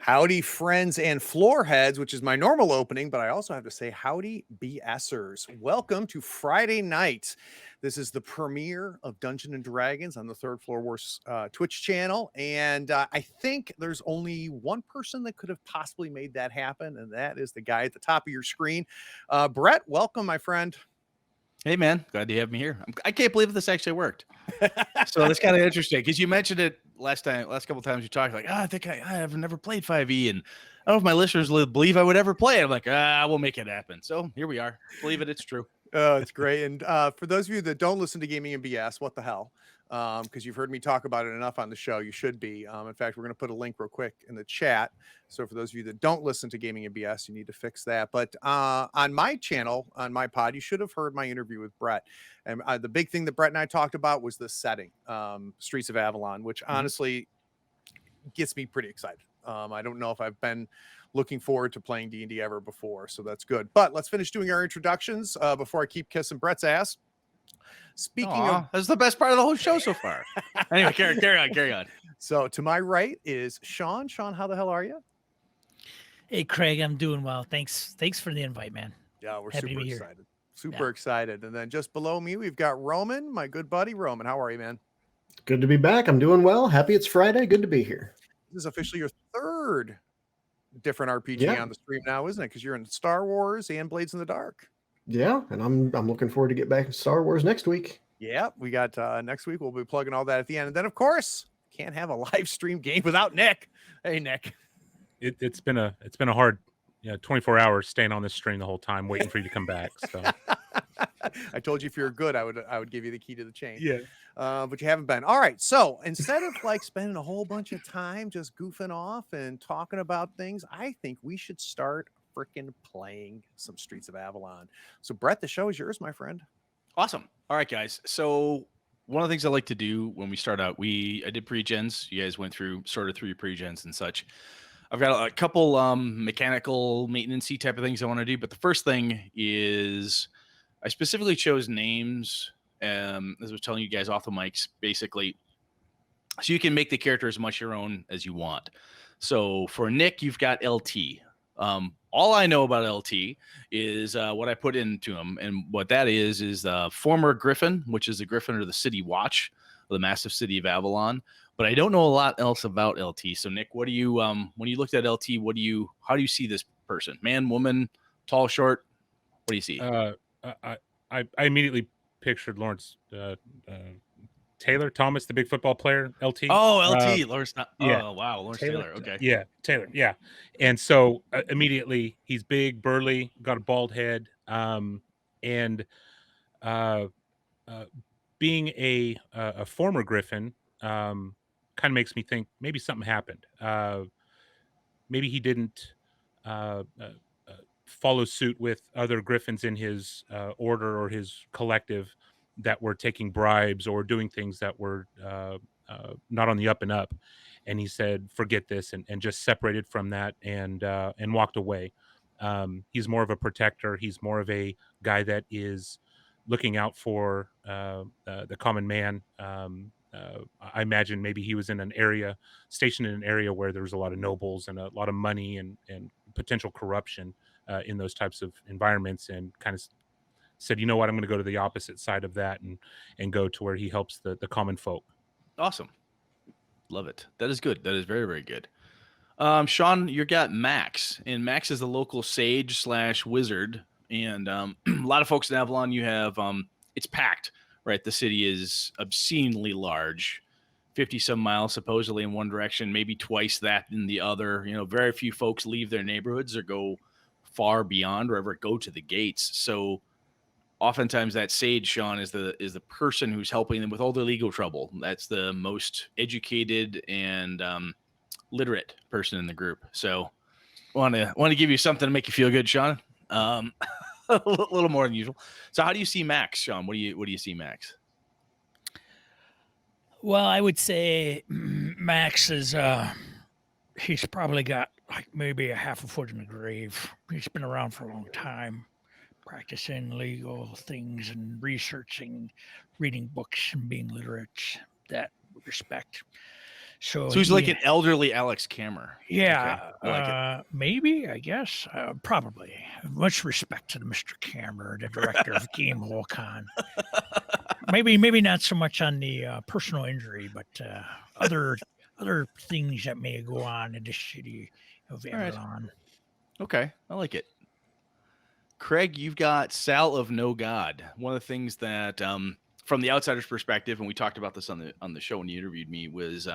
Howdy, friends and floor heads, which is my normal opening, but I also have to say howdy, BSers. Welcome to Friday night. This is the premiere of Dungeons and Dragons on the Third Floor Wars Twitch channel, and I think there's only one person that could have possibly made that happen, and that is the guy at the top of your screen. Brett, welcome, my friend. Hey, man. Glad you have me here. I can't believe this actually worked. So that's kind of interesting because you mentioned it last couple of times you talked like, I think I have never played 5e. And I don't know if my listeners believe I would ever play it. I'm like, we'll make it happen. So here we are. Believe it. It's true. Oh, it's great. And for those of you that don't listen to Gaming and BS, what the hell? Because you've heard me talk about it enough on the show, you should be. In fact, we're going to put a link real quick in the chat. So for those of you that don't listen to Gaming and BS, you need to fix that. But on my channel, on my pod, you should have heard my interview with Brett. And the big thing that Brett and I talked about was the setting, Streets of Avalon, which honestly gets me pretty excited. I don't know if I've been looking forward to playing D&D ever before, so that's good. But let's finish doing our introductions before I keep kissing Brett's ass. Speaking of, that's the best part of the whole show so far. Anyway, carry on. So to my right is Sean. Sean, how the hell are you? Hey, Craig, I'm doing well. Thanks for the invite, man. Yeah, we're Happy to super be here. excited. Super excited. And then just below me, we've got Roman, my good buddy. Roman, how are you, man? Good to be back. I'm doing well. Happy it's Friday. Good to be here. This is officially your third different RPG on the stream now, isn't it? Because you're in Star Wars and Blades in the Dark. Yeah, and I'm looking forward to get back to Star Wars next week. Yeah, we got next week. We'll be plugging all that at the end. And then, of course, can't have a live stream game without Nick. Hey, Nick. It's been a hard 24 hours staying on this stream the whole time, waiting for you to come back. So I told you if you're good, I would give you the key to the chain. Yeah. But you haven't been. All right. So instead of like spending a whole bunch of time just goofing off and talking about things, I think we should start freaking playing some Streets of Avalon. So Brett, the show is yours, my friend. Awesome. All right, guys. So one of the things I like to do when we start out, I did pre-gens. You guys went through your pre-gens and such. I've got a couple mechanical maintenance-y type of things I want to do. But the first thing is I specifically chose names, as I was telling you guys off the mics, basically, so you can make the character as much your own as you want. So for Nick, you've got LT. All I know about LT is what I put into him. And what that is the former Griffin, which is the Griffin or the City Watch of the massive city of Avalon. But I don't know a lot else about LT. So Nick, what do you when you looked at LT, how do you see this person? Man, woman, tall, short? What do you see? I immediately pictured Lawrence Taylor, Thomas, the big football player, LT. Oh, LT, Lawrence. Yeah. Oh, wow, Lawrence Taylor. Okay. Yeah, Taylor. Yeah, and so immediately he's big, burly, got a bald head, and being a former Griffin, kind of makes me think maybe something happened. Maybe he didn't follow suit with other Griffins in his order or his collective that were taking bribes or doing things that were not on the up and up. And he said, forget this, and just separated from that and walked away. He's more of a protector. He's more of a guy that is looking out for the common man. I imagine maybe he was stationed in an area where there was a lot of nobles and a lot of money and potential corruption in those types of environments, and kind of said, you know what, I'm going to go to the opposite side of that and go to where he helps the common folk. Awesome. Love it. That is good. That is very, very good. Sean, you got Max, and Max is the local sage / wizard. And a lot of folks in Avalon, you have, it's packed, right? The city is obscenely large, 50 some miles supposedly in one direction, maybe twice that in the other. Very few folks leave their neighborhoods or go far beyond or ever go to the gates. So oftentimes that sage, Sean, is the person who's helping them with all their legal trouble. That's the most educated and literate person in the group. So want to give you something to make you feel good, Sean. A little more than usual. So how do you see Max, Sean? What do you see Max? Well, I would say Max is he's probably got like maybe a half a foot in the grave. He's been around for a long time, practicing legal things and researching, reading books and being literate. That respect. So So he's like an elderly Alex Kammer. yeah, Okay, I like it. maybe, I guess, probably. Much respect to Mr. Cammer, the director of Game Con. Maybe not so much on the personal injury, but other things that may go on in the city of All right. Avalon. Okay, I like it. Craig, you've got Sal of No God. One of the things that, from the outsider's perspective, and we talked about this on the show when you interviewed me, was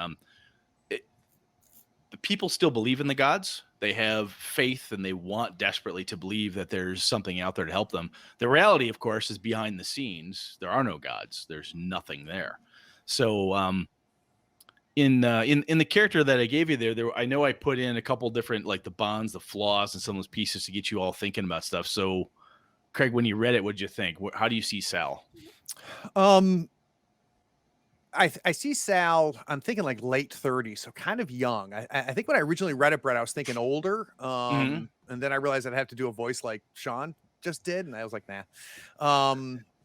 the people still believe in the gods. They have faith and they want desperately to believe that there's something out there to help them. The reality, of course, is behind the scenes. There are no gods. There's nothing there. So, in the character that I gave you there, I know I put in a couple different, like the bonds, the flaws, and some of those pieces to get you all thinking about stuff. So, Craig, when you read it, what'd you think? How do you see Sal? I see Sal, I'm thinking like late 30s, so kind of young. I think when I originally read it, Brett, I was thinking older. And then I realized I'd have to do a voice like Sean just did, and I was like, nah.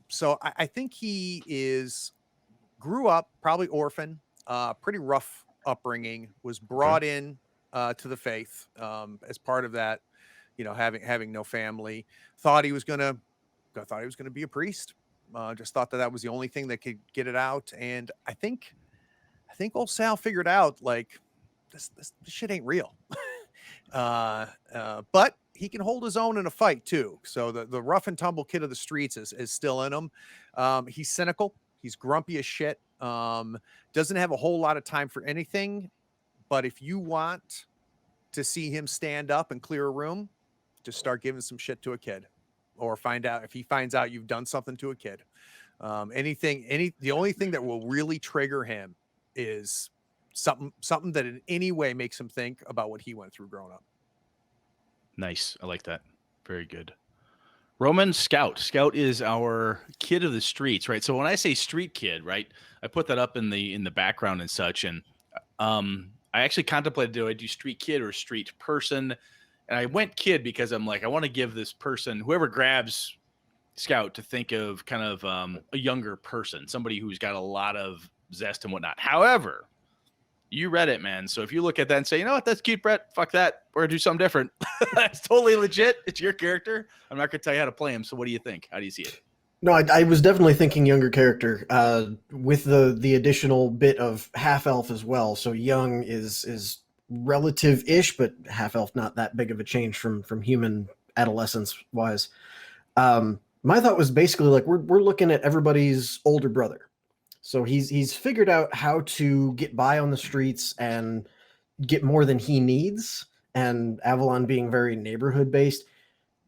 So I think he grew up probably orphan, pretty rough upbringing, was brought in to the faith as part of that, having no family. Thought he was gonna be a priest. Just thought that was the only thing that could get it out. And I think old Sal figured out, like, this shit ain't real. But he can hold his own in a fight too. So the rough and tumble kid of the streets is still in him. He's cynical. He's grumpy as shit. Doesn't have a whole lot of time for anything. But if you want to see him stand up and clear a room, just start giving some shit to a kid. Or if he finds out you've done something to a kid. The only thing that will really trigger him is something that in any way makes him think about what he went through growing up. Nice. I like that. Very good. Roman, Scout. Scout is our kid of the streets, right? So when I say street kid, right, I put that up in the background and such. And I actually contemplated, do I do street kid or street person? And I went kid because I'm like, I want to give this person, whoever grabs Scout, to think of kind of a younger person, somebody who's got a lot of zest and whatnot. However, you read it, man. So if you look at that and say, you know what, that's cute, Brett, fuck that, we're going to do something different. That's totally legit. It's your character. I'm not going to tell you how to play him. So what do you think? How do you see it? No, I was definitely thinking younger character with the additional bit of half elf as well. So young is relative-ish, but half elf not that big of a change from human adolescence wise. My thought was basically like we're looking at everybody's older brother. So he's figured out how to get by on the streets and get more than he needs. And Avalon being very neighborhood based,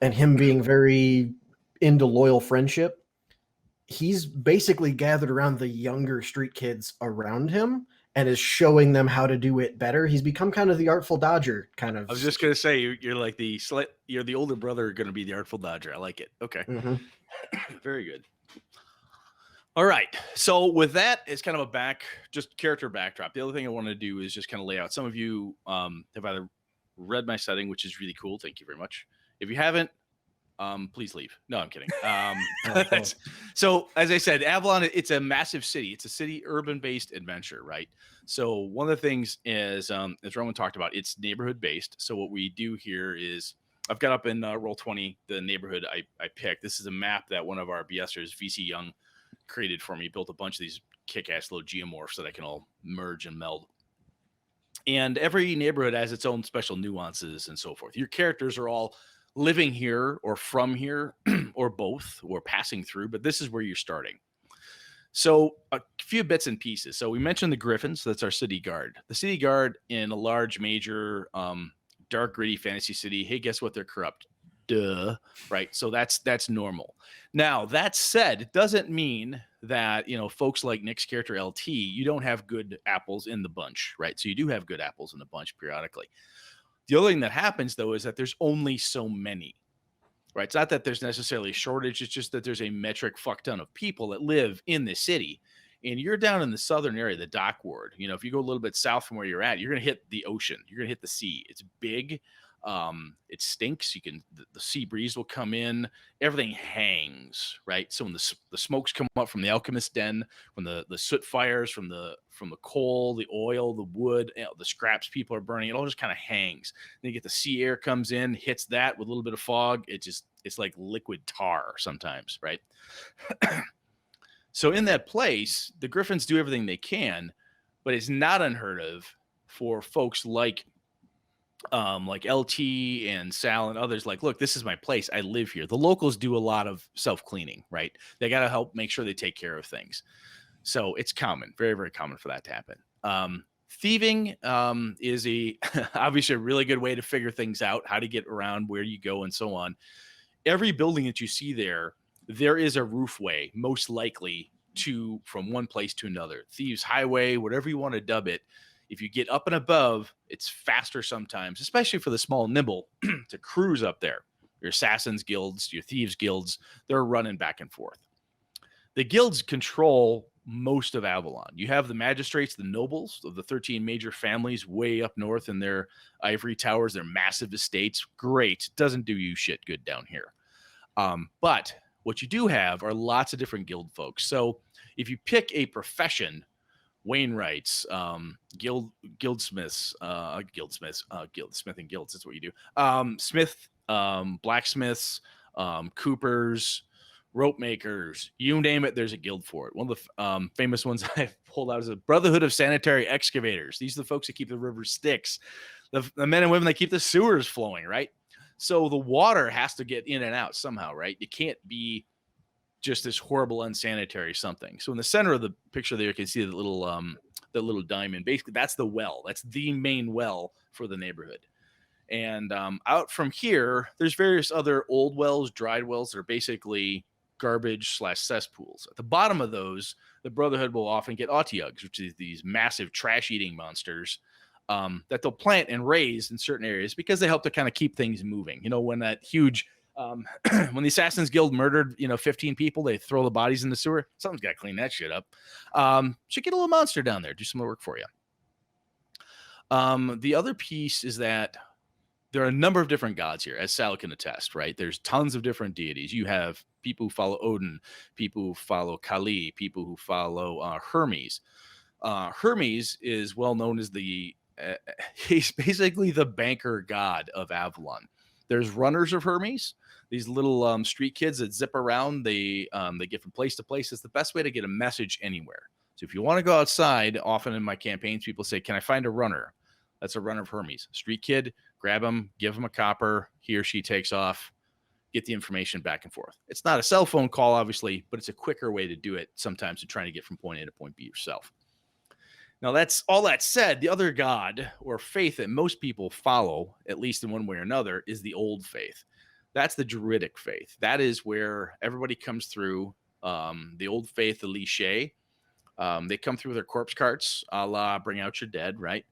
and him being very into loyal friendship, he's basically gathered around the younger street kids around him and is showing them how to do it better. He's become kind of the Artful Dodger kind of. I was just going to say, you're like you're the older brother going to be the Artful Dodger. I like it. Okay. Mm-hmm. Very good. All right. So with that, it's kind of just character backdrop. The other thing I want to do is just kind of lay out. Some of you have either read my setting, which is really cool. Thank you very much. If you haven't, please leave. No, I'm kidding. So as I said, Avalon, it's a massive city. It's a city urban-based adventure, right? So one of the things is, as Roman talked about, it's neighborhood-based. So what we do here is, I've got up in Roll20 the neighborhood I picked. This is a map that one of our BSers, VC Young, created for me. Built a bunch of these kick-ass little geomorphs that I can all merge and meld. And every neighborhood has its own special nuances and so forth. Your characters are all living here or from here or both or passing through, but this is where you're starting. So a few bits and pieces. So we mentioned the Griffins. That's our city guard. The city guard in a large, major, dark, gritty fantasy city. Hey, guess what? They're corrupt. Duh. Right. So that's normal. Now, that said, it doesn't mean that, folks like Nick's character LT, you don't have good apples in the bunch, right? So you do have good apples in the bunch periodically. The other thing that happens, though, is that there's only so many, right? It's not that there's necessarily a shortage. It's just that there's a metric fuck ton of people that live in this city. And you're down in the southern area, the dock ward. If you go a little bit south from where you're at, you're going to hit the ocean. You're going to hit the sea. It's big. It stinks. The sea breeze will come in. Everything hangs, right? So when the smokes come up from the alchemist den, when the soot fires from the coal, the oil, the wood, the scraps people are burning, it all just kind of hangs. Then you get the sea air comes in, hits that with a little bit of fog. It's like liquid tar sometimes, right? So in that place, the Griffins do everything they can, but it's not unheard of for folks like LT and Sal and others, like, look, this is my place. I live here. The locals do a lot of self-cleaning, right? They got to help make sure they take care of things. So it's common, very, very common for that to happen. Thieving is obviously a really good way to figure things out, how to get around, where you go, and so on. Every building that you see there is a roofway, most likely from one place to another. Thieves Highway, whatever you want to dub it. If you get up and above, it's faster sometimes, especially for the small nimble to cruise up there. Your assassins guilds, your thieves guilds, they're running back and forth. The guilds control most of Avalon. You have the magistrates, the nobles of the 13 major families way up north in their ivory towers, their massive estates. Great. Doesn't do you shit good down here. But what you do have are lots of different guild folks. So if you pick a profession, Wainwrights, guildsmiths, smithing guilds, that's what you do. Smith, blacksmiths, coopers, rope makers, you name it, there's a guild for it. One of the famous ones I've pulled out is the Brotherhood of Sanitary Excavators. These are the folks that keep the river Styx, the men and women that keep the sewers flowing, right? So the water has to get in and out somehow, right? You can't be just this horrible unsanitary something. So in the center of the picture there, you can see the little diamond. Basically, that's the well. That's the main well for the neighborhood. And out from here, there's various other old wells, dried wells that are basically garbage/cesspools. At the bottom of those, the Brotherhood will often get Otyugs, which is these massive trash-eating monsters that they'll plant and raise in certain areas because they help to kind of keep things moving. You know, when that huge when the Assassins Guild murdered, 15 people, they throw the bodies in the sewer. Something's got to clean that shit up. Should get a little monster down there, do some work for you. The other piece is that there are a number of different gods here, as Sal can attest, right? There's tons of different deities. You have people who follow Odin, people who follow Kali, people who follow Hermes. Hermes is well known as he's basically the banker god of Avalon. There's runners of Hermes, these little street kids that zip around. They get from place to place. It's the best way to get a message anywhere. So if you want to go outside, often in my campaigns, people say, can I find a runner? That's a runner of Hermes. Street kid, grab him, give him a copper. He or she takes off, get the information back and forth. It's not a cell phone call, obviously, but it's a quicker way to do it sometimes than trying to get from point A to point B yourself. Now, that's all that said, the other god or faith that most people follow, at least in one way or another, is the old faith. That's the Druidic faith. That is where everybody comes through. The old faith, the Liché, they come through their corpse carts, a la Bring Out Your Dead, right?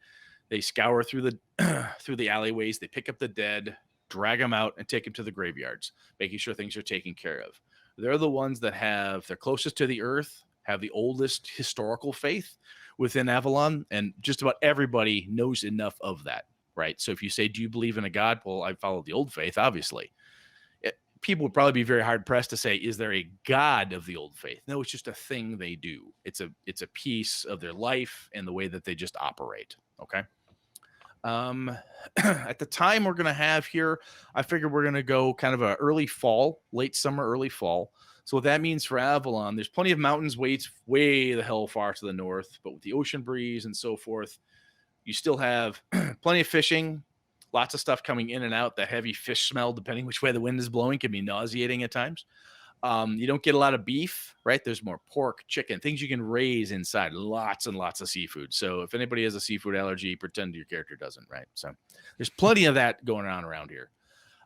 They scour through the alleyways. They pick up the dead, drag them out, and take them to the graveyards, making sure things are taken care of. They're the ones that they're closest to the earth, have the oldest historical faith within Avalon, and just about everybody knows enough of that, right? So if you say, do you believe in a god? Well, I follow the old faith, obviously. People would probably be very hard pressed to say, is there a god of the old faith? No, it's just a thing they do. It's a piece of their life and the way that they just operate, okay? At the time we're going to have here, I figure we're going to go kind of a early fall, late summer, early fall. So what that means for Avalon, there's plenty of mountains way the hell far to the north, but with the ocean breeze and so forth, you still have plenty of fishing, lots of stuff coming in and out. The heavy fish smell, depending which way the wind is blowing, can be nauseating at times. You don't get a lot of beef, right? There's more pork, chicken, things you can raise inside, lots and lots of seafood. So if anybody has a seafood allergy, pretend your character doesn't, right? So there's plenty of that going on around here.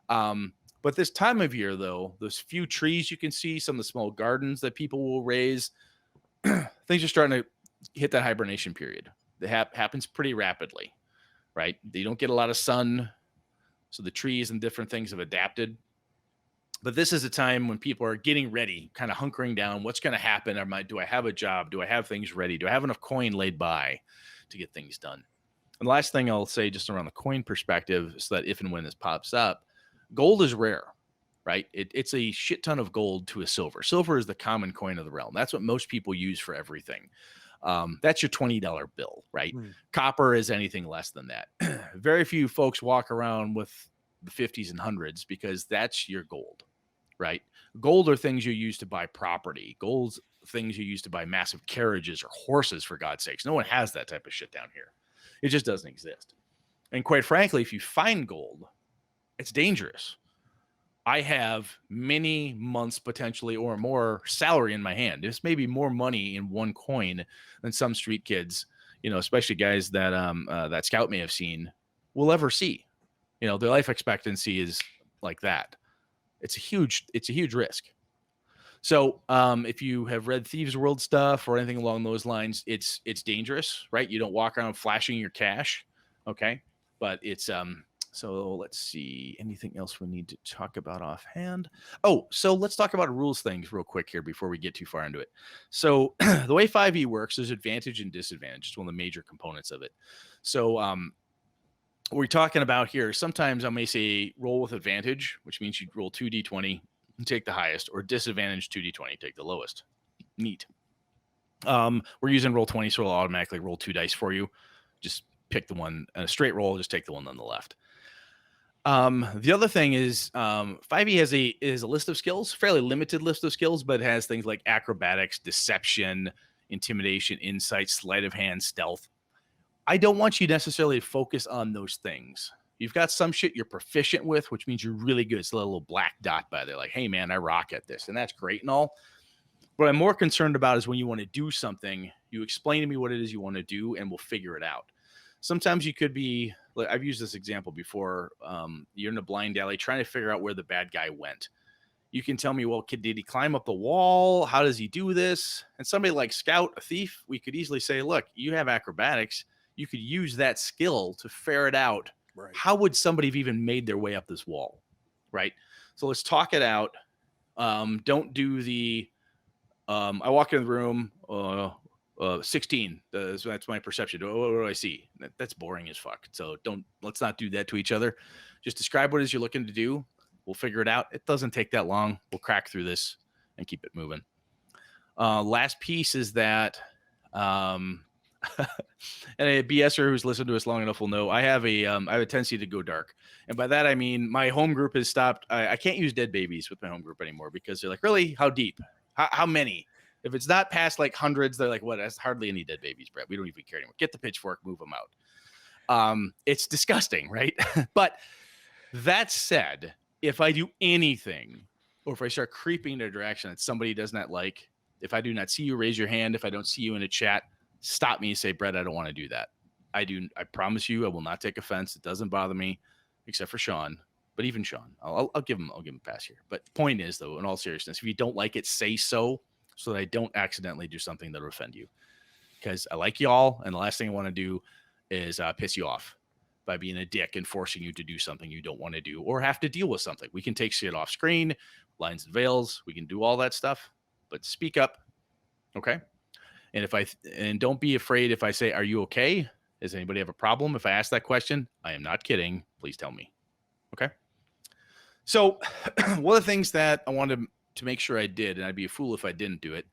But this time of year, though, those few trees you can see, some of the small gardens that people will raise, things are starting to hit that hibernation period. That happens pretty rapidly, right? They don't get a lot of sun, so the trees and different things have adapted. But this is a time when people are getting ready, kind of hunkering down. What's going to happen? Do I have a job? Do I have things ready? Do I have enough coin laid by to get things done? And the last thing I'll say just around the coin perspective is that if and when this pops up, gold is rare, right? It's a shit ton of gold to a silver. Silver is the common coin of the realm. That's what most people use for everything. That's your $20 bill, right? Copper is anything less than that. Very few folks walk around with the 50s and 100s because that's your gold, right? Gold are things you use to buy property. Gold's things you use to buy massive carriages or horses, for God's sakes. No one has that type of shit down here. It just doesn't exist. And quite frankly, if you find gold, it's dangerous. I have many months potentially or more salary in my hand. There's maybe more money in one coin than some street kids, especially guys that that Scout may have seen, will ever see. Their life expectancy is like that. It's a huge risk. So if you have read Thieves World stuff or anything along those lines, it's dangerous, right? You don't walk around flashing your cash, okay? But it's so let's see, anything else we need to talk about offhand? Oh, so let's talk about rules things real quick here before we get too far into it. So the way 5e works, there's advantage and disadvantage. It's one of the major components of it. So what we're talking about here, sometimes I may say roll with advantage, which means you roll 2d20 and take the highest, or disadvantage 2d20, take the lowest. Neat. We're using roll 20, so it'll automatically roll 2 dice for you. Just pick the one, a straight roll, just take the one on the left. The other thing is 5e is a list of skills, fairly limited list of skills, but it has things like acrobatics, deception, intimidation, insight, sleight of hand, stealth. I don't want you necessarily to focus on those things. You've got some shit you're proficient with, which means you're really good. It's a little black dot by there, like, hey man, I rock at this, and that's great and all. What I'm more concerned about is when you want to do something, you explain to me what it is you want to do, and we'll figure it out. Sometimes you could be, like, I've used this example before. You're in a blind alley trying to figure out where the bad guy went. You can tell me, well, did he climb up the wall? How does he do this? And somebody like Scout, a thief, we could easily say, look, you have acrobatics. You could use that skill to ferret out. Right. How would somebody have even made their way up this wall? Right. So let's talk it out. Don't do the, I walk in the room, 16. That's my perception. What do I see? That's boring as fuck. So let's not do that to each other. Just describe what it is you're looking to do. We'll figure it out. It doesn't take that long. We'll crack through this and keep it moving. Last piece is that, and a BSer who's listened to us long enough will know I have a tendency to go dark. And by that, I mean, my home group has stopped. I can't use dead babies with my home group anymore because they're like, really? How deep? How many? If it's not past like hundreds, they're like, what? That's hardly any dead babies, Brett. We don't even care anymore. Get the pitchfork, move them out. It's disgusting, right? But that said, if I do anything, or if I start creeping in a direction that somebody does not like, if I do not see you, raise your hand. If I don't see you in a chat, stop me and say, Brett, I don't want to do that. I promise you, I will not take offense. It doesn't bother me, except for Sean. But even Sean, I'll give him a pass here. But point is, though, in all seriousness, if you don't like it, say so that I don't accidentally do something that will offend you. Because I like y'all, and the last thing I want to do is piss you off by being a dick and forcing you to do something you don't want to do or have to deal with something. We can take shit off screen, lines and veils. We can do all that stuff, but speak up, okay? And don't be afraid if I say, are you okay? Does anybody have a problem? If I ask that question, I am not kidding. Please tell me. Okay. So one of the things that I wanted to make sure I did, and I'd be a fool if I didn't do it,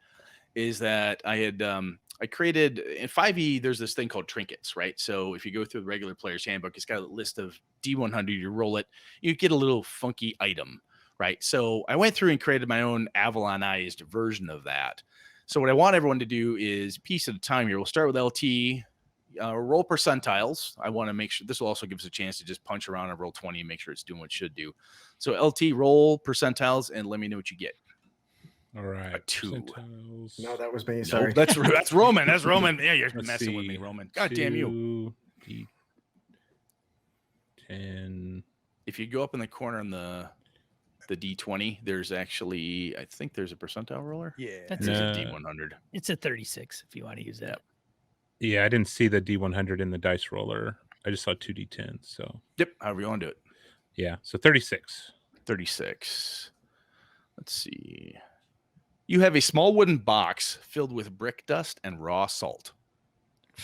is that I had, I created in 5e, there's this thing called trinkets, right? So if you go through the regular player's handbook, it's got a list of D100, you roll it, you get a little funky item, right? So I went through and created my own Avalonized version of that. So what I want everyone to do is piece at a time here. We'll start with LT, roll percentiles. I want to make sure this will also give us a chance to just punch around and roll 20 and make sure it's doing what it should do. So LT, roll percentiles and let me know what you get. All right. A 2. Percentiles. No, that was me. Sorry. No, that's Roman. That's Roman. Yeah, you're Let's messing with see. me, Roman. God damn you. D10. If you go up in the corner on the D20, there's actually, I think there's a percentile roller. Yeah. That's There's No. a D100. It's a 36 if you want to use that. Yeah, I didn't see the D100 in the dice roller. I just saw 2D10. So Yep, however you want to do it. yeah, so 36. 36. Let's see. You have a small wooden box filled with brick dust and raw salt.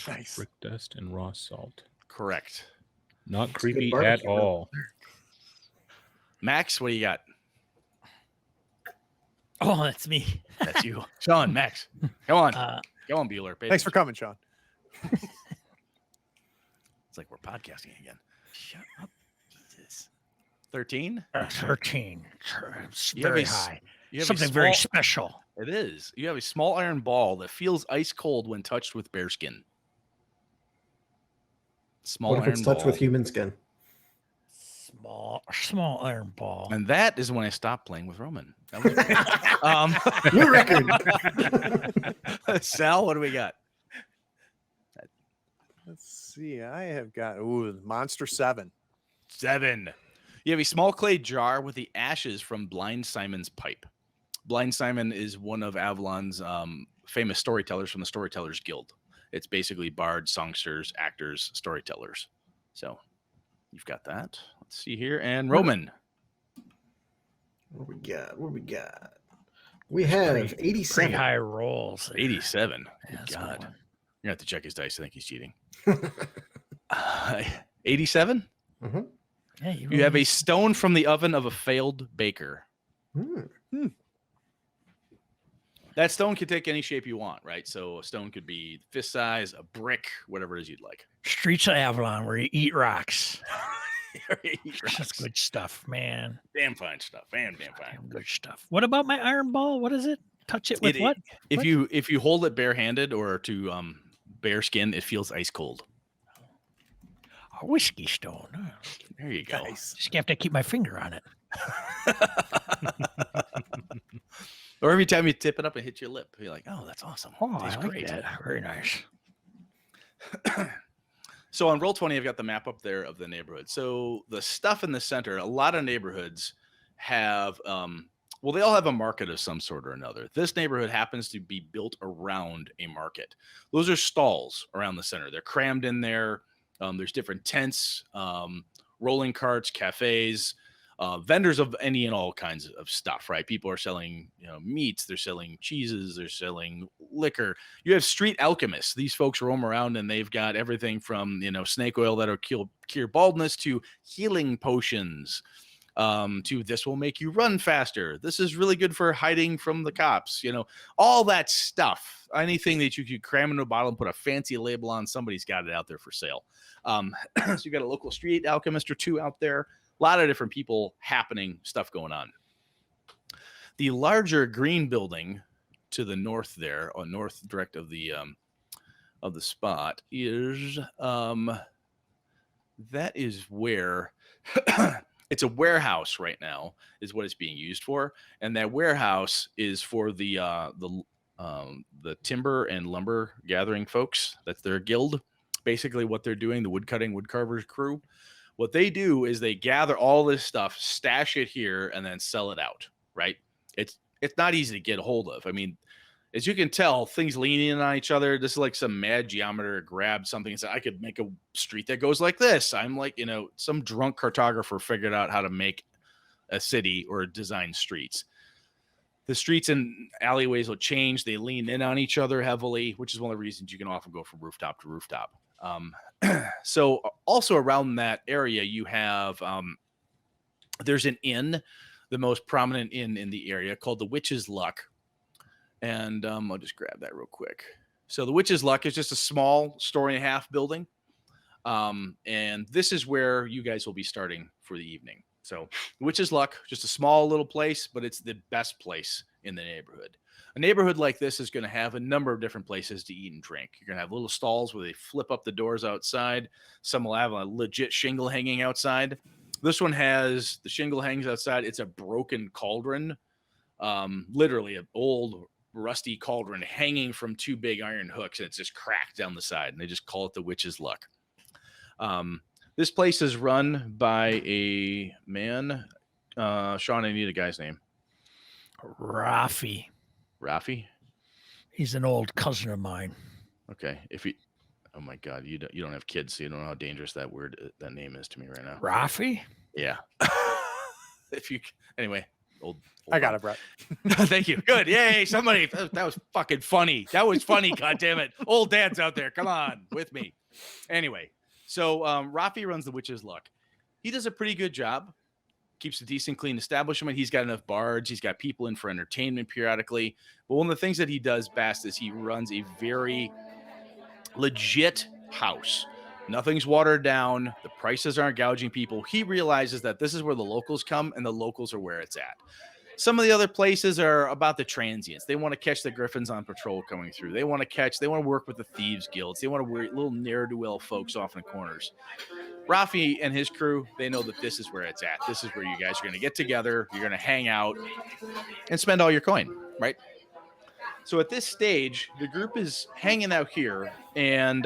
Nice. Brick dust and raw salt. Correct. Not good creepy at barbecue, bro. all. Max, what do you got? Oh, that's me. That's you. Sean, Max. Come on. Uh, Go on, Bueller. Pay Thanks for attention. coming, Sean. It's like we're podcasting again. shut up. Jesus. 13? 13. It's You have very a s- high. You have a Something very small- special. It is. You have a small iron ball that feels ice cold when touched with bearskin. Small What if iron it's touched ball. with human skin? Small iron ball. And that is when I stopped playing with Roman. That was great. New record. Sal, what do we got? Let's see. I have got Monster 7. 7. You have a small clay jar with the ashes from Blind Simon's pipe. Blind Simon is one of Avalon's famous storytellers from the Storytellers Guild. It's basically bards, songsters, actors, storytellers. So you've got that. Let's see here. And Roman. What we got? What we got? We have Pretty 87. high rolls. there. 87. Yeah, Good that's a God. good You're one. going to have to check his dice. I think he's cheating. 87. Yeah, You have a stone from the oven of a failed baker. Hmm. That stone could take any shape you want, right? So a stone could be fist size, a brick, whatever it is you'd like. Streets of Avalon, where you eat rocks. Eat That's rocks. good stuff, man. Damn fine stuff. Damn fine. Damn good stuff. What about my iron ball? What is it? Touch it with what? If What? you hold it barehanded or to bare skin, it feels ice cold. A whiskey stone. Oh, There you go. just have to keep my finger on it. Or every time you tip it up and hit your lip, you're like, oh, that's awesome. Oh, I Tastes like great. that. Very nice. So on Roll20, I've got the map up there of the neighborhood. So the stuff in the center, a lot of neighborhoods have, well, they all have a market of some sort or another. This neighborhood happens to be built around a market. Those are stalls around the center. They're crammed in there. There's different tents, rolling carts, cafes, vendors of any and all kinds of stuff, right? People are selling, meats, they're selling cheeses, they're selling liquor. You have street alchemists. These folks roam around and they've got everything from, snake oil that'll cure baldness to healing potions, to this will make you run faster. This is really good for hiding from the cops, all that stuff. Anything that you could cram into a bottle and put a fancy label on, somebody's got it out there for sale. So you've got a local street alchemist or two out there. A lot of different people happening, stuff going on. The larger green building to the north there, or north direct of the spot, is that is where it's a warehouse right now, is what it's being used for, and that warehouse is for the timber and lumber gathering folks. That's their guild. Basically, what they're doing, the woodcutting, woodcarvers crew. What they do is they gather all this stuff, stash it here, and then sell it out, right? It's not easy to get a hold of. I mean, as you can tell, things leaning on each other. This is like some mad geometer grabbed something and said, I could make a street that goes like this. I'm like, some drunk cartographer figured out how to make a city or design streets. The streets and alleyways will change. They lean in on each other heavily, which is one of the reasons you can often go from rooftop to rooftop. So also around that area, you have, there's an inn, the most prominent inn in the area, called the Witch's Luck. And I'll just grab that real quick. So the Witch's Luck is just a small 1.5-story building. And this is where you guys will be starting for the evening. So Witch's Luck, just a small little place, but it's the best place in the neighborhood. A neighborhood like this is going to have a number of different places to eat and drink. You're going to have little stalls where they flip up the doors outside. Some will have a legit shingle hanging outside. This one has the shingle hangs outside. It's a broken cauldron, literally an old rusty cauldron hanging from 2 big iron hooks, and it's just cracked down the side, and they just call it the Witch's Luck. This place is run by a man. Sean, I need a guy's name. Rafi. Rafi? He's an old cousin of mine. Okay. Oh my God, you don't have kids, so you don't know how dangerous that name is to me right now. Rafi? Yeah. Anyway, old I got it, Brett. Thank you. Good. Yay. Somebody. That was fucking funny. That was funny. God damn it. Old dads out there. Come on with me. Anyway, So Rafi runs the Witch's Luck. He does a pretty good job. Keeps a decent, clean establishment. He's got enough bards. He's got people in for entertainment periodically. But one of the things that he does best is he runs a very legit house. Nothing's watered down. The prices aren't gouging people. He realizes that this is where the locals come, and the locals are where it's at. Some of the other places are about the transients. They want to catch the griffins on patrol coming through. They want to work with the thieves guilds. They want to work little ne'er-do-well folks off in the corners. Rafi and his crew, they know that this is where it's at. This is where you guys are going to get together. You're going to hang out and spend all your coin, right? So at this stage, the group is hanging out here, and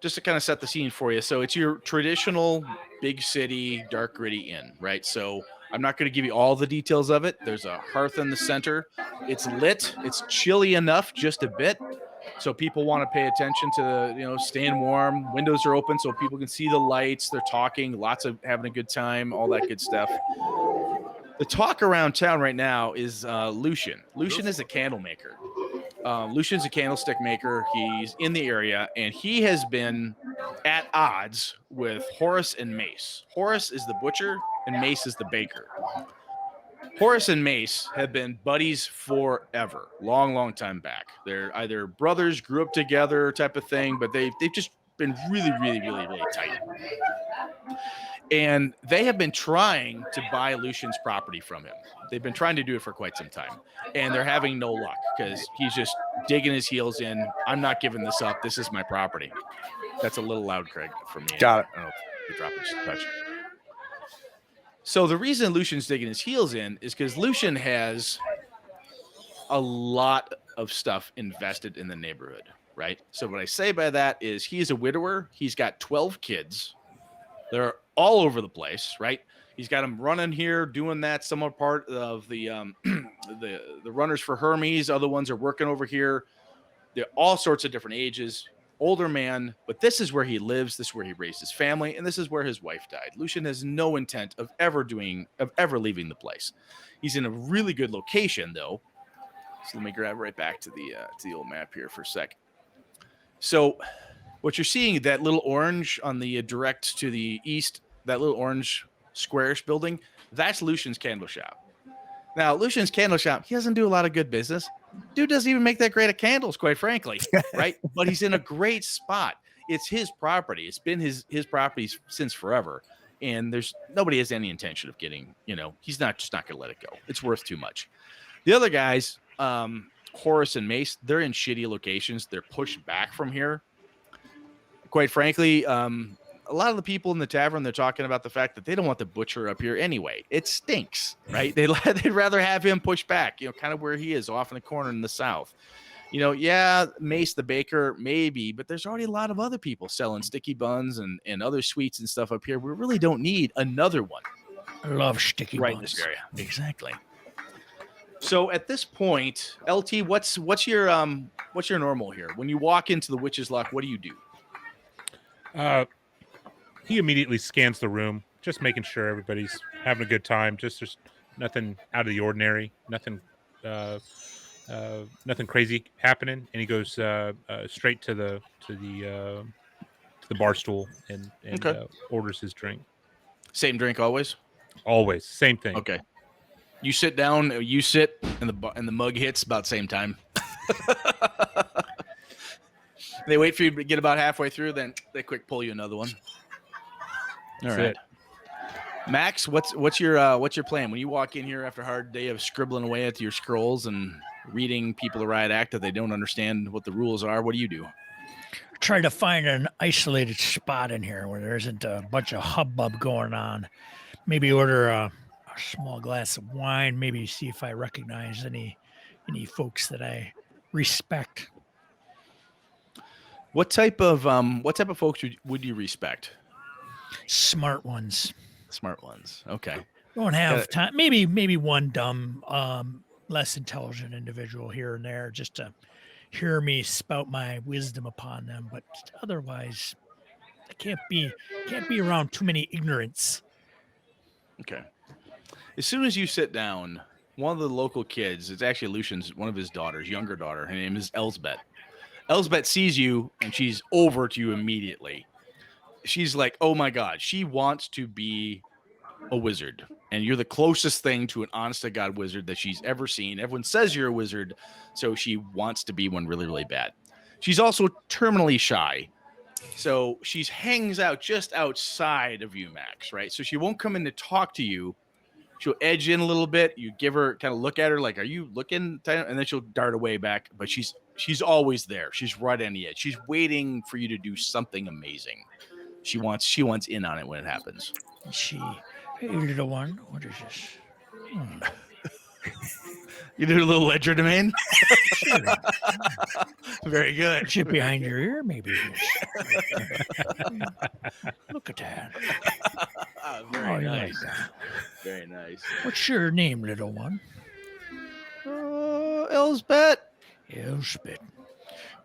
just to kind of set the scene for you. So it's your traditional big city, dark, gritty inn, right? So I'm not going to give you all the details of it. There's a hearth in the center. It's lit. It's chilly enough, just a bit. So people want to pay attention to, staying warm. Windows are open so people can see the lights. They're talking, lots of having a good time, all that good stuff. The talk around town right now is Lucian. Lucian is a candle maker. Lucian's a candlestick maker. He's in the area, and he has been at odds with Horace and Mace. Horace is the butcher, and Mace is the baker. Horace and Mace have been buddies forever, long time back. They're either brothers, grew up together type of thing, but they've just been really tight. And they have been trying to buy Lucian's property from him. They've been trying to do it for quite some time, and they're having no luck because he's just digging his heels in. I'm not giving this up. This is my property. That's a little loud, Craig, for me. Got it. I don't know if you're dropping some touch. So the reason Lucian's digging his heels in is because Lucian has a lot of stuff invested in the neighborhood, right? So what I say by that is he's a widower. He's got 12 kids. They're all over the place, right? He's got them running here, doing that. Some are part of the the runners for Hermes. Other ones are working over here. They're all sorts of different ages. Older man, but this is where he lives. This is where he raised his family, and this is where his wife died. Lucian has no intent of ever leaving the place. He's in a really good location, though. So let me grab right back to the old map here for a sec. So what you're seeing, that little orange on the direct to the east, that little orange squarish building, that's Lucian's candle shop. Now, Lucian's candle shop, he doesn't do a lot of good business. Dude doesn't even make that great of candles, quite frankly, right? But he's in a great spot. It's his property. It's been his property since forever. And nobody has any intention of getting, he's just not going to let it go. It's worth too much. The other guys, Horace and Mace, they're in shitty locations. They're pushed back from here. Quite frankly, a lot of the people in the tavern, they're talking about the fact that they don't want the butcher up here anyway. It stinks, right? They'd rather have him pushed back, kind of where he is, off in the corner in the south. Yeah, Mace the baker, maybe, but there's already a lot of other people selling sticky buns and other sweets and stuff up here. We really don't need another one. I love sticky buns. In this area. Exactly. So at this point, LT, what's your normal here? When you walk into the Witch's Luck, what do you do? He immediately scans the room, just making sure everybody's having a good time. Just there's nothing out of the ordinary, nothing crazy happening. And he goes straight to the bar stool and okay. Orders his drink. Same drink always. Always same thing. Okay. You sit down. You sit, and the mug hits about the same time. They wait for you to get about halfway through, then they quick pull you another one. All right, Max, what's your plan when you walk in here after a hard day of scribbling away at your scrolls and reading people the riot act that they don't understand what the rules are? What do you do? Try to find an isolated spot in here where there isn't a bunch of hubbub going on. Maybe order a small glass of wine. Maybe see if I recognize any folks that I respect. What type of folks would you respect? Smart ones. Smart ones. Okay. Don't have time. Maybe one dumb, less intelligent individual here and there just to hear me spout my wisdom upon them. But otherwise, I can't be around too many ignorants. Okay. As soon as you sit down, one of the local kids, it's actually Lucian's, one of his daughters, younger daughter. Her name is Elsbeth. Elsbeth sees you and she's over to you immediately. she's like, oh my God, she wants to be a wizard. And you're the closest thing to an honest to God wizard that she's ever seen. Everyone says you're a wizard, so she wants to be one really, really bad. She's also terminally shy. So she hangs out just outside of you, Max, right? So she won't come in to talk to you. She'll edge in a little bit. You give her kind of look at her like, are you looking? And then she'll dart away back. But she's always there. She's right on the edge. She's waiting for you to do something amazing. She wants in on it when it happens. She, hey, little one, what is this? You do a little ledger domain? Sure. Very good. Sit behind your ear, maybe. Look at that. Very you like nice. that. Very nice. What's your name, little one? Elsbeth. Elspeth.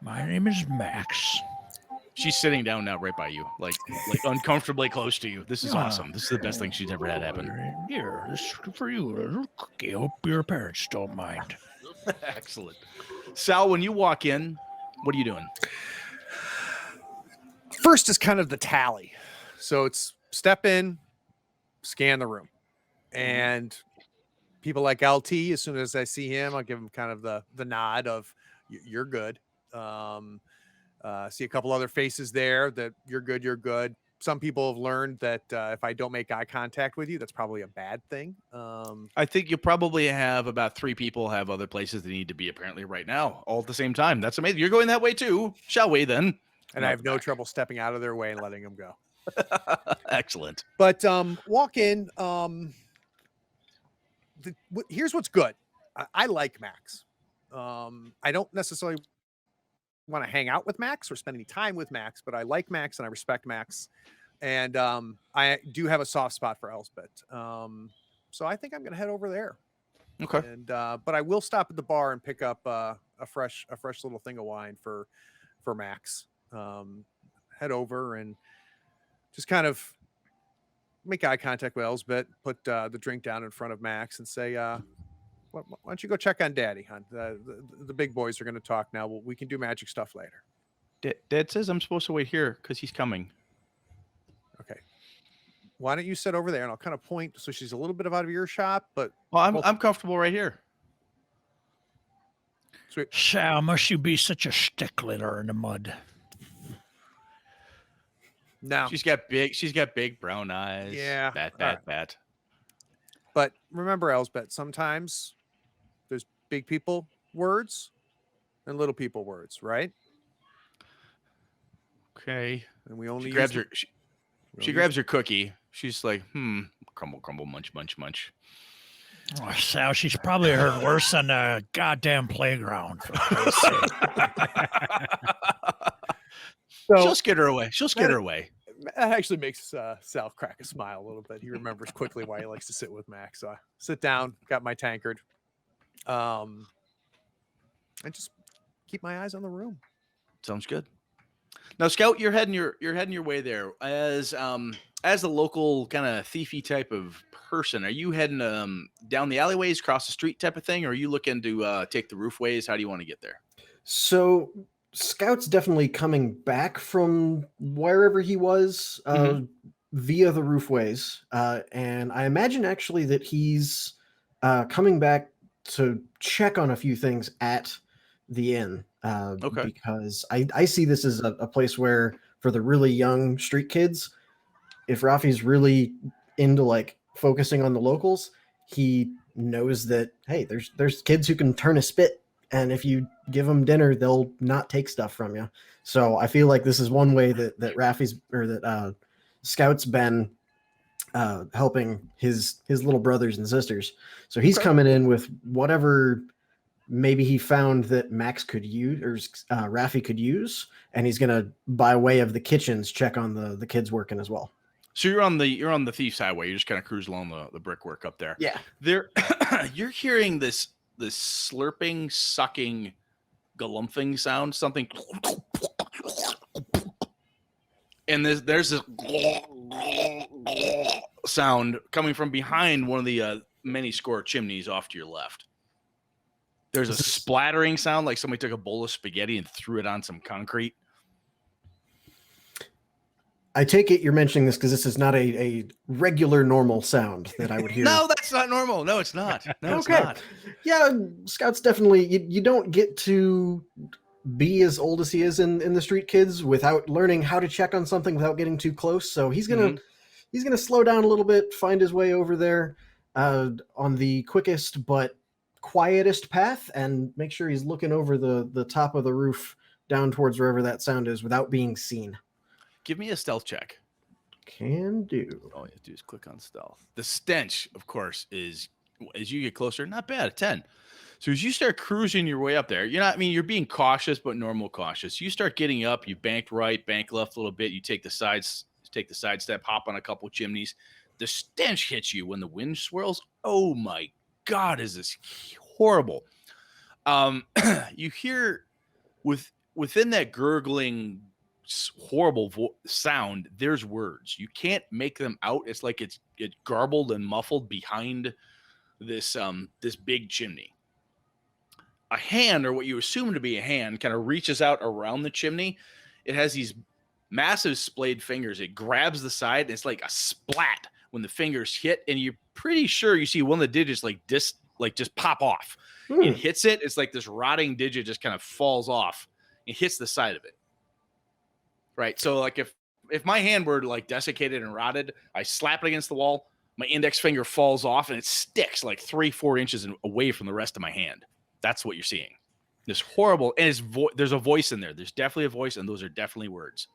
My name is Max. She's sitting down now right by you, like uncomfortably close to you. This is awesome. This is the best thing she's ever had happen. Here, this is for you. A little cookie. Hope your parents don't mind. Excellent. Sal, when you walk in, what are you doing? First is kind of the tally. So it's step in, scan the room. And people like LT, as soon as I see him, I'll give him kind of the nod of you're good. See a couple other faces there that you're good, you're good. Some people have learned that if I don't make eye contact with you, that's probably a bad thing. I think you probably have about 3 people have other places they need to be apparently right now, all at the same time. That's amazing. You're going that way too. Shall we then? And I have no trouble stepping out of their way and letting them go. Excellent. But walk in. Here's what's good. I like Max. I don't necessarily want to hang out with Max or spend any time with Max, but I like Max and I respect Max. And I do have a soft spot for Elspeth. So I think I'm going to head over there. Okay. And but I will stop at the bar and pick up a fresh little thing of wine for Max. Head over and just kind of make eye contact with Elspeth, put the drink down in front of Max and say, why don't you go check on Daddy, hon? The big boys are going to talk now. We can do magic stuff later. Dad says I'm supposed to wait here because he's coming. Okay. Why don't you sit over there and I'll kind of point so she's a little bit out of earshot, but Well, I'm comfortable right here. sweet. Sal, must you be such a stickler in the mud? No. She's got big brown eyes. Yeah. Bat. But remember, Elsbeth, sometimes there's big people words and little people words, right? Okay. And we only She grabs use her. She grabs her cookie. She's like, crumble, munch. Oh, Sal, she's probably heard worse on the goddamn playground. For Christ's sake. She'll skid her away. That actually makes Sal crack a smile a little bit. He remembers quickly why he likes to sit with Max. So I sit down, got my tankard, and just keep my eyes on the room. Sounds good. Now, Scout, you're heading your way there as the local kind of thiefy type of person. Are you heading down the alleyways, across the street type of thing, or are you looking to take the roofways? How do you want to get there? So Scout's definitely coming back from wherever he was via the roofways. And I imagine actually that he's coming back to check on a few things at the inn. Okay. Because I see this as a place where for the really young street kids, if Rafi's really into like focusing on the locals, he knows that, hey, there's kids who can turn a spit. And if you give them dinner, they'll not take stuff from you. So I feel like this is one way that Rafi's or that Scout's been helping his little brothers and sisters. So he's coming in with whatever maybe he found that Max could use or Rafi could use, and he's gonna by way of the kitchens check on the kids working as well. So you're on the Thief's Highway. You just kind of cruise along the brickwork up there. Yeah. There, you're hearing this slurping, sucking, galumphing sound. Something, and there's this sound coming from behind one of the many score chimneys off to your left. There's a splattering sound like somebody took a bowl of spaghetti and threw it on some concrete. I take it you're mentioning this because this is not a regular normal sound that I would hear. No, that's not normal. No, it's not. No, it's Okay. not. Yeah, Scout's definitely you don't get to be as old as he is in the Street Kids without learning how to check on something without getting too close. So he's gonna slow down a little bit, find his way over there on the quickest but quietest path, and make sure he's looking over the top of the roof down towards wherever that sound is without being seen. Give me a stealth check. Can do. All you have to do is click on stealth. The stench, of course, is as you get closer, not bad, a 10. So as you start cruising your way up there, you're being cautious, but normal cautious. You start getting up, you bank right, bank left a little bit, you take the side step, hop on a couple chimneys. The stench hits you when the wind swirls. Oh my God, is this horrible. You hear within that gurgling horrible sound, there's words. You can't make them out. It's like it's garbled and muffled behind this big chimney. A hand, or what you assume to be a hand, kind of reaches out around the chimney. It has these massive splayed fingers. It grabs the side, and it's like a splat when the fingers hit, and you're pretty sure you see one of the digits just pop off. It hits it. It's like this rotting digit just kind of falls off. It hits the side of it. Right. So like if my hand were like desiccated and rotted, I slap it against the wall, my index finger falls off and it sticks like 3-4 inches away from the rest of my hand. That's what you're seeing. This horrible, and there's a voice in there. There's definitely a voice, and those are definitely words.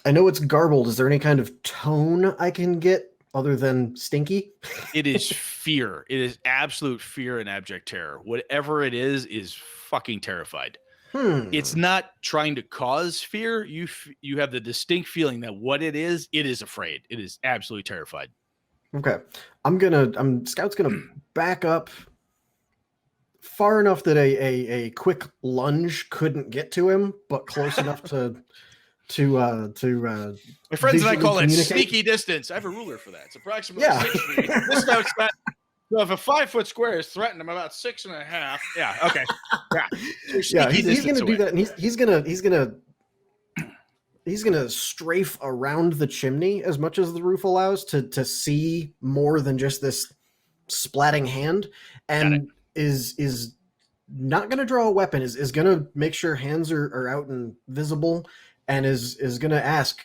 I know it's garbled. Is there any kind of tone I can get other than stinky? It is fear. It is absolute fear and abject terror. Whatever it is fucking terrified. It's not trying to cause fear. You have the distinct feeling that what it is afraid. It is absolutely terrified. Okay. Scout's gonna back up far enough that a quick lunge couldn't get to him, but close enough to my friends and I call it sneaky distance. I have a ruler for that. It's approximately 6 feet. This note's not. So if a 5-foot square is threatened, I'm about 6.5. Yeah. Okay. Yeah. He's going to do that, and he's going to strafe around the chimney as much as the roof allows to see more than just this splatting hand, and is not going to draw a weapon. Is going to make sure hands are out and visible, and is going to ask,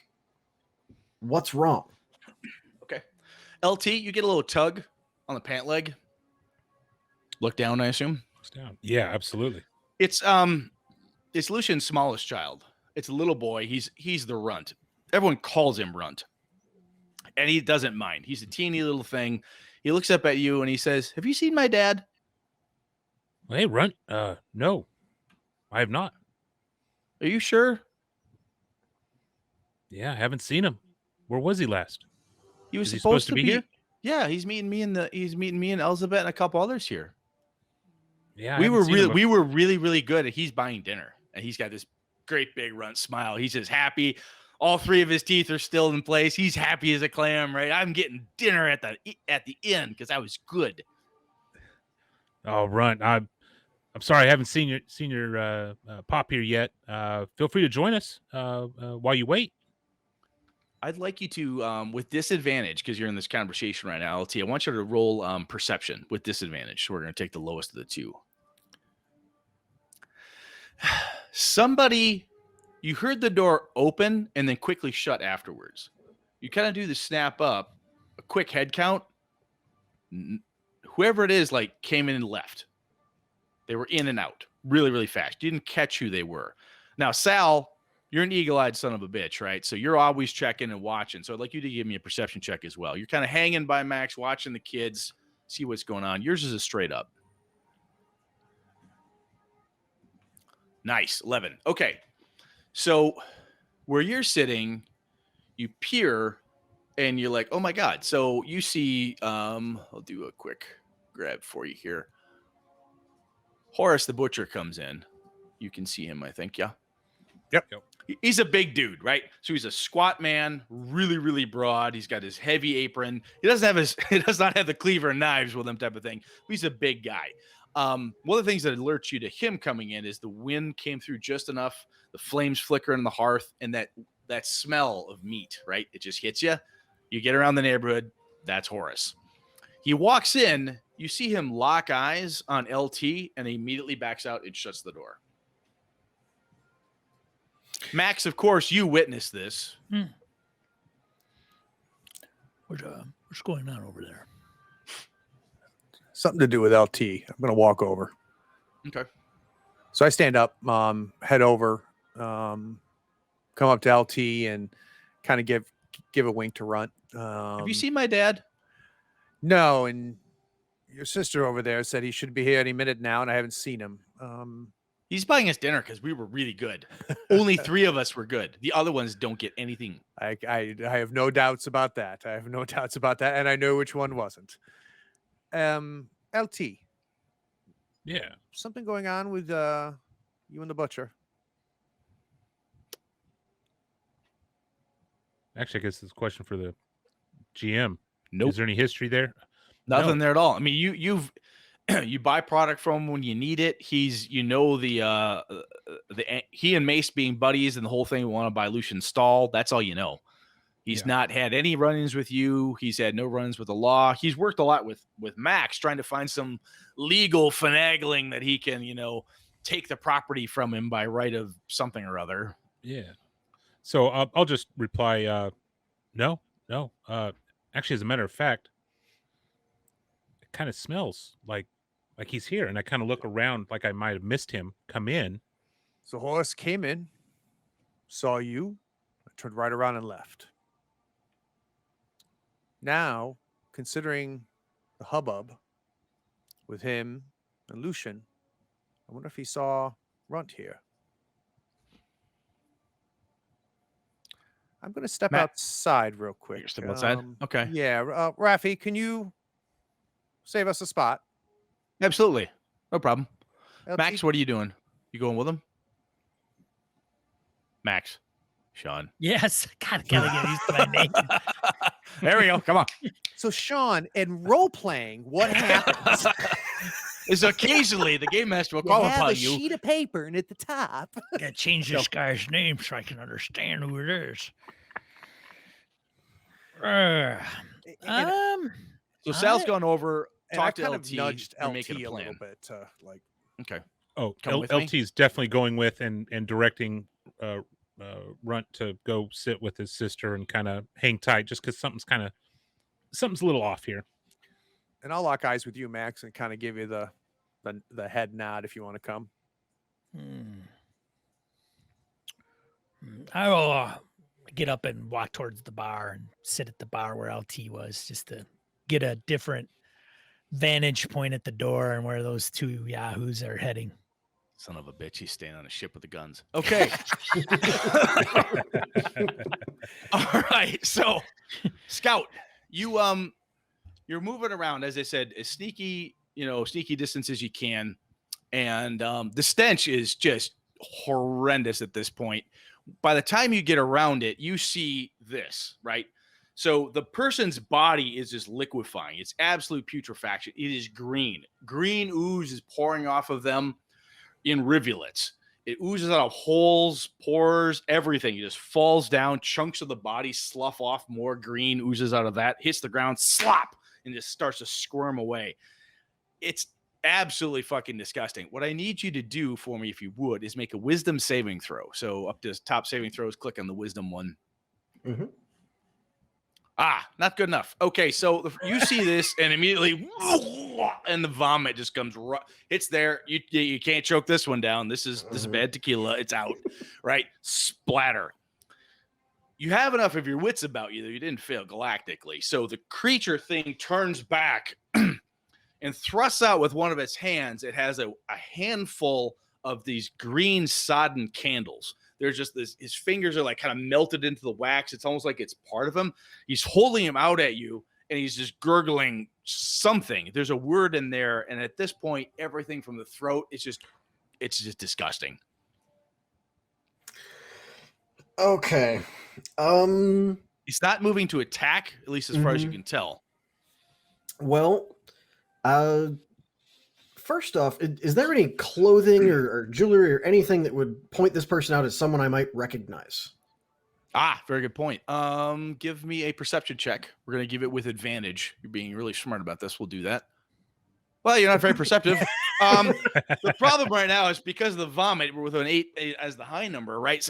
"What's wrong?" Okay. LT, you get a little tug on the pant leg. Look down, I assume. Looks down. Yeah, absolutely. It's Lucian's smallest child. It's a little boy. He's the runt. Everyone calls him Runt. And he doesn't mind. He's a teeny little thing. He looks up at you and he says, "Have you seen my dad?" Well, hey, Runt. No, I have not. Are you sure? Yeah, I haven't seen him. Where was he last? He was Is he supposed to be here? Yeah, he's meeting me and Elizabeth and a couple others here. Yeah, we were really, really good. He's buying dinner, and he's got this great big Runt smile. He's just happy. All 3 of his teeth are still in place. He's happy as a clam, right? I'm getting dinner at the inn because I was good. Oh, Runt. I'm sorry, I haven't seen your pop here yet. Feel free to join us while you wait. I'd like you to, with disadvantage, because you're in this conversation right now, LT, I want you to roll perception with disadvantage. So we're going to take the lowest of the 2. Somebody, you heard the door open and then quickly shut afterwards. You kind of do the snap up, a quick head count. Whoever it is, like, came in and left. They were in and out really, really fast. You didn't catch who they were. Now, Sal, you're an eagle-eyed son of a bitch, right? So you're always checking and watching. So I'd like you to give me a perception check as well. You're kind of hanging by Max, watching the kids, see what's going on. Yours is a straight up. Nice, 11. Okay. So where you're sitting, you peer, and you're like, oh, my God. So you see, I'll do a quick grab for you here. Horace the Butcher comes in. You can see him, I think, yeah? Yep. He's a big dude, right? So he's a squat man, really, really broad. He's got his heavy apron. He does not have the cleaver and knives with him type of thing. He's a big guy. One of the things that alerts you to him coming in is the wind came through just enough, the flames flicker in the hearth, and that smell of meat, right? It just hits you. You get around the neighborhood, that's Horace. He walks in, you see him lock eyes on LT, and he immediately backs out and shuts the door. Max, of course, you witnessed this. What's going on over there? Something to do with LT. I'm going to walk over. Okay. So I stand up, head over, come up to LT and kind of give a wink to Runt. Have you seen my dad? No, and your sister over there said he should be here any minute now, and I haven't seen him. He's buying us dinner because we were really good. Only 3 of us were good. The other ones don't get anything. I have no doubts about that. And I know which one wasn't. LT. Yeah. Something going on with you and the butcher? Actually, I guess this is a question for the GM. Nope. Is there any history there? Nothing No. there at all. I mean, you've you buy product from him when you need it. He's, he and Mace being buddies and the whole thing. We want to buy Lucian's stall. That's all you know. He's not had any run-ins with you. He's had no run-ins with the law. He's worked a lot with Max trying to find some legal finagling that he can, take the property from him by right of something or other. Yeah. So I'll just reply, no. Actually, as a matter of fact, it kind of smells like he's here. And I kind of look around like I might have missed him come in. So Horace came in, saw you, turned right around and left. Now, considering the hubbub with him and Lucian, I wonder if he saw Runt here. I'm going to step outside real quick. You're step outside? Okay. Yeah. Rafi, can you save us a spot? Absolutely. No problem. LT? Max, what are you doing? You going with him? Max. Sean. Yes. God, gotta get used to my name. There we go. Come on. So, Sean, in role playing, what happens? Is occasionally the game master will You call have upon a you. sheet of paper, and at the top, Gotta change this guy's name so I can understand who it is. So Sal's gone over, and I talked to kind LT, of nudged and LT making a a plan. little bit. Okay. Oh, Come with me? LT's definitely going with and directing Runt to go sit with his sister and kind of hang tight just because something's a little off here. And I'll lock eyes with you, Max, and kind of give you the head nod if you want to come. I will get up and walk towards the bar and sit at the bar where LT was, just to get a different vantage point at the door and where those 2 yahoos are heading. Son of a bitch, he's staying on a ship with the guns. Okay. All right. So, Scout, you're moving around, as I said, as sneaky distance as you can. And the stench is just horrendous at this point. By the time you get around it, you see this, right? So the person's body is just liquefying. It's absolute putrefaction. It is green. Green ooze is pouring off of them in rivulets. It oozes out of holes, pores, everything. It just falls down. Chunks of the body slough off. More green oozes out of that. Hits the ground, slop, and just starts to squirm away. It's absolutely fucking disgusting. What I need you to do for me, if you would, is make a wisdom saving throw. So up to top saving throws, click on the wisdom one. Mhm. Not good enough. Okay, so you see this and immediately and the vomit just comes it's there. You can't choke this one down. This is bad tequila. It's out. Right? Splatter. You have enough of your wits about you that you didn't fail galactically. So the creature thing turns back and thrusts out with one of its hands. It has a handful of these green sodden candles. There's just this, his fingers are like kind of melted into the wax. It's almost like it's part of him. He's holding him out at you and he's just gurgling something. There's a word in there. And at this point, everything from the throat, it's just disgusting. Okay. He's not moving to attack, at least as far as you can tell. Well, first off, is there any clothing or jewelry or anything that would point this person out as someone I might recognize? Very good point. Give me a perception check. We're gonna give it with advantage. You're being really smart about this. We'll do that. Well, you're not very perceptive. The problem right now is because of the vomit, we're with an 8 as the high number, right?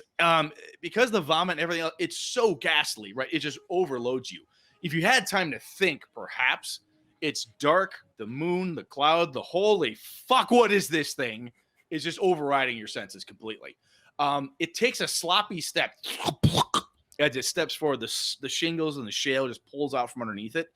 Because the vomit and everything else, it's so ghastly, right? It just overloads you. If you had time to think, perhaps it's dark, the moon, the cloud, the holy fuck, what is this thing? Is just overriding your senses completely. It takes a sloppy step as it steps forward. The shingles and the shale just pulls out from underneath it.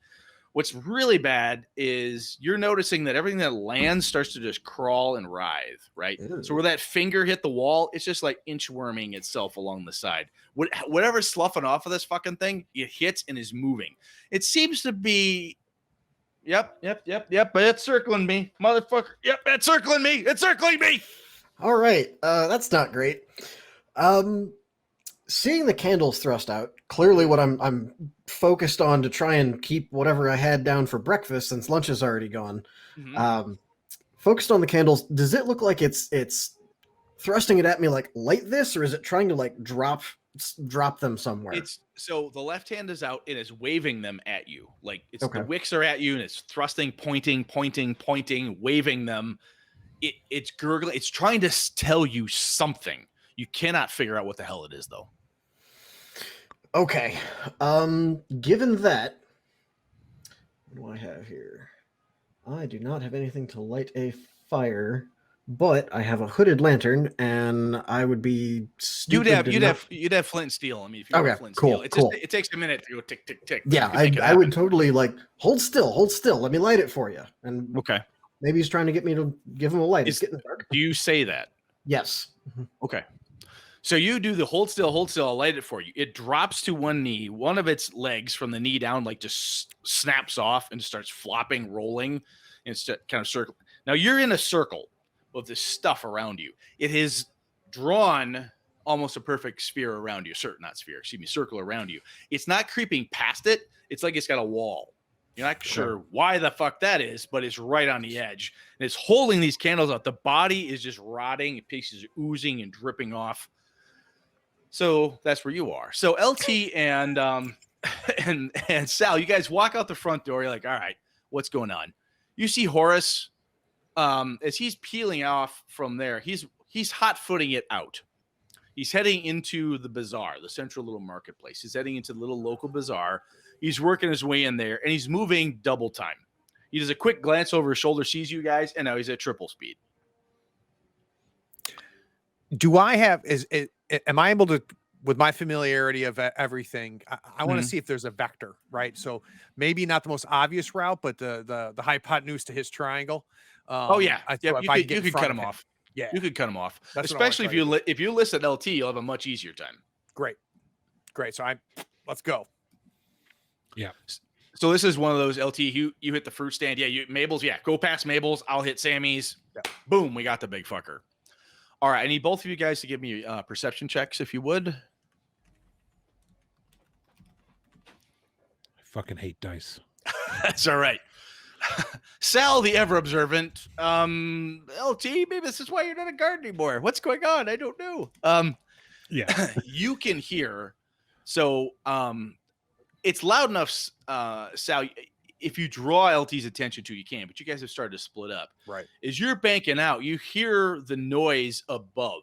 What's really bad is you're noticing that everything that lands starts to just crawl and writhe, right? Ew. So where that finger hit the wall, it's just like inchworming itself along the side. Whatever's sloughing off of this fucking thing, it hits and is moving. It seems to be, yep, but it's circling me, motherfucker. Yep, it's circling me. It's circling me. All right, that's not great. Seeing the candles thrust out, clearly what I'm focused on to try and keep whatever I had down for breakfast since lunch is already gone. Mm-hmm. Focused on the candles, does it look like it's thrusting it at me like this, or is it trying to like drop them somewhere? It's so the left hand is out and is waving them at you. Like it's Okay. the wicks are at you and it's thrusting, pointing, waving them. It's gurgling. It's trying to tell you something. You cannot figure out what the hell it is though. Okay. Given that, what do I have here? I do not have anything to light a fire, but I have a hooded lantern, and I would be stupid. You'd have flint and steel. I mean, if you Okay, have flint and cool, steel, cool. It takes a minute to go tick tick tick. Yeah, I would totally like hold still. Let me light it for you. And Okay. maybe he's trying to get me to give him a light. It's getting dark. Do you say that? Yes. Okay. So you do the hold still, I'll light it for you. It drops to one knee. One of its legs from the knee down, like just snaps off and starts flopping, rolling, and it's kind of circle. Now you're in a circle of this stuff around you. It has drawn almost a perfect sphere around you. Circle around you. It's not creeping past it. It's like it's got a wall. You're not sure why the fuck that is, but it's right on the edge. And it's holding these candles out. The body is just rotting. Pieces are oozing and dripping off. So that's where you are. So LT and Sal, you guys walk out the front door. You're like, all right, what's going on? You see Horace as he's peeling off from there. He's hot-footing it out. He's heading into the bazaar, the central little marketplace. He's heading into the little local bazaar. He's working his way in there, and he's moving double time. He does a quick glance over his shoulder, sees you guys, and now he's at triple speed. Do I have am I able to, with my familiarity of everything, I want to see if there's a vector, right? So maybe not the most obvious route, but the hypotenuse to his triangle. You could cut him him. off. Yeah, You could cut him off. That's especially if you list at LT, you'll have a much easier time. Great. So let's go. Yeah. So this is one of those LT. You hit the fruit stand. Yeah, Mabel's. Yeah, go past Mabel's. I'll hit Sammy's. Yeah. Boom, we got the big fucker. All right, I need both of you guys to give me perception checks, if you would. I fucking hate dice. That's all right. Sal, the ever observant. LT, maybe this is why you're not a guard anymore. What's going on? I don't know. Yeah. You can hear. So it's loud enough, Sal. If you draw LT's attention to, you can, but you guys have started to split up. Right. As you're banking out, you hear the noise above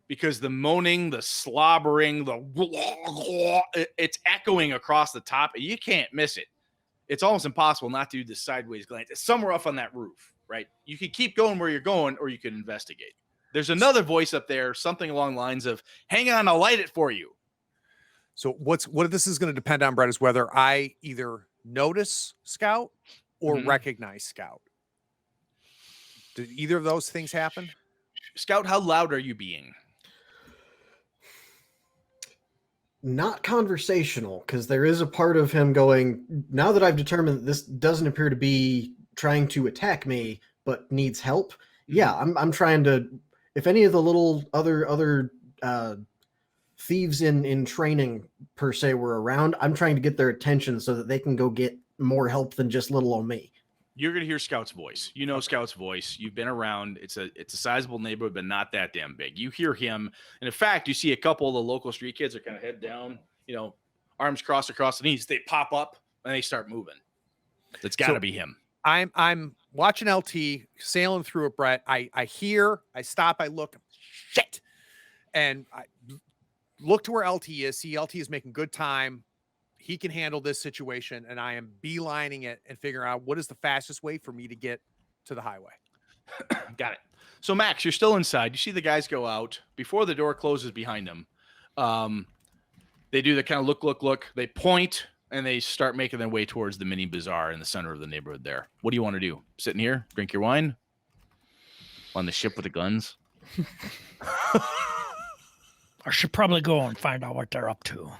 because the moaning, the slobbering, it's echoing across the top, and you can't miss it. It's almost impossible not to do the sideways glance. It's somewhere up on that roof, right? You can keep going where you're going, or you can investigate. There's another voice up there, something along the lines of, hang on, I'll light it for you. So what this is going to depend on, Brett, is whether I either notice Scout or recognize Scout. Did either of those things happen? Scout, how loud are you being? Not conversational, because there is a part of him going, now that I've determined that this doesn't appear to be trying to attack me, but needs help. Yeah, I'm trying to, if any of the little other thieves in training per se were around, I'm trying to get their attention so that they can go get more help than just little old me. you're gonna hear Scout's voice. You know Scout's voice. You've been around. It's a sizable neighborhood, but not that damn big. You hear him, and in fact, you see a couple of the local street kids are kind of head down, arms crossed across the knees. They pop up and they start moving. It's got to be him. I'm watching LT sailing through it, Brett. I hear, I stop, I look, shit, and I look to where LT is. See, LT is making good time. He can handle this situation, and I am beelining it and figuring out what is the fastest way for me to get to the highway. Got it. So, Max, you're still inside. You see the guys go out. Before the door closes behind them, they do the kind of look. They point, and they start making their way towards the mini bazaar in the center of the neighborhood there. What do you want to do? Sitting here, drink your wine? On the ship with the guns? I should probably go and find out what they're up to.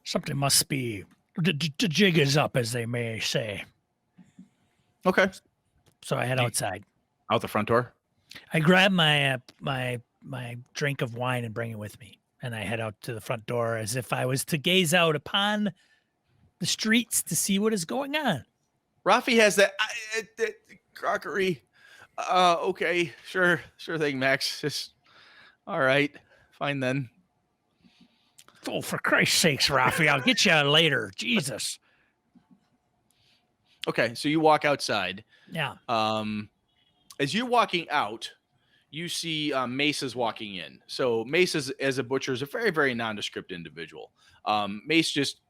Something must be. The jig is up, as they may say. Okay. So I head outside. Out the front door? I grab my my drink of wine and bring it with me, and I head out to the front door as if I was to gaze out upon the streets to see what is going on. Rafi has that crockery. Okay, sure thing, Max. Just all right, fine then. Oh, for Christ's sakes, Rafi, I'll get you later. Jesus. Okay, so you walk outside. Yeah. As you're walking out, you see Mace is walking in. So Mace as a butcher is a very, very nondescript individual. Mace just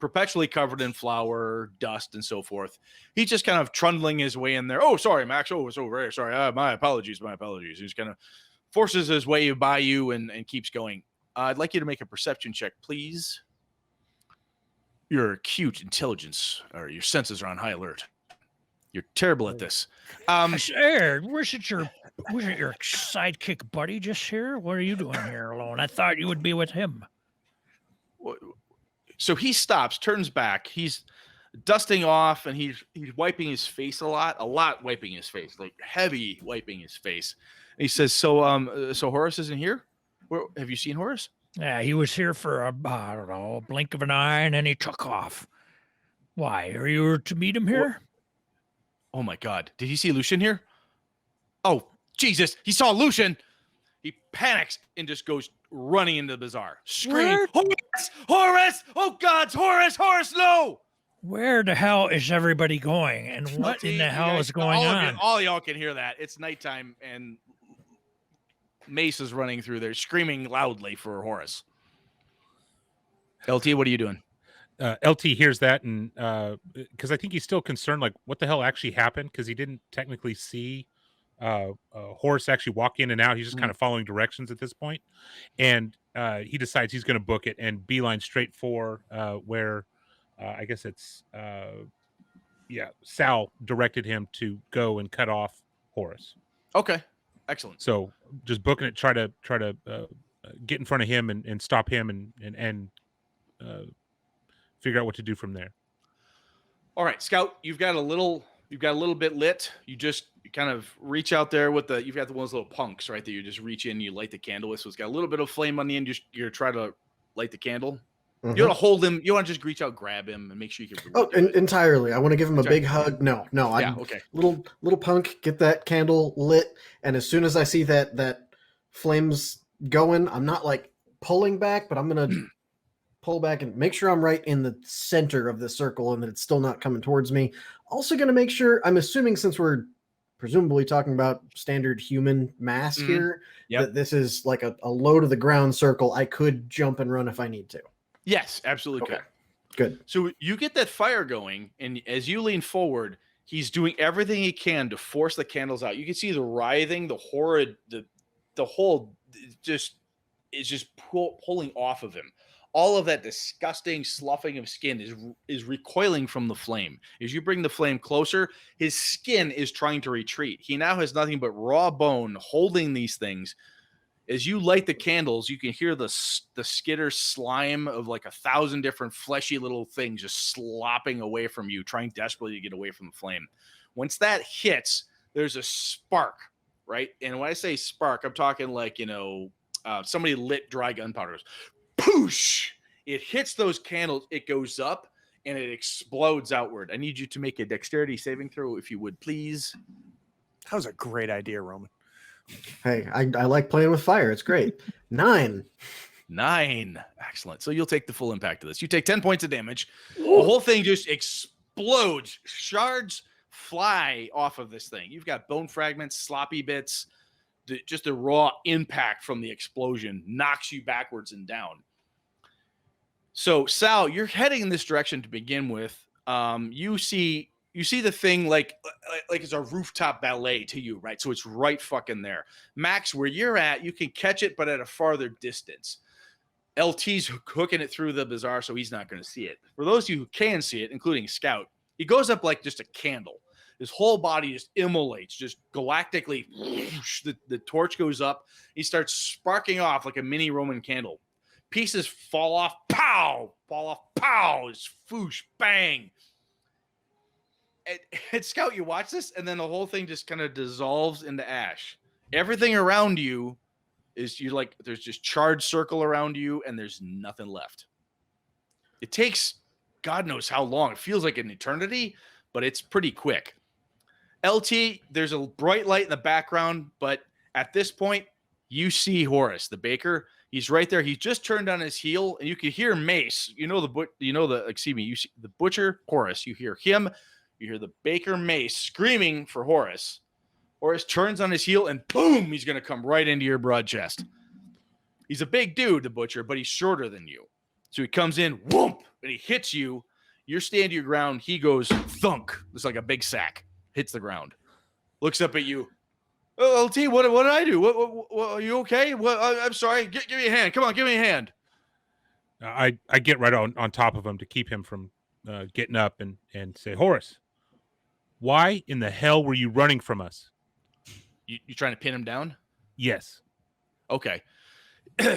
perpetually covered in flour, dust, and so forth. He's just kind of trundling his way in there. Oh, sorry, Max. Oh, so very sorry. My apologies. He's kind of forces his way by you and keeps going. I'd like you to make a perception check, please. Your acute intelligence or your senses are on high alert. You're terrible at this. Aaron, wasn't your sidekick buddy just here? What are you doing here alone? I thought you would be with him. So he stops, turns back. He's dusting off, and he's wiping his face a lot wiping his face, like heavy wiping his face. And he says, "So Horace isn't here? Have you seen Horace?" Yeah, he was here for a blink of an eye, and then he took off. Why? Are you to meet him here? Oh my God! Did he see Lucian here? Oh Jesus! He saw Lucian. He panics and just goes running into the bazaar, screaming, "Horace! Horace! Oh God! Horace! No!" Where the hell is everybody going? And what in the hell is going on? All y'all can hear that. It's nighttime, and Mace is running through there, screaming loudly for Horace. LT, what are you doing? LT hears that, and because I think he's still concerned, like what the hell actually happened, because he didn't technically see Horace actually walk in and out. He's just kind of following directions at this point, and he decides he's going to book it and beeline straight for where I guess it's Sal directed him to go and cut off Horace. Okay, excellent. So just booking it, try to get in front of him and stop him and figure out what to do from there. All right, Scout, you've got a little bit lit. You kind of reach out there with you've got one of those little punks right there. You just reach in, you light the candle with. So it's got a little bit of flame on the end. You're trying to light the candle. Mm-hmm. You want to hold him. You want to just reach out, grab him, and make sure you can. Entirely. I want to give him a big hug. No. Okay. Little punk, get that candle lit, and as soon as I see that flames going, I'm not like pulling back, but I'm gonna pull back and make sure I'm right in the center of the circle and that it's still not coming towards me. Also gonna make sure, I'm assuming since we're presumably talking about standard human mass here, that this is like a low to the ground circle. I could jump and run if I need to. Yes, absolutely. Okay. Good. So you get that fire going, and as you lean forward, he's doing everything he can to force the candles out. You can see the writhing, the horrid, the whole is just pulling off of him. All of that disgusting sloughing of skin is recoiling from the flame. As you bring the flame closer, his skin is trying to retreat. He now has nothing but raw bone holding these things. As you light the candles, you can hear the skitter slime of like 1,000 different fleshy little things just slopping away from you, trying desperately to get away from the flame. Once that hits, there's a spark, right? And when I say spark, I'm talking like, somebody lit dry gunpowder. Poosh! It hits those candles. It goes up. and it explodes outward. I need you to make a dexterity saving throw, if you would, please. That was a great idea, Roman. Hey, I like playing with fire. It's great. 9. 9. Excellent. So you'll take the full impact of this. You take 10 points of damage. The whole thing just explodes. Shards fly off of this thing. You've got bone fragments, sloppy bits. Just the raw impact from the explosion knocks you backwards and down. So, Sal, you're heading in this direction to begin with. You see the thing like it's a rooftop ballet to you, right? So it's right fucking there. Max, where you're at, you can catch it, but at a farther distance. LT's hooking it through the bazaar, so he's not going to see it. For those of you who can see it, including Scout, he goes up like just a candle. His whole body just immolates, just galactically. The torch goes up. He starts sparking off like a mini Roman candle. Pieces fall off, pow! Fall off, pow! Foosh, bang! At Scout, you watch this, and then the whole thing just kind of dissolves into ash. Everything around you is there's just charred circle around you, and there's nothing left. It takes God knows how long. It feels like an eternity, but it's pretty quick. LT, there's a bright light in the background, but at this point, you see Horace, the baker. He's right there. He just turned on his heel, and you can hear Mace. You see the butcher, Horace. You hear him. You hear the baker, Mace, screaming for Horace. Horace turns on his heel, and boom, he's going to come right into your broad chest. He's a big dude, the butcher, but he's shorter than you. So he comes in, whoomp, and he hits you. You're standing your ground. He goes thunk. It's like a big sack. Hits the ground. Looks up at you. Oh, LT, what did I do? What are you okay? I'm sorry. Give me a hand. Come on, give me a hand. I get right on top of him to keep him from getting up and say, Horace, why in the hell were you running from us? You trying to pin him down? Yes. Okay.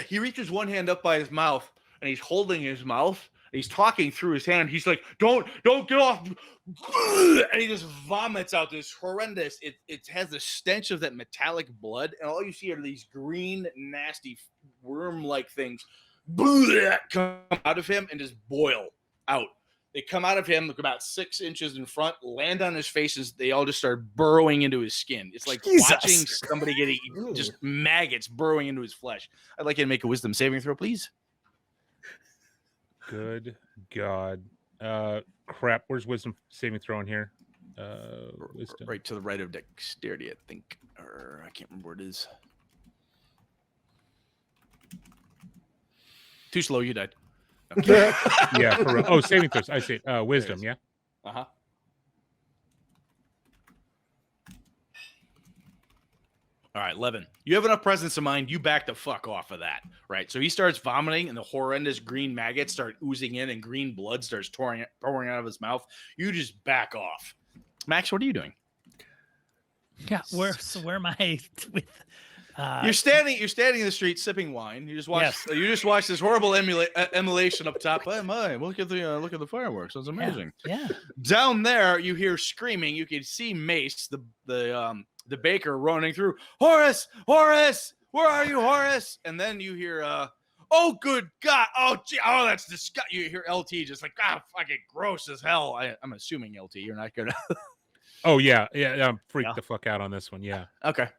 He reaches one hand up by his mouth, and he's holding his mouth. He's talking through his hand. He's like, don't get off. And he just vomits out this horrendous. It has the stench of that metallic blood. And all you see are these green, nasty, worm-like things come out of him and just boil out. They come out of him, look about 6 inches in front, land on his face, as they all just start burrowing into his skin. It's like watching somebody get just maggots burrowing into his flesh. I'd like you to make a wisdom saving throw, please. Good God. Crap. Where's wisdom saving throw in here? Wisdom. Right to the right of dexterity, I think. Or I can't remember what it is. Too slow, you died. Okay. Yeah. For real. Oh, saving throws. I see. Wisdom, yeah? Uh-huh. All right, 11. You have enough presence of mind. You back the fuck off of that, right? So he starts vomiting, and the horrendous green maggots start oozing in, and green blood starts pouring out of his mouth. You just back off. Max, what are you doing? Yeah, where am I with? You're standing in the street sipping wine. You just watch this horrible emulation up top. Oh my! Look at the fireworks. That's amazing. Yeah. Down there, you hear screaming. You can see Mace, the baker, running through. Horace, where are you, Horace? And then you hear, oh good God, oh gee, oh that's disgusting. You hear LT just like, fucking gross as hell. I'm assuming LT, you're not gonna. Oh yeah, I'm freaked the fuck out on this one. Yeah. Okay.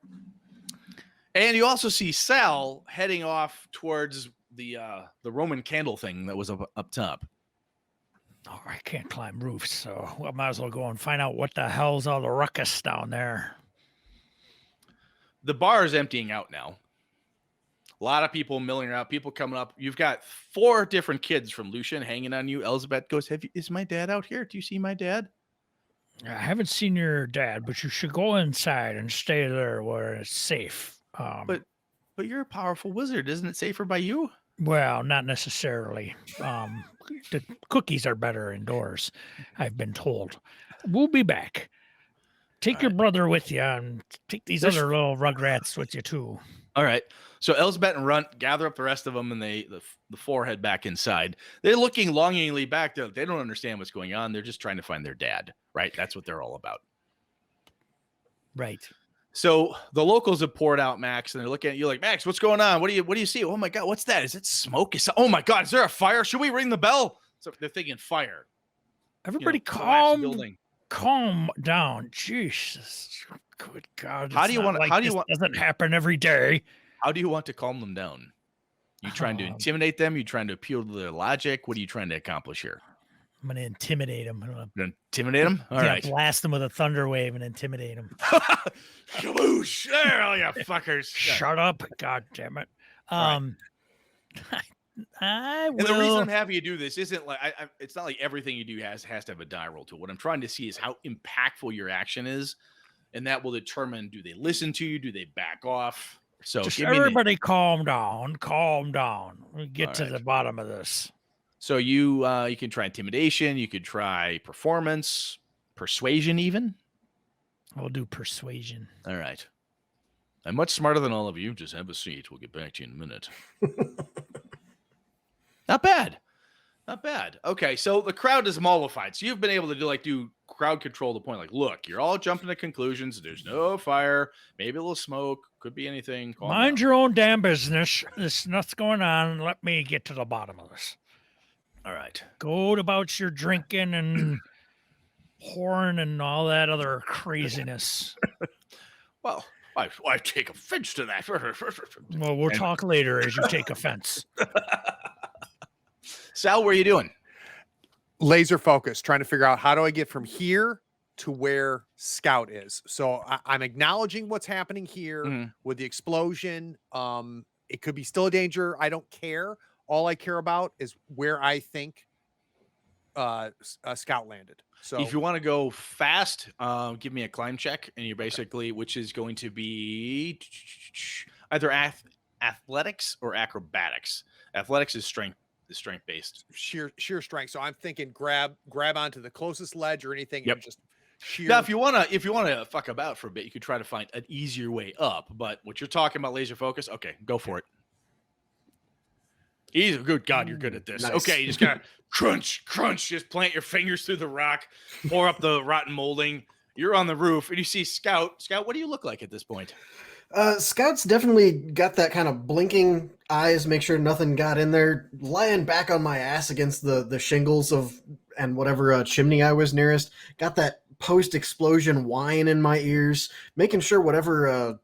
And you also see Sal heading off towards the Roman candle thing that was up top. Oh, I can't climb roofs, so I might as well go and find out what the hell's all the ruckus down there. The bar is emptying out now. A lot of people milling around, people coming up. You've got 4 different kids from Lucian hanging on you. Elizabeth goes, is my dad out here? Do you see my dad? I haven't seen your dad, but you should go inside and stay there where it's safe. But you're a powerful wizard. Isn't it safer by you? Well, not necessarily. The cookies are better indoors, I've been told. We'll be back. Take your brother with you and take these other little rugrats with you too. All right. So Elizabeth and Runt gather up the rest of them, and the 4 head back inside. They're looking longingly back. They don't understand what's going on. They're just trying to find their dad, right? That's what they're all about. Right. So the locals have poured out, Max, and they're looking at you like, Max, what's going on? What do you see? Oh my God, what's that? Is it smoke? Oh my God, is there a fire? Should we ring the bell? So they're thinking fire. Everybody collapse the building. calm down. Jesus. Good God. How it's do you not want? like How do you this want? doesn't happen every day. How do you want to calm them down? You trying to intimidate them? You trying to appeal to their logic? What are you trying to accomplish here? I'm going to intimidate him. I'm going You're gonna intimidate them? All to right. blast him with a thunder wave and intimidate him. Kaboosh! There, all you fuckers. Shut up. God damn it. All I will. And the reason I'm having you do this isn't like it's not like everything you do has to have a die roll to it. What I'm trying to see is how impactful your action is, and that will determine: do they listen to you? Do they back off? So Just give me everybody calm down. Calm down. We get All to right. the bottom of this. So you can try intimidation. You could try performance, persuasion, even. We'll do persuasion. All right. I'm much smarter than all of you. Just have a seat. We'll get back to you in a minute. Not bad. Not bad. Okay, so the crowd is mollified. So you've been able to do crowd control to the point. Like, look, you're all jumping to conclusions. There's no fire. Maybe a little smoke. Could be anything. Calm Mind down. your own damn business. There's nothing going on. Let me get to the bottom of this. All right. Go about your drinking and porn and all that other craziness. Well, I take offense to that. Well, we'll talk later as you take offense. Sal, what are you doing? Laser focus, trying to figure out how do I get from here to where Scout is. So I'm acknowledging what's happening here Mhm. with the explosion. It could be still a danger. I don't care. All I care about is where I think Scout landed. So If you want to go fast, give me a climb check, and you're basically, which is going to be either athletics or acrobatics. Athletics is strength based. sheer strength. So I'm thinking grab onto the closest ledge or anything. Yep. And just sheer. Now, if you wanna fuck about for a bit, you could try to find an easier way up. But what you're talking about, laser focus, okay, go for it. Easy. Good God, you're good at this. Nice. Okay, you just gotta crunch. Just plant your fingers through the rock, pour up the rotten molding. You're on the roof, and you see Scout. Scout, what do you look like at this point? Scout's definitely got that kind of blinking eyes, make sure nothing got in there, lying back on my ass against the shingles and whatever chimney I was nearest. Got that post-explosion whine in my ears, making sure whatever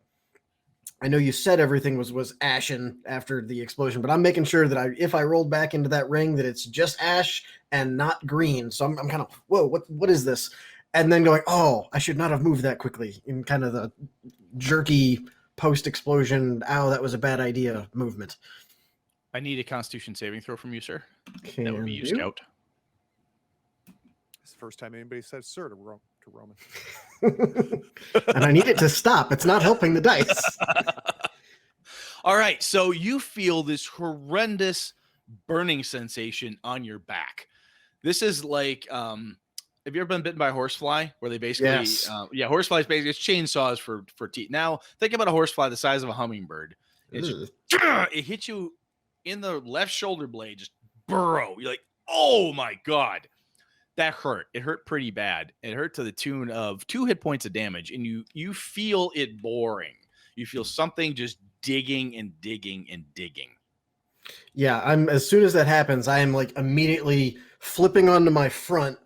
I know you said everything was ashen after the explosion, but I'm making sure that if I rolled back into that ring that it's just ash and not green. So I'm kind of, whoa, what is this? And then going, oh, I should not have moved that quickly, in kind of the jerky post-explosion, ow, that was a bad idea movement. I need a Constitution saving throw from you, sir. Can That would be you, do. Scout. It's the first time anybody said sir to Roman. And I need it to stop. It's not helping the dice. All right, so you feel this horrendous burning sensation on your back. This is like, have you ever been bitten by a horsefly? Where they basically, Yes. Horseflies basically it's chainsaws for teeth. Now think about a horsefly the size of a hummingbird. It's just, it hits you in the left shoulder blade, just burrow. You're like, oh my God. That hurt. It hurt pretty bad. It hurt to the tune of 2 hit points of damage, and you feel it boring. You feel something just digging and digging and digging. Yeah, as soon as that happens, I am like immediately flipping onto my front,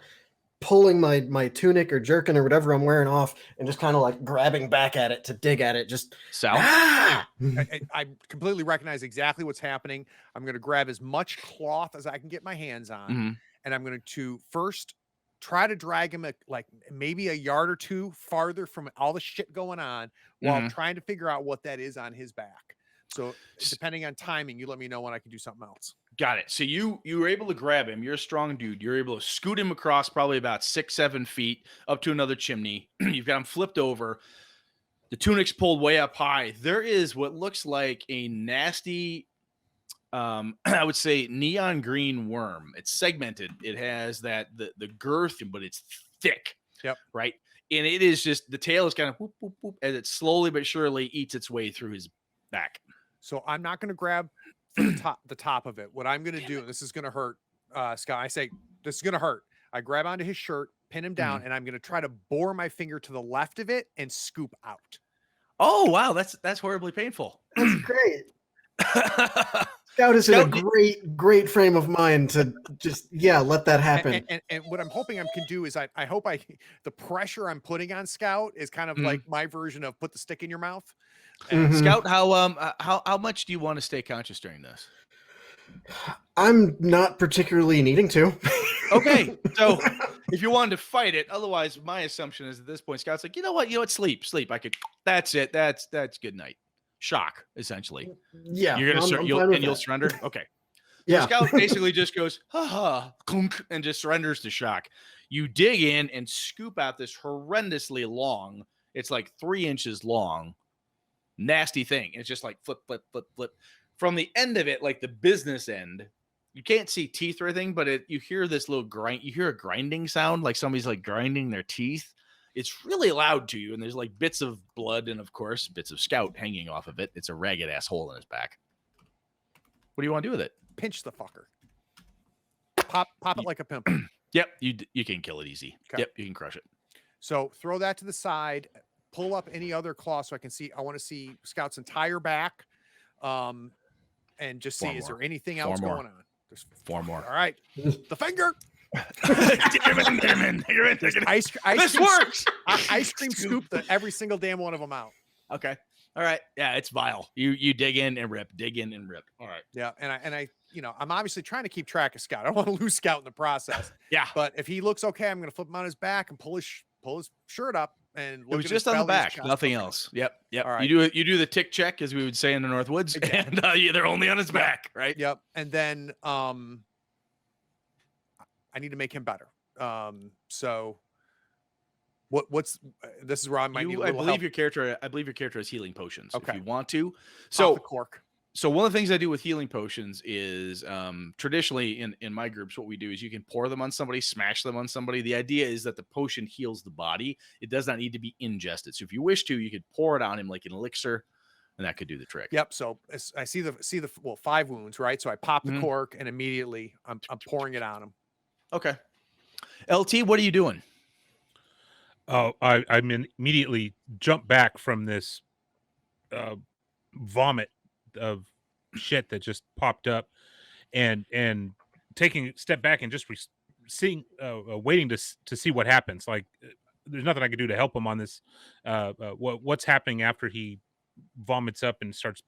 pulling my tunic or jerkin or whatever I'm wearing off, and just kind of like grabbing back at it to dig at it. Just Sal? I completely recognize exactly what's happening. I'm going to grab as much cloth as I can get my hands on, Mhm. and I'm going to first try to drag him like maybe a yard or two farther from all the shit going on while Mhm. trying to figure out what that is on his back. So depending on timing, you let me know when I can do something else. Got it. So you were able to grab him. You're a strong dude. You're able to scoot him across probably about 6-7 feet up to another chimney. You've got him flipped over. The tunic's pulled way up high. There is what looks like a nasty, I would say neon green worm. It's segmented. It has the girth, but it's thick. Yep. Right. And it is just, the tail is kind of whoop, whoop, whoop, as it slowly but surely eats its way through his back. So I'm not going to grab the top of it. What I'm going to do, and this is going to hurt, Scott. I say, this is going to hurt. I grab onto his shirt, pin him down, and I'm going to try to bore my finger to the left of it and scoop out. Oh, wow. That's horribly painful. That's great. Scout is in a Scout- great frame of mind to just let that happen. And what I'm hoping I can do is I hope the pressure I'm putting on Scout is kind of like my version of put the stick in your mouth. And Scout, how much do you want to stay conscious during this? I'm not particularly needing to. Okay, so if you wanted to fight it, otherwise, my assumption is at this point, Scout's like, you know what, sleep. I could. That's it. That's good night. Shock, essentially. Yeah, You're gonna you'll surrender. Okay. Yeah. So Scout basically just goes, ha, clunk, and just surrenders to shock. You dig in and scoop out this horrendously long, it's like 3 inches long, nasty thing. It's just like flip. From the end of it, like the business end, you can't see teeth or anything, but you hear this little grind. You hear a grinding sound, like somebody's like grinding their teeth. It's really loud to you, and there's like bits of blood and, of course, bits of Scout hanging off of it. It's a ragged ass hole in his back. What do you want to do with it? pinch the fucker. Pop it like a pimple. Yep, you can kill it easy. Okay. Yep, you can crush it. So throw that to the side. Pull up any other claw so I can see. I want to see Scout's entire back, and just see is there anything else going on. There's 4 more. All right, the finger. Get him in. You're in. This works. Ice cream scoop every single damn one of them out. Okay. All right. Yeah, it's vile. You dig in and rip. Dig in and rip. All right. Yeah, and I I'm obviously trying to keep track of Scout. I don't want to lose Scout in the process. Yeah. But if he looks okay, I'm going to flip him on his back and pull his shirt up and look it was at just his on the belly, back, nothing else. Yep. All right. You do the tick check, as we would say in the Northwoods, and they're only on his back, right? Yep. And then I need to make him better. So what's this is where I might need a little help. I believe your character has healing potions. Okay. If you want to. So the cork. So one of the things I do with healing potions is traditionally in my groups, what we do is you can pour them on somebody, smash them on somebody. The idea is that the potion heals the body. It does not need to be ingested. So if you wish to, you could pour it on him like an elixir, and that could do the trick. Yep. So I see the 5 wounds, right? So I pop the cork and immediately I'm pouring it on him. Okay. LT, what are you doing? Oh, I immediately jump back from this vomit of shit that just popped up, and taking a step back and just seeing, waiting to see what happens. Like, there's nothing I can do to help him on this. What's happening after he vomits up and starts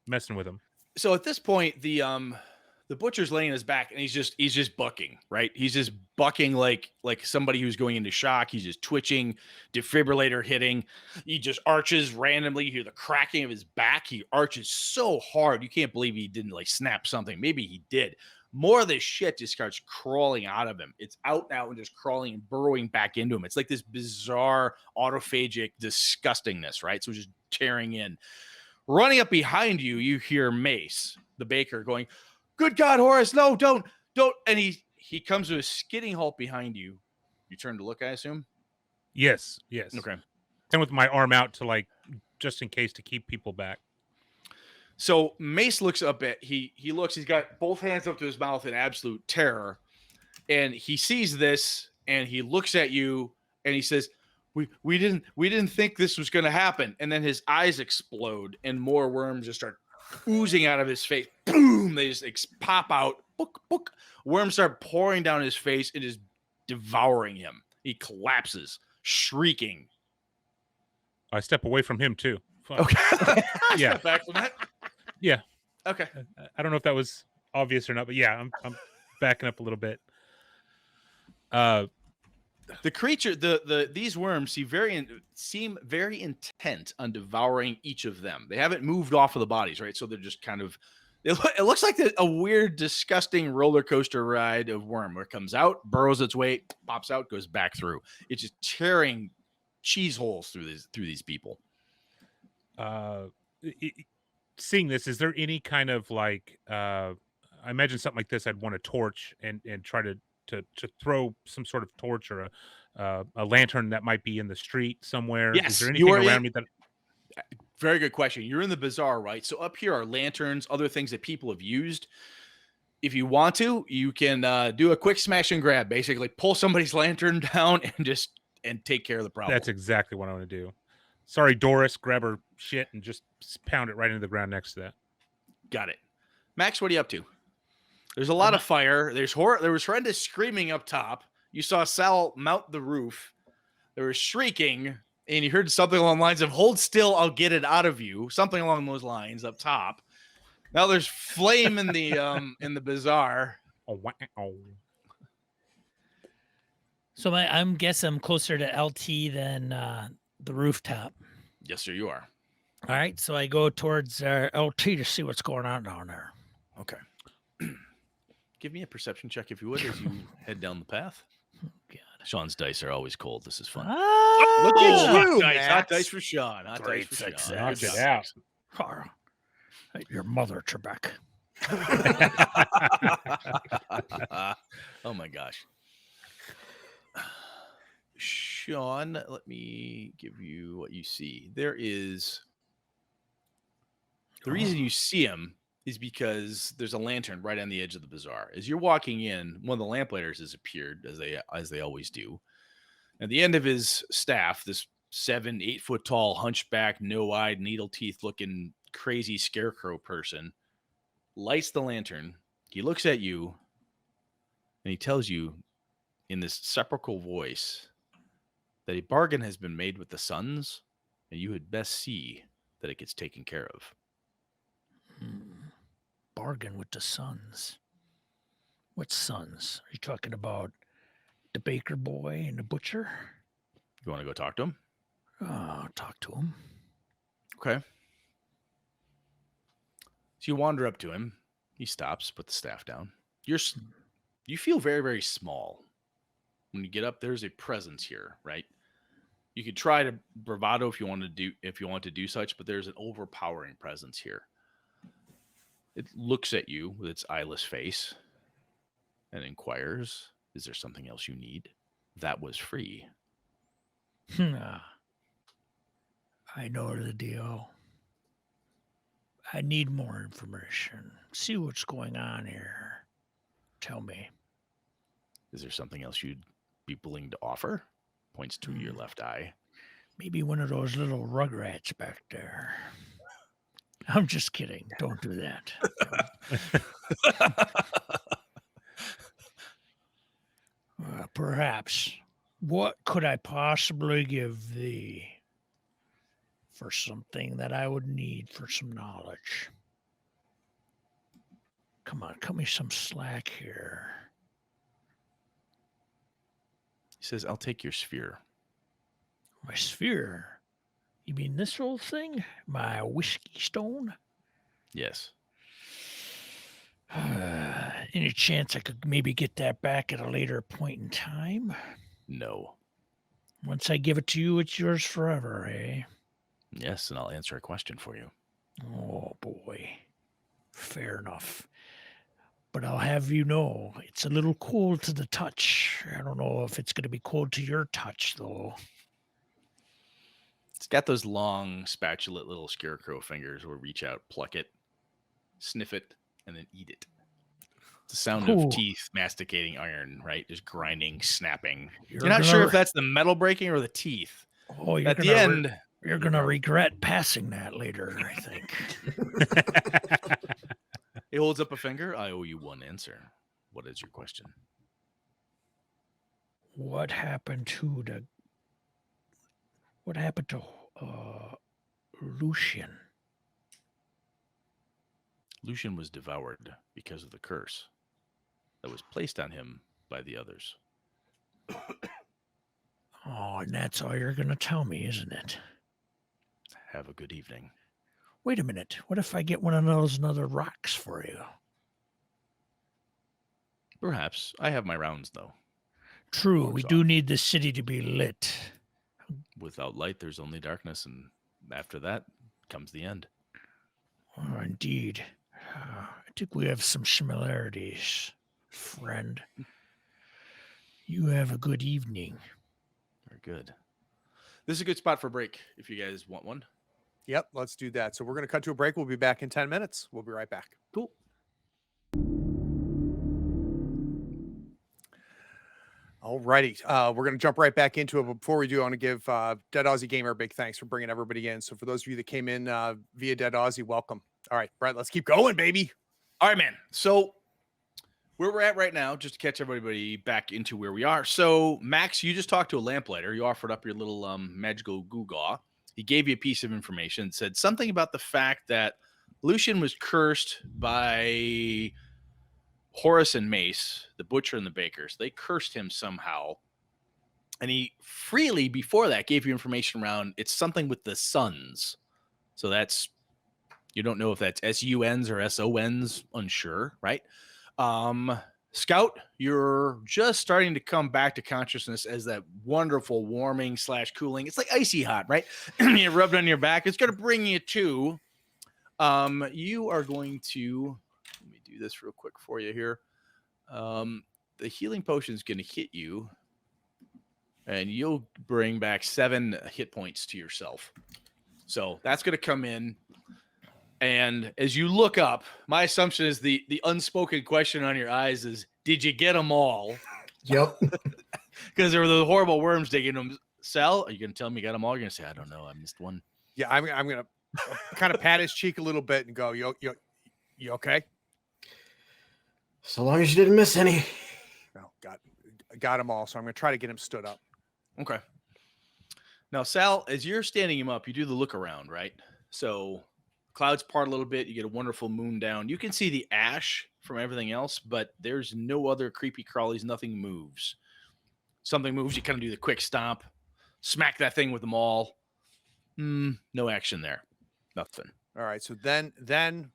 messing with him? So at this point, the butcher's laying his back, and he's just bucking, right? He's just bucking like somebody who's going into shock. He's just twitching, defibrillator hitting. He just arches randomly. You hear the cracking of his back. He arches so hard. You can't believe he didn't like snap something. Maybe he did. More of this shit just starts crawling out of him. It's out now and just crawling and burrowing back into him. It's like this bizarre autophagic disgustingness, right? So just tearing in. Running up behind you, you hear Mace, the baker, going, "Good God, Horace, no, don't." And he comes to a skidding halt behind you. You turn to look, I assume? Yes. Okay. And with my arm out to, like, just in case, to keep people back. So Mace looks up he's got both hands up to his mouth in absolute terror. And he sees this and he looks at you and he says, we didn't think this was going to happen. And then his eyes explode and more worms just start oozing out of his face. Boom! They just pop out. Book. Worms start pouring down his face and is devouring him. He collapses, shrieking. I step away from him too. Fuck. Okay. Yeah. Step back from that. Yeah. Okay. I don't know if that was obvious or not, but yeah, I'm backing up a little bit. The creature, these worms seem very intent on devouring each of them. They haven't moved off of the bodies, right? So they're just kind of. It looks like a weird, disgusting roller coaster ride of worm where it comes out, burrows its way, pops out, goes back through. It's just tearing cheese holes through these people. Seeing this, is there any kind of like? I imagine something like this, I'd want a torch and try to throw some sort of torch or a lantern that might be in the street somewhere. Yes, is there anything around me that? Very good question. You're in the bazaar, right? So up here are lanterns, other things that people have used. If you want to, you can do a quick smash and grab. Basically, pull somebody's lantern down and take care of the problem. That's exactly what I want to do. Sorry, Doris, grab her shit and just pound it right into the ground next to that. Got it. Max, what are you up to? There's a lot of fire. There was horrendous screaming up top. You saw Sal mount the roof. There was shrieking, and you heard something along the lines of "Hold still, I'll get it out of you." Something along those lines up top. Now there's flame in the bazaar. Oh, wow. So I'm guessing I'm closer to LT than the rooftop. Yes, sir, you are. All right, so I go towards LT to see what's going on down there. Okay. Give me a perception check, if you would, as you head down the path. God. Sean's dice are always cold. This is fun. Look at you, Hot Max. dice for Sean. Hot Great dice for success. Sean. Knock Good it job. out. Your mother, Trebek. Oh my gosh. Sean, let me give you what you see. There is the reason you see him is because there's a lantern right on the edge of the bazaar. As you're walking in, one of the lamplighters has appeared, as they always do. At the end of his staff, this 7-8 foot tall, hunchback, no-eyed, needle teeth looking crazy scarecrow person lights the lantern. He looks at you and he tells you in this sepulchral voice that a bargain has been made with the Suns, and you had best see that it gets taken care of. Bargain with the Suns. What Suns? Are you talking about the baker boy and the butcher? You want to go talk to him? Oh, talk to him. Okay. So you wander up to him. He stops, put the staff down. You feel very, very small. When you get up, there's a presence here, right? You could try to bravado if you want to do such, but there's an overpowering presence here. It looks at you with its eyeless face and inquires, "Is there something else you need? That was free." I know the deal. I need more information. See what's going on here. Tell me. "Is there something else you'd be willing to offer?" Points to your left eye. Maybe one of those little rugrats back there. I'm just kidding. Don't do that. Perhaps. What could I possibly give thee for something that I would need for some knowledge? Come on, cut me some slack here. He says, "I'll take your sphere." My sphere? You mean this old thing? My whiskey stone? Yes. Any chance I could maybe get that back at a later point in time? No. Once I give it to you, it's yours forever, eh? Yes, and I'll answer a question for you. Oh, boy. Fair enough. But I'll have you know, it's a little cold to the touch. I don't know if it's going to be cold to your touch, though. It's got those long, spatulate little scarecrow fingers where reach out, pluck it, sniff it, and then eat it. It's the sound Ooh. of teeth masticating iron, right? Just grinding, snapping. You're You're not gonna sure re- if that's the metal breaking or the teeth. Oh, you're At the gonna end, you're going to regret passing that later, I think. he holds up a finger. "I owe you one answer. What is your question?" What happened to Lucian? Lucian was devoured because of the curse that was placed on him by the others. Oh, and that's all you're going to tell me, isn't it? Have a good evening. Wait a minute. What if I get one of those other rocks for you? Perhaps. I have my rounds, though. True, Works we do off. need the city to be lit. Without light, there's only darkness, and after that comes the end. Oh, indeed. I think we have some similarities, friend. You have a good evening. Very good. This is a good spot for a break if you guys want one. Yep, let's do that. So we're going to cut to a break. We'll be back in 10 minutes. We'll be right back. Cool. All righty. We're going to jump right back into it. But before we do, I want to give Dead Aussie Gamer a big thanks for bringing everybody in. So for those of you that came in via Dead Aussie, welcome. All right, Brett, let's keep going, baby. All right, man. So where we're at right now, just to catch everybody back into where we are. So, Max, you just talked to a lamplighter. You offered up your little magical gewgaw. He gave you a piece of information, said something about the fact that Lucian was cursed by Horace and Mace, the butcher and the bakers. They cursed him somehow. And he freely, before that, gave you information around it's something with the sons. So that's, you don't know if that's SUNs or SONs, unsure, right? Scout, you're just starting to come back to consciousness as that wonderful warming / cooling. It's like icy hot, right? You rub it on your back. It's going to bring you to. You are going to. Let me do this real quick for you here. The healing potion is going to hit you, and you'll bring back 7 hit points to yourself. So that's going to come in. And as you look up, my assumption is the unspoken question on your eyes is, did you get them all? Yep. Because there were the horrible worms digging them. Sal, are you going to tell me you got them all? You're going to say, I don't know. I missed one. Yeah, I'm going to kind of pat his cheek a little bit and go, you okay? So long as you didn't miss any. No, got him all. So I'm going to try to get him stood up. Okay. Now, Sal, as you're standing him up, you do the look around, right? So clouds part a little bit. You get a wonderful moon down. You can see the ash from everything else, but there's no other creepy crawlies. Nothing moves. Something moves. You kind of do the quick stomp, smack that thing with them all. No action there. Nothing. All right. So then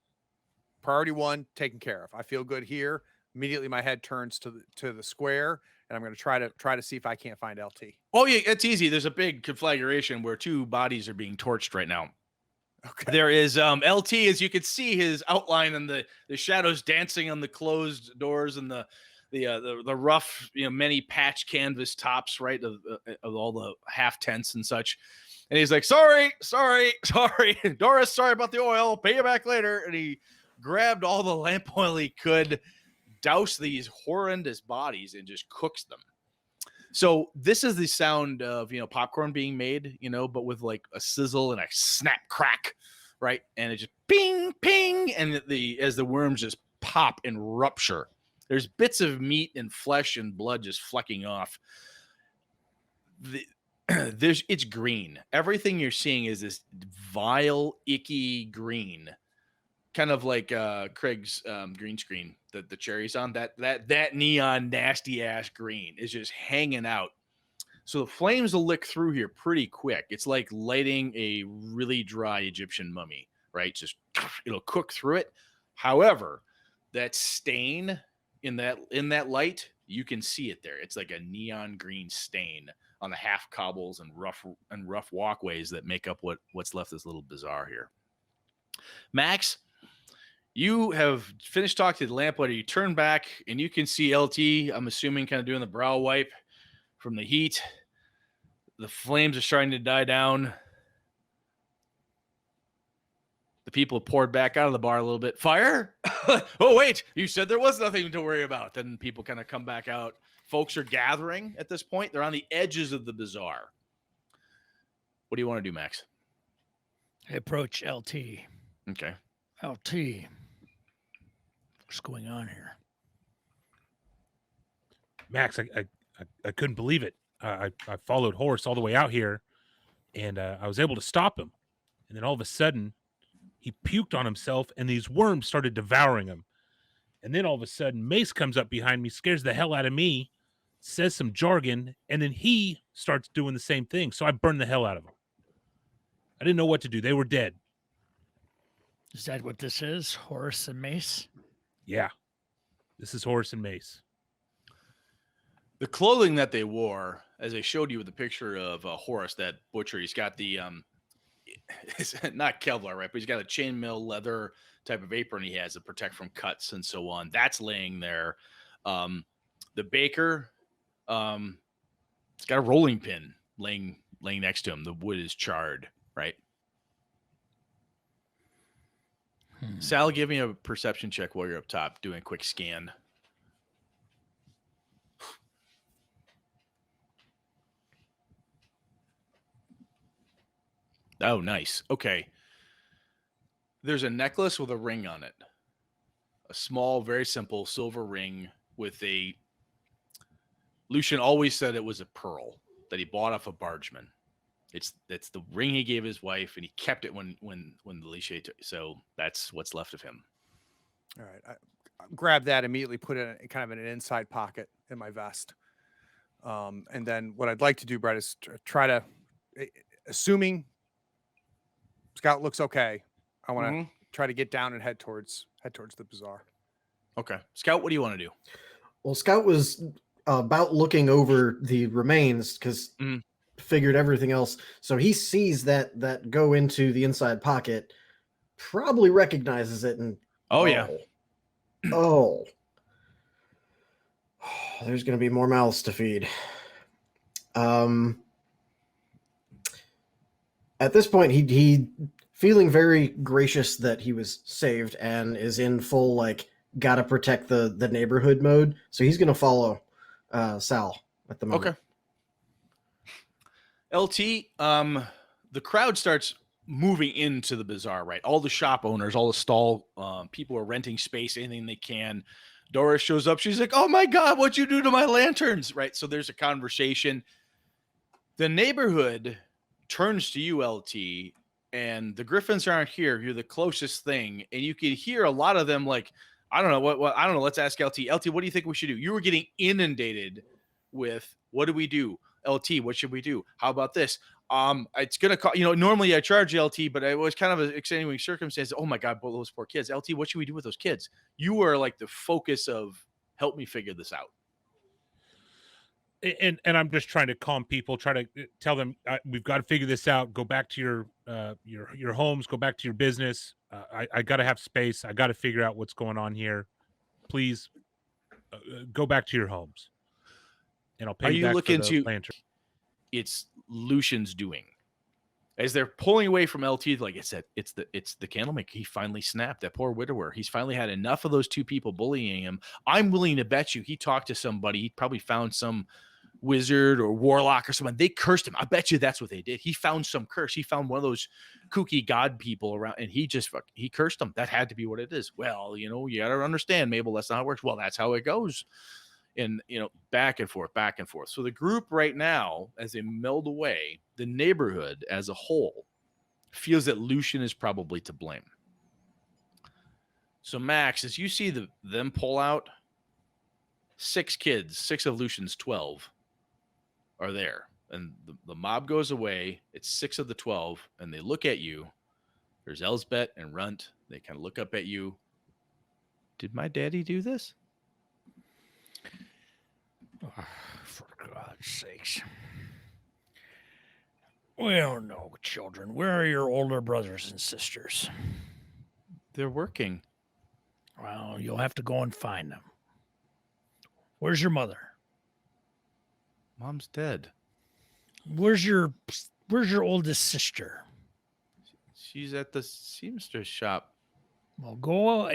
priority 1 taken care of. I feel good here. Immediately my head turns to the square, and I'm going to try to see if I can't find LT. Oh, yeah, it's easy. There's a big conflagration where 2 bodies are being torched right now. Okay. There is LT, as you can see his outline and the shadows dancing on the closed doors and the rough, many patch canvas tops, right, of all the half tents and such. And he's like, sorry, Doris, sorry about the oil. Pay you back later. And he grabbed all the lamp oil he could, doused these horrendous bodies, and just cooks them. So this is the sound of, popcorn being made, but with like a sizzle and a snap crack, right? And it just ping, ping. And as the worms just pop and rupture, there's bits of meat and flesh and blood just flecking off. It's green. Everything you're seeing is this vile, icky green, kind of like Craig's green screen that the cherry's on. That neon nasty ass green is just hanging out. So the flames will lick through here pretty quick. It's like lighting a really dry Egyptian mummy, right? Just it'll cook through it. However, that stain in that light, you can see it there. It's like a neon green stain on the half cobbles and rough walkways that make up what's left this little bazaar here. Max, you have finished talking to the lamplighter. You turn back and you can see LT, I'm assuming, kind of doing the brow wipe from the heat. The flames are starting to die down. The people poured back out of the bar a little bit. Fire? Oh, wait, you said there was nothing to worry about. Then people kind of come back out. Folks are gathering at this point. They're on the edges of the bazaar. What do you want to do, Max? I approach LT. Okay. LT. What's going on here? Max, I couldn't believe it. I followed Horace all the way out here, and I was able to stop him. And then all of a sudden, he puked on himself, and these worms started devouring him. And then all of a sudden, Mace comes up behind me, scares the hell out of me, says some jargon, and then he starts doing the same thing. So I burned the hell out of him. I didn't know what to do. They were dead. Is that what this is? Horace and Mace? Yeah. This is Horace and Mace. The clothing that they wore, as I showed you with the picture of Horace, that butcher, he's got the, it's not Kevlar, right? But he's got a chainmail leather type of apron he has to protect from cuts and so on. That's laying there. The baker, it's got a rolling pin laying next to him. The wood is charred, right? Sal, give me a perception check while you're up top, doing a quick scan. Oh, nice. Okay. There's a necklace with a ring on it. a small, very simple silver ring with a. Lucian always said it was a pearl that he bought off a bargeman. It's the ring he gave his wife, and he kept it when the leash took. So that's what's left of him. All right. I grab that immediately, put it in kind of in an inside pocket in my vest. And then what I'd like to do, Brett, is try to, assuming Scout looks okay, I want to try to get down and head towards the bazaar. Okay. Scout, what do you want to do? Well, Scout was about looking over the remains because figured everything else. So he sees that go into the inside pocket, probably recognizes it, and oh, there's going to be more mouths to feed. At this point, he feeling very gracious that he was saved and is in full gotta protect the neighborhood mode. So he's going to follow Sal at the moment. Okay. LT, the crowd starts moving into the bazaar, right? All the shop owners, all the stall people are renting space, anything they can. Doris shows up. She's like, "Oh my God, what'd you do to my lanterns?" Right? So there's a conversation. The neighborhood turns to you, LT, and the Griffins aren't here. You're the closest thing. And you can hear a lot of them like, I don't know what I don't know. Let's ask LT. LT, what do you think we should do? You were getting inundated with, what do we do? LT, what should we do? How about this? It's going to cost, normally I charge LT, but it was kind of an extenuating circumstance. Oh my God, those poor kids. LT, what should we do with those kids? You were like the focus of, help me figure this out. And I'm just trying to calm people, try to tell them we've got to figure this out. Go back to your homes, go back to your business. I got to have space. I got to figure out what's going on here. Please go back to your homes. And I'll pay you back for the lantern. It's Lucian's doing. As they're pulling away from LT, like I said, it's the candlemaker. He finally snapped. That poor widower. He's finally had enough of those two people bullying him. I'm willing to bet you he talked to somebody. He probably found some wizard or warlock or someone. They cursed him. I bet you that's what they did. He found some curse. He found one of those kooky god people around, and he cursed them. That had to be what it is. Well, you got to understand, Mabel, that's not how it works. Well, that's how it goes. And, back and forth. So the group right now, as they meld away, the neighborhood as a whole feels that Lucian is probably to blame. So Max, as you see them pull out, 6 kids, 6 of Lucian's 12 are there. And the mob goes away. It's 6 of the 12, and they look at you. There's Elsbeth and Runt. They kind of look up at you. Did my daddy do this? Oh, for God's sakes. Well, no, children. Where are your older brothers and sisters? They're working. Well, you'll have to go and find them. Where's your mother? Mom's dead. Where's your oldest sister? She's at the seamstress shop. Well, go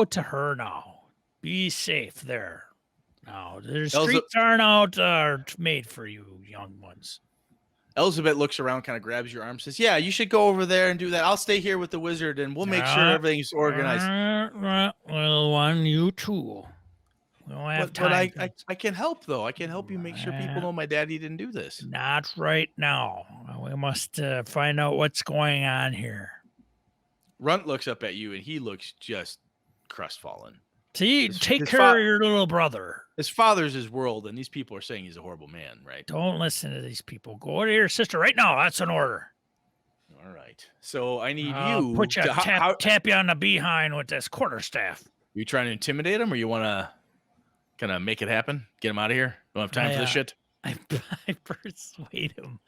to her now. Be safe there. Now, the streets aren't made for you young ones. Elizabeth looks around, kind of grabs your arm, says, "Yeah, you should go over there and do that. I'll stay here with the wizard, and we'll make sure everything's organized." Little one, you too. We don't have time. But I can help, though. I can help you make sure people know my daddy didn't do this. Not right now. We must find out what's going on here. Runt looks up at you, and he looks just crestfallen. See, take care of your little brother. His father's his world, and these people are saying he's a horrible man, right? Don't listen to these people. Go to your sister right now. That's an order. All right. So I need you put you tap you on the behind with this quarterstaff. You trying to intimidate him, or you want to kind of make it happen? Get him out of here? Don't have time for this shit? I persuade him.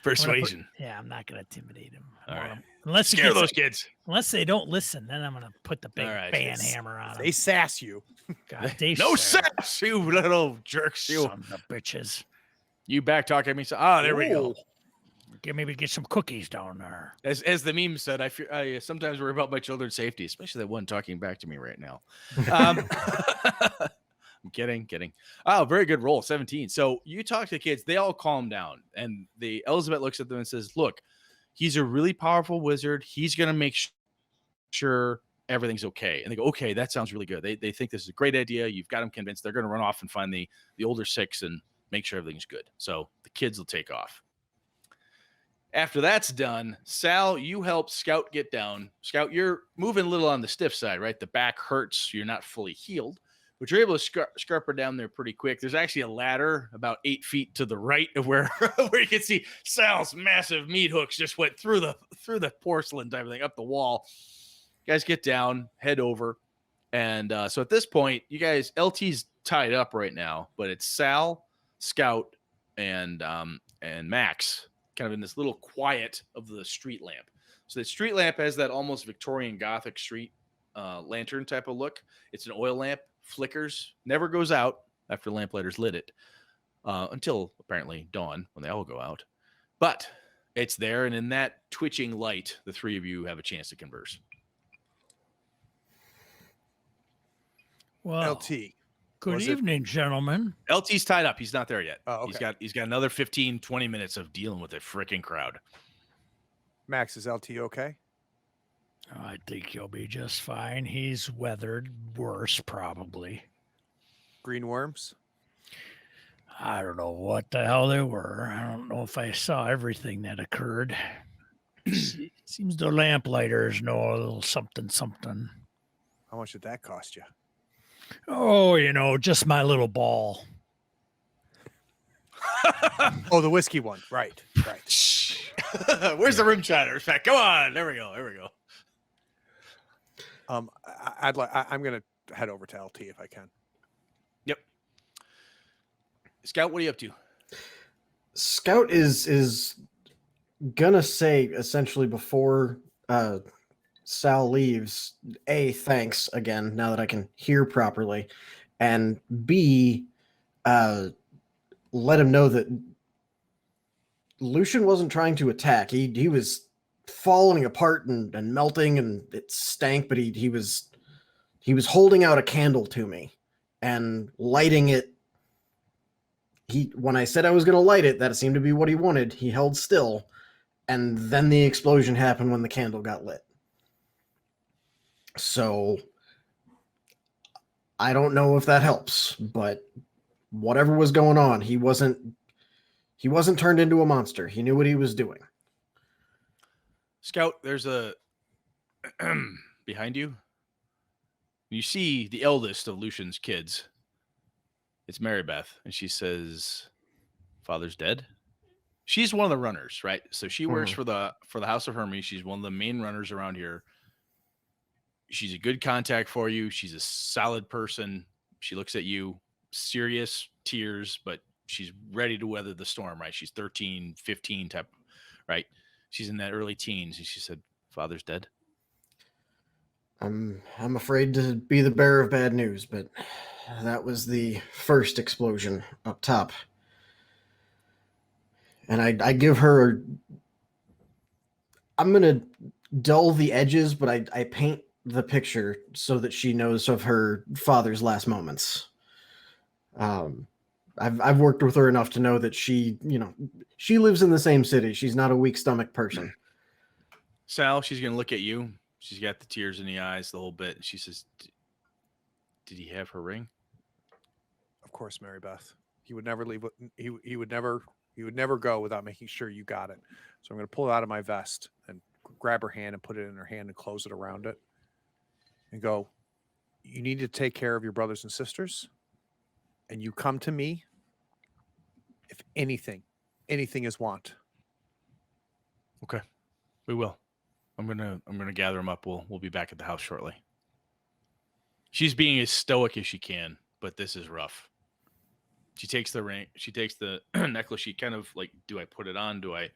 Persuasion. I'm not going to intimidate him. All right. Unless scare those kids. Unless they don't listen, then I'm going to put the big ban hammer on them. They sass you. God, no sass, you little jerks. You son of bitches. You back talking at me. There we go. Maybe get some cookies down there. As the meme said, I sometimes worry about my children's safety, especially that one talking back to me right now. I'm kidding. Oh, very good roll, 17. So you talk to the kids, they all calm down, and the Elizabeth looks at them and says, "Look, he's a really powerful wizard. He's going to make sure everything's okay. And they go, okay, that sounds really good. They think this is a great idea. You've got them convinced. They're going to run off and find the older 6 and make sure everything's good. So the kids will take off. After that's done, Sal, you help Scout get down. Scout, you're moving a little on the stiff side, right? The back hurts. You're not fully healed, but you're able to scarper down there pretty quick. There's actually a ladder about 8 feet to the right of where you can see Sal's massive meat hooks just went through the porcelain type of thing up the wall. You guys get down, head over. And so at this point, you guys, LT's tied up right now, but it's Sal, Scout, and Max kind of in this little quiet of the street lamp. So the street lamp has that almost Victorian Gothic street lantern type of look. It's an oil lamp, flickers, never goes out after lamplighters lit it until apparently dawn when they all go out. But it's there, and in that twitching light, the three of you have a chance to converse. Well, LT. good was it- evening, gentlemen. LT's tied up. He's not there yet. Oh, okay. He's got another 15, 20 minutes of dealing with a freaking crowd. Max, is LT okay? I think he'll be just fine. He's weathered worse, probably. Green worms? I don't know what the hell they were. I don't know if I saw everything that occurred. Seems the lamplighters know a little something. How much did that cost you? Oh, just my little ball. Oh, the whiskey one. Right. Where's the room chatter? Come on. There we go. I'm going to head over to LT if I can. Yep. Scout, what are you up to? Scout is gonna say essentially before Sal leaves, A, thanks again, now that I can hear properly, and B, let him know that Lucian wasn't trying to attack. He was falling apart and melting, and it stank, but he was holding out a candle to me and lighting it. When I said I was going to light it, that seemed to be what he wanted. He held still, and then the explosion happened when the candle got lit. So I don't know if that helps, but whatever was going on, he wasn't turned into a monster. He knew what he was doing. Scout, there's a behind you. You see the eldest of Lucian's kids. It's Mary Beth, and she says, "Father's dead." She's one of the runners, right? So she works for the House of Hermes. She's one of the main runners around here. She's a good contact for you. She's a solid person. She looks at you, serious, tears, but she's ready to weather the storm, right? She's 13, 15 type, right? She's in that early teens, and she said, "Father's dead." I'm afraid to be the bearer of bad news, but that was the first explosion up top. And I give her, I'm going to dull the edges, but I paint the picture so that she knows of her father's last moments. I've worked with her enough to know that she lives in the same city. She's not a weak stomach person. Sal, she's going to look at you. She's got the tears in the eyes the whole bit. She says, "Did he have her ring?" Of course, Mary Beth. He would never leave. He would never go without making sure you got it. So I'm going to pull it out of my vest and grab her hand and put it in her hand and close it around it and go, "You need to take care of your brothers and sisters, and you come to me if anything is want." Okay, we will. I'm gonna gather them up. We'll be back at the house shortly. She's being as stoic as she can, but this is rough. She takes the ring. She takes the necklace. She kind of like, do I put it on? Do I?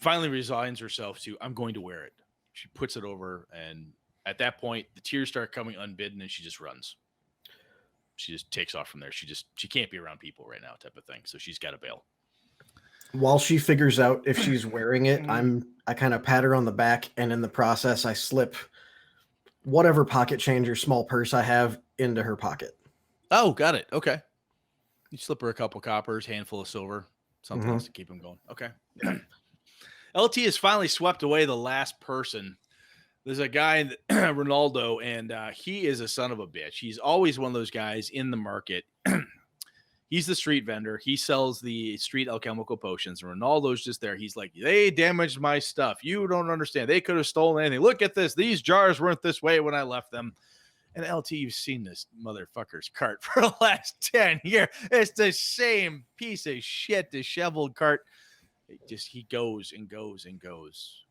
Finally resigns herself to, I'm going to wear it. She puts it over, and at that point, the tears start coming unbidden, and she just runs. She just takes off from there. She can't be around people right now, type of thing. So she's got to bail. While she figures out if she's wearing it, I kind of pat her on the back, and in the process, I slip whatever pocket change or small purse I have into her pocket. Oh, got it. Okay. You slip her a couple coppers, handful of silver, something else to keep him going. Okay. LT has finally swept away the last person. There's a guy, Ronaldo, and he is a son of a bitch. He's always one of those guys in the market. He's the street vendor. He sells the street alchemical potions. And Ronaldo's just there. He's like, they damaged my stuff. You don't understand. They could have stolen anything. Look at this. These jars weren't this way when I left them. And LT, you've seen this motherfucker's cart for the last 10 years. It's the same piece of shit, disheveled cart. He goes and goes and goes.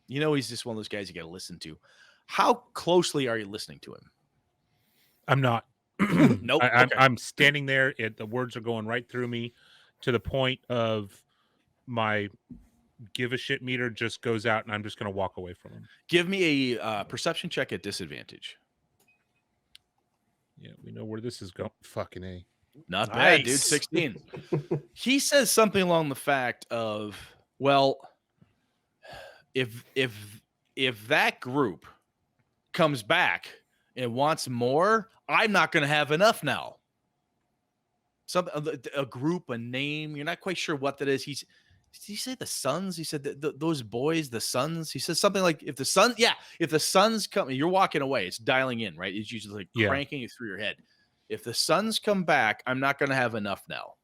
You know, he's just one of those guys you got to listen to. How closely are you listening to him? I'm not. Nope. I'm standing there. The words are going right through me to the point of my give a shit meter just goes out, and I'm just going to walk away from him. Give me a perception check at disadvantage. Yeah, we know where this is going. Fucking A. Not bad, dude. Nice. 16. He says something along the fact of, well, if that group comes back and wants more, I'm not going to have enough now. A group, a name, you're not quite sure what that is. Did he say the Suns? He said those boys, the Suns. He says something like, if the Suns come, you're walking away. It's dialing in, right? It's usually like cranking it through your head. If the Suns come back, I'm not going to have enough now.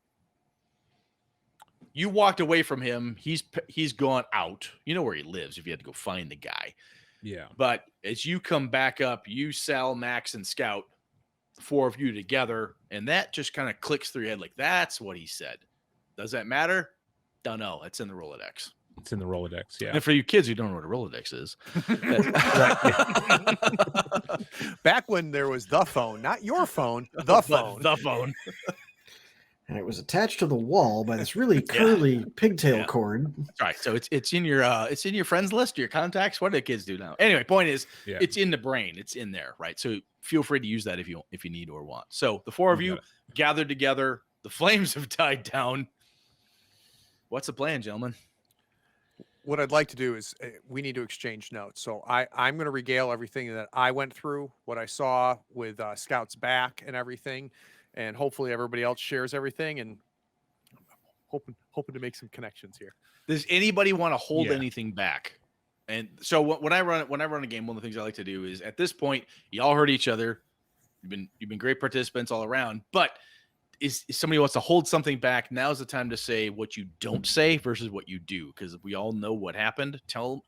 You walked away from him. He's gone out. You know where he lives if you had to go find the guy. Yeah. But as you come back up, you, Sal, Max, and Scout, the four of you together, and that just kind of clicks through your head like, that's what he said. Does that matter? Don't know. It's in the Rolodex. It's in the Rolodex, yeah. And for you kids who don't know what a Rolodex is. Back when there was the phone, not your phone, the phone. The phone. And it was attached to the wall by this really curly pigtail cord. All right. So it's in your friends list, your contacts. What do the kids do now? Anyway, point is it's in the brain. It's in there, right? So feel free to use that if you need or want. So the four of you gathered together. The flames have died down. What's the plan, gentlemen? What I'd like to do is we need to exchange notes. So I'm going to regale everything that I went through, what I saw with Scout's back and everything. And hopefully everybody else shares everything, and hoping to make some connections here. Does anybody want to hold anything back? And so when I run a game, one of the things I like to do is at this point, y'all heard each other. You've been great participants all around, but is somebody wants to hold something back, now's the time to say what you don't say versus what you do, because we all know what happened. Tell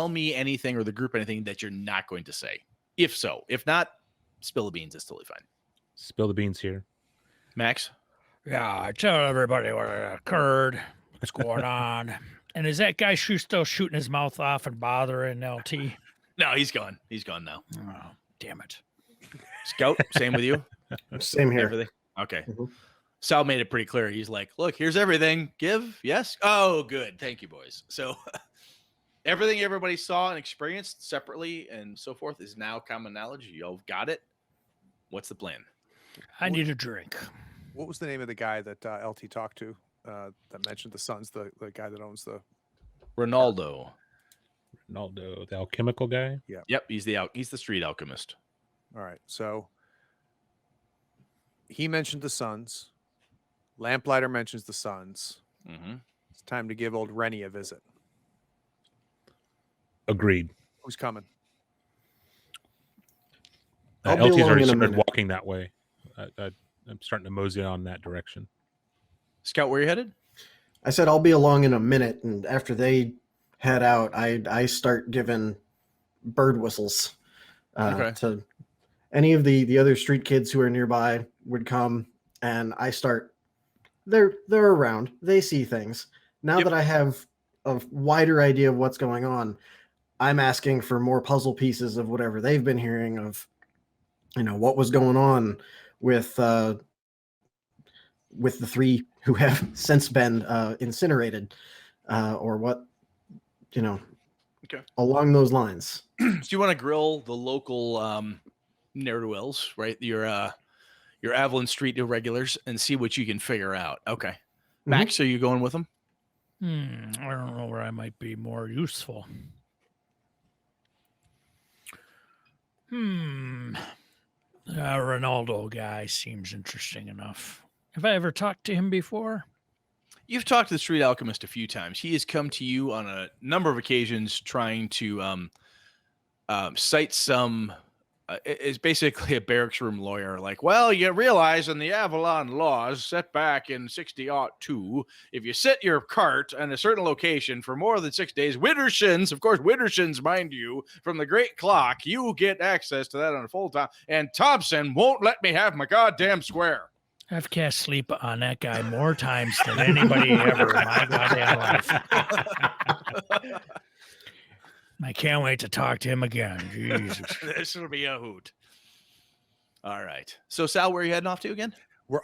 me anything, or the group anything that you're not going to say. If so, if not, spill the beans. It's totally fine. Spill the beans here. Max? Yeah, I tell everybody what occurred, what's going on. And is that guy still shooting his mouth off and bothering LT? No, he's gone. He's gone now. Oh, damn it. Scout, same with you? Same here. Everything? Okay. Mm-hmm. Sal made it pretty clear. He's like, look, here's everything. Give? Yes? Oh, good. Thank you, boys. So everything everybody saw and experienced separately and so forth is now common knowledge. Y'all got it. What's the plan? I need a drink. What was the name of the guy that LT talked to that mentioned the Suns, the guy that owns the Ronaldo, the alchemical guy? Yep, he's the street alchemist. All right. So he mentioned the Suns. Lamplighter mentions the Suns. Mm-hmm. It's time to give old Rennie a visit. Agreed. Who's coming? I'll be LT's along already in a started minute. walking that way. I'm starting to mosey on that direction. Scout, where you headed? I said I'll be along in a minute, and after they head out, I start giving bird whistles to any of the other street kids who are nearby would come, and I start. They're around. They see things. Now that I have a wider idea of what's going on, I'm asking for more puzzle pieces of whatever they've been hearing of. What was going on with the three who have since been incinerated, or what, along those lines. So you want to grill the local ne'er-do-wells, right? Your Avalon Street irregulars, and see what you can figure out. Okay. Max, are you going with them? I don't know where I might be more useful. Ronaldo guy seems interesting enough. Have I ever talked to him before? You've talked to the street alchemist a few times. He has come to you on a number of occasions trying to cites some. Is basically a barracks room lawyer. Like, well, you realize in the Avalon laws set back in 60-02, if you sit your cart in a certain location for more than 6 days, Widdershins, of course, Widdershins, mind you, from the Great Clock, you get access to that on a full time. And Thompson won't let me have my goddamn square. I've cast sleep on that guy more times than anybody ever in my goddamn life. I can't wait to talk to him again. Jesus. This will be a hoot. All right. So, Sal, where are you heading off to again?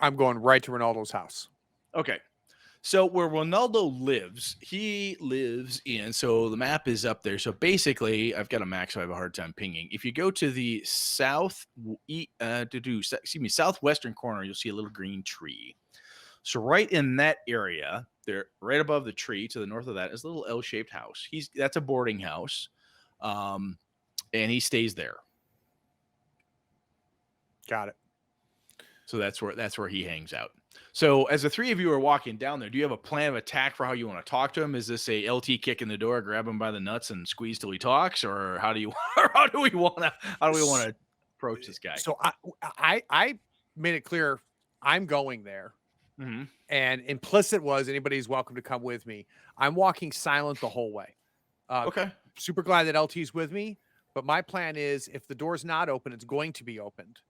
I'm going right to Ronaldo's house. Okay. So where Ronaldo lives, he lives in, so the map is up there. So basically, I've got a map, so I have a hard time pinging. If you go to the southwestern corner, you'll see a little green tree. So right in that area, there, right above the tree to the north of that is a little L-shaped house. That's a boarding house, and he stays there. Got it. So that's where he hangs out. So as the three of you are walking down there, do you have a plan of attack for how you want to talk to him? Is this a LT kick in the door, grab him by the nuts and squeeze till he talks, or how do we want to approach this guy? So I made it clear I'm going there. Mm-hmm. And implicit was anybody's welcome to come with me. I'm walking silent the whole way. Okay. Super glad that LT's with me, but my plan is if the door's not open, it's going to be opened.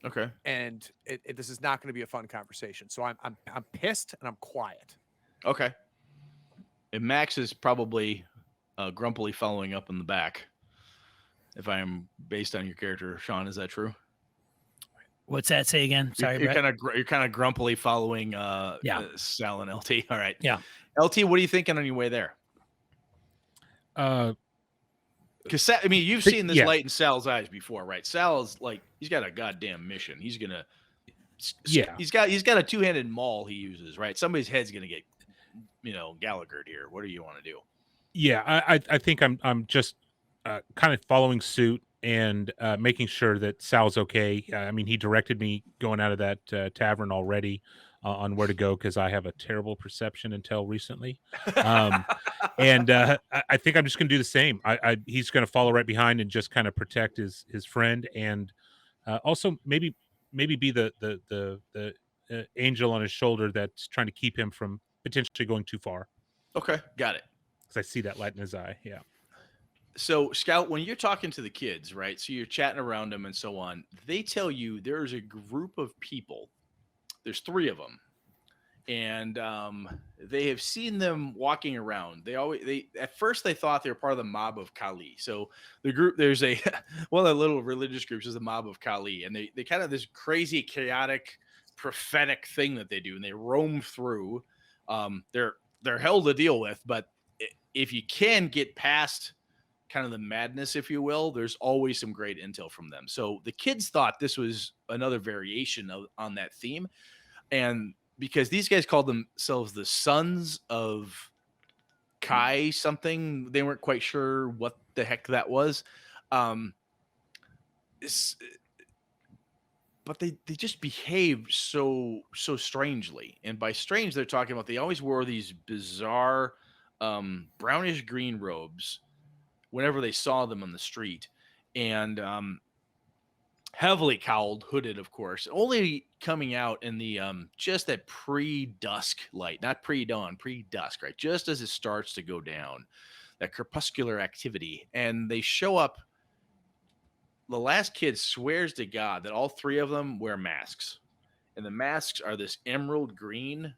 Okay. And this is not going to be a fun conversation. So I'm pissed and I'm quiet. Okay. And Max is probably grumpily following up in the back. If I am based on your character, Sean, is that true? What's that say again? Sorry, you're kind of grumpily following Sal and LT. All right. Yeah. LT, what are you thinking on your way there? Because I mean, you've seen this light in Sal's eyes before, right? Sal is like, he's got a goddamn mission. He's gonna, he's got a two-handed maul he uses, right? Somebody's head's gonna get, Gallaghered here. What do you want to do? Yeah, I think I'm just kind of following suit and making sure that Sal's okay. I mean, he directed me going out of that tavern already on where to go because I have a terrible perception until recently. And I think I'm just going to do the same. He's going to follow right behind and just kind of protect his friend, and also maybe be the angel on his shoulder that's trying to keep him from potentially going too far. Okay, got it. Because I see that light in his eye. Yeah. So, Scout, when you're talking to the kids, right? So you're chatting around them and so on. They tell you there's a group of people. There's 3 of them, and they have seen them walking around. At first they thought they were part of the mob of Kali. So the group, there's one of the little religious groups is the mob of Kali, and they kind of this crazy, chaotic, prophetic thing that they do, and they roam through. They're hell to deal with, but if you can get past kind of the madness, if you will, there's always some great intel from them. So the kids thought this was another variation on that theme. And because these guys called themselves the Sons of Kai something, they weren't quite sure what the heck that was. But they just behave so strangely. And by strange, they're talking about they always wore these bizarre brownish green robes whenever they saw them on the street, and heavily cowled, hooded, of course, only coming out in the just at pre-dusk light, not pre-dawn, pre-dusk, right? Just as it starts to go down, that crepuscular activity. And they show up. The last kid swears to God that all 3 of them wear masks, and the masks are this emerald green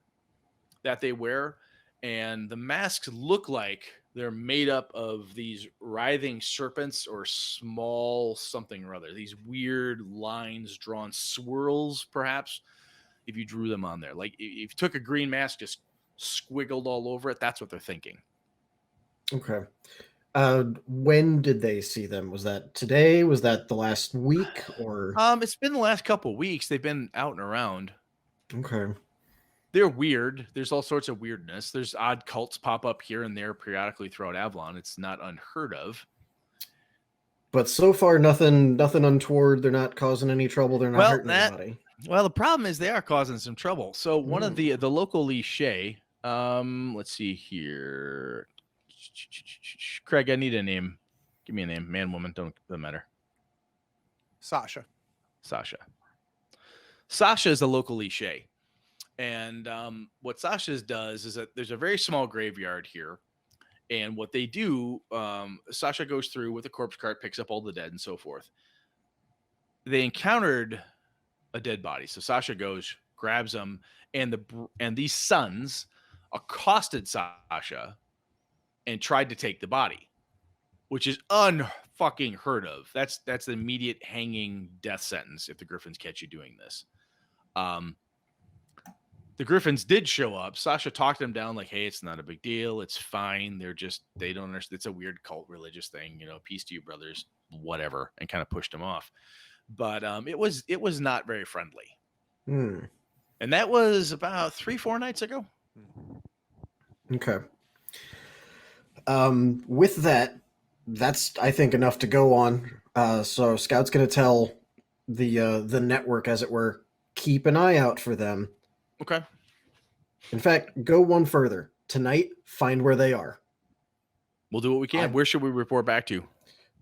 that they wear, and the masks look like they're made up of these writhing serpents or small something or other. These weird lines drawn, swirls, perhaps, if you drew them on there. Like if you took a green mask, just squiggled all over it, that's what they're thinking. Okay. When did they see them? Was that today? Was that the last week? Or it's been the last couple of weeks. They've been out and around. okay. They're weird. There's all sorts of weirdness. There's odd cults pop up here and there periodically throughout Avalon. It's not unheard of. But so far, nothing untoward. They're not causing any trouble. They're not hurting anybody. Well, the problem is they are causing some trouble. So one of the local Lichet, let's see here. Craig, I need a name. Give me a name. Man, woman, doesn't matter. Sasha. Sasha. Sasha is a local cliche. And what Sasha's does is that there's a very small graveyard here. And what they do, Sasha goes through with a corpse cart, picks up all the dead and so forth. They encountered a dead body. So Sasha goes, grabs them, and these sons accosted Sasha and tried to take the body, which is unfucking heard of. That's the immediate hanging death sentence if the Griffins catch you doing this. The Griffins did show up. Sasha talked them down like, hey, it's not a big deal. It's fine. They don't understand. It's a weird cult religious thing, peace to you, brothers, whatever, and kind of pushed them off. But it was not very friendly. And that was about 3-4 nights ago. Okay. With that's, I think, enough to go on. So Scout's going to tell the network, as it were, keep an eye out for them. Okay. In fact, go one further. Tonight, find where they are. We'll do what we can. Where should we report back to?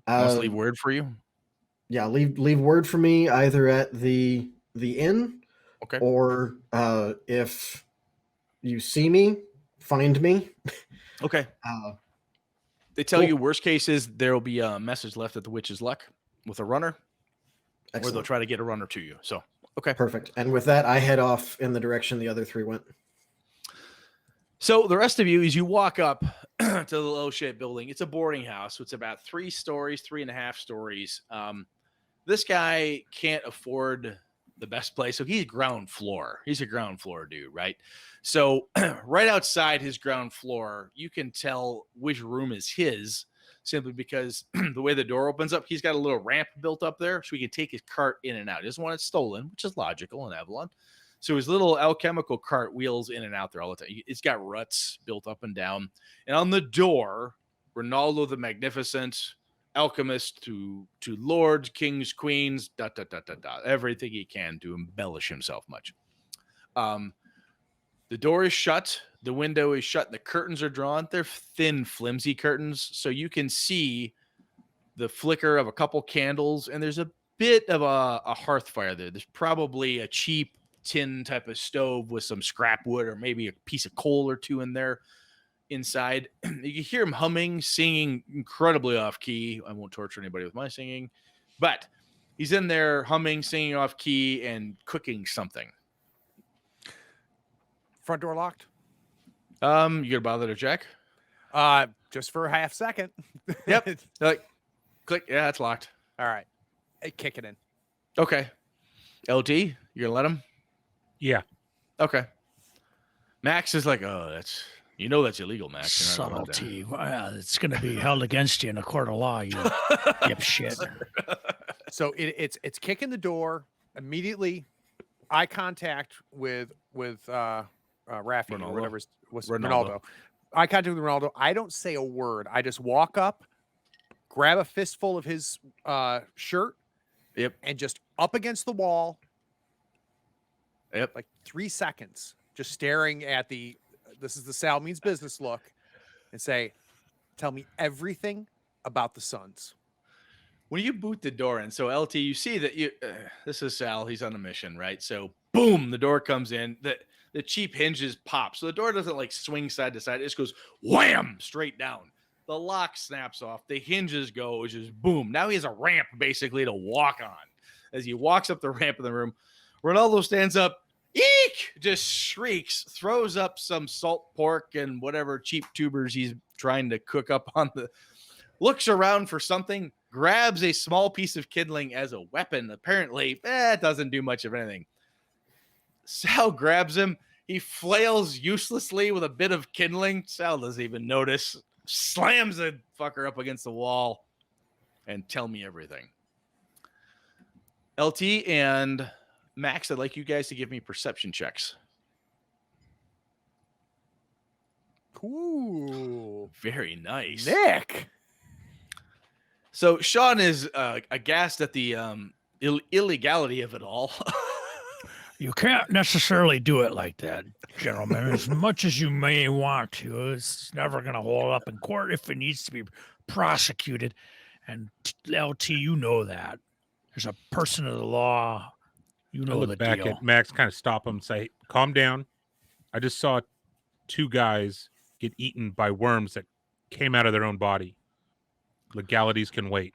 Let's leave word for you. Yeah, leave word for me either at the inn, okay, or if you see me, find me. Okay. They tell you worst case is there will be a message left at the Witch's Luck with a runner. Excellent. Or they'll try to get a runner to you. So, okay. Perfect. And with that, I head off in the direction the other three went. So the rest of you, as you walk up to the low shaped building, it's a boarding house. So it's about 3 stories, 3.5 stories. This guy can't afford the best place. So he's ground floor. He's a ground floor dude, right? So right outside his ground floor, you can tell which room is his simply because the way the door opens up, he's got a little ramp built up there so he can take his cart in and out. He doesn't want it stolen, which is logical in Avalon. So his little alchemical cart wheels in and out there all the time. It's got ruts built up and down. And on the door, Ronaldo the Magnificent, alchemist to lords, kings, queens, everything he can to embellish himself much. The door is shut. The window is shut. The curtains are drawn. They're thin, flimsy curtains. So you can see the flicker of a couple candles. And there's a bit of a hearth fire there. There's probably a cheap tin type of stove with some scrap wood or maybe a piece of coal or two in there inside. You can hear him humming, singing incredibly off key. I won't torture anybody with my singing, but he's in there humming, singing off key and cooking something. Front door locked? You gonna bother to check? Just for a half second. Yep. Like, click. Yeah, it's locked. All right. Hey, kick it in. Okay. LT, you gonna let him? Yeah. Okay. Max is like, oh, that's illegal, Max. Subtlety. Well, it's going to be held against you in a court of law, you shit. So it's kicking the door immediately. Eye contact with Rafi or whatever was Ronaldo. Eye contact with Ronaldo. I don't say a word. I just walk up, grab a fistful of his shirt, and just up against the wall. Like 3 seconds, just staring at this is the Sal means business look, and say, tell me everything about the Suns. When you boot the door in, so LT, you see that this is Sal. He's on a mission, right? So boom, the door comes in. The cheap hinges pop. So the door doesn't like swing side to side. It just goes wham, straight down. The lock snaps off. The hinges go. It's just boom. Now he has a ramp basically to walk on. As he walks up the ramp in the room, Ronaldo stands up. Eek! Just shrieks, throws up some salt pork and whatever cheap tubers he's trying to cook up looks around for something, grabs a small piece of kindling as a weapon. Apparently, it doesn't do much of anything. Sal grabs him. He flails uselessly with a bit of kindling. Sal doesn't even notice. Slams the fucker up against the wall and tell me everything. LT and Max, I'd like you guys to give me perception checks. Ooh. Very nice. Nick. So Sean is aghast at the illegality of it all. You can't necessarily do it like that, gentlemen. As much as you may want to, it's never going to hold up in court if it needs to be prosecuted. And LT, you know that. As a person of the law, you I know the look back deal. at Max, kind of stop him, say, "Calm down. I just saw 2 guys get eaten by worms that came out of their own body. Legalities can wait."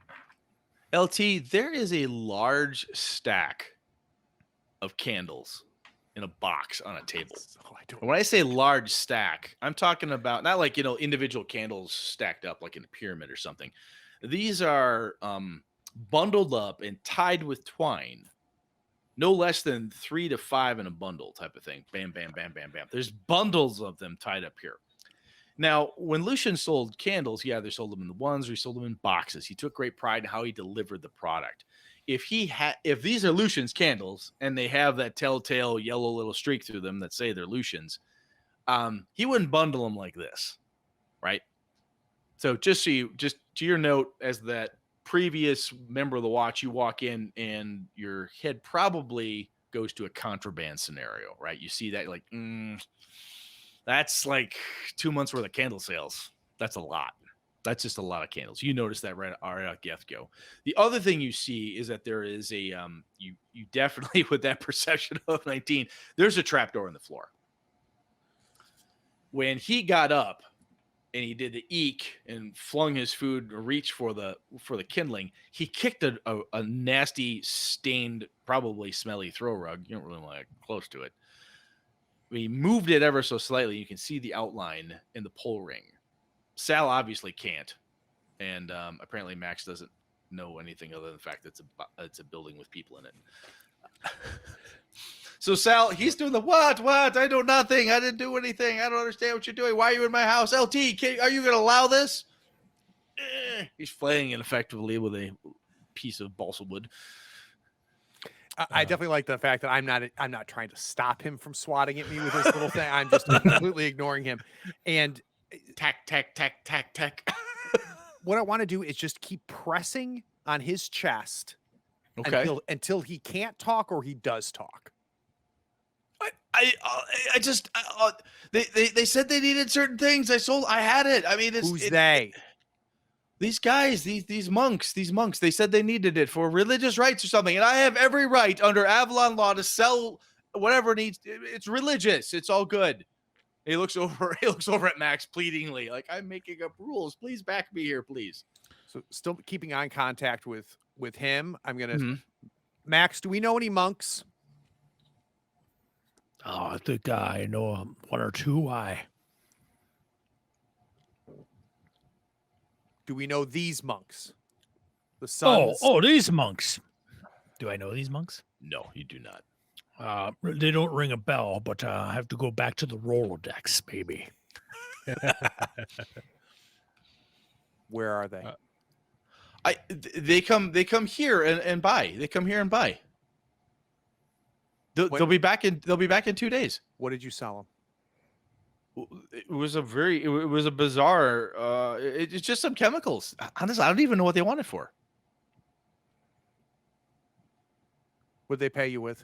LT, there is a large stack of candles in a box on a table. Oh, I don't. And when I say large stack, I'm talking about not like, individual candles stacked up like in a pyramid or something. These are bundled up and tied with twine. No less than 3 to 5 in a bundle type of thing. Bam, bam, bam, bam, bam. There's bundles of them tied up here. Now, when Lucian sold candles, he either sold them in the ones or he sold them in boxes. He took great pride in how he delivered the product. If these are Lucian's candles and they have that telltale yellow little streak through them that say they're Lucian's, he wouldn't bundle them like this, right? So just to your note, as that previous member of the watch, you walk in and your head probably goes to a contraband scenario, right? You see that like, that's like 2 months worth of candle sales. That's a lot. That's just a lot of candles. You notice that right at get-go. The other thing you see is that there is a you definitely, with that perception of 19, there's a trapdoor in the floor. When he got up and he did the eek and flung his food or reached for the kindling, he kicked a nasty, stained, probably smelly throw rug. You don't really want to get close to it. He moved it ever so slightly. You can see the outline in the pull ring. Sal obviously can't, and apparently Max doesn't know anything other than the fact that it's a building with people in it. So Sal, he's doing the what? I do nothing. I didn't do anything. I don't understand what you're doing. Why are you in my house? LT, are you going to allow this? He's flaying it effectively with a piece of balsa wood. I definitely like the fact that I'm not trying to stop him from swatting at me with this little thing. I'm just completely ignoring him. And Tack. what I want to do is just keep pressing on his chest until he can't talk or he does talk. They said they needed certain things. I had it. I mean, Who's they? These guys, these monks, they said they needed it for religious rights or something. And I have every right under Avalon law to sell whatever needs. It's religious. It's all good. He looks over at Max pleadingly, like, I'm making up rules. Please back me here, please. So still keeping eye contact with him. I'm going to, Max, do we know any monks? Oh, I think I know 1 or 2. Why? Do we know these monks? The sons. Oh, these monks. Do I know these monks? No, you do not. They don't ring a bell, but I have to go back to the Rolodex, maybe. Where are they? They come here and buy. They come here and buy. They'll be back in 2 days. What did you sell them? It was a bizarre. It's just some chemicals. Honestly, I don't even know what they want it for. What'd they pay you with?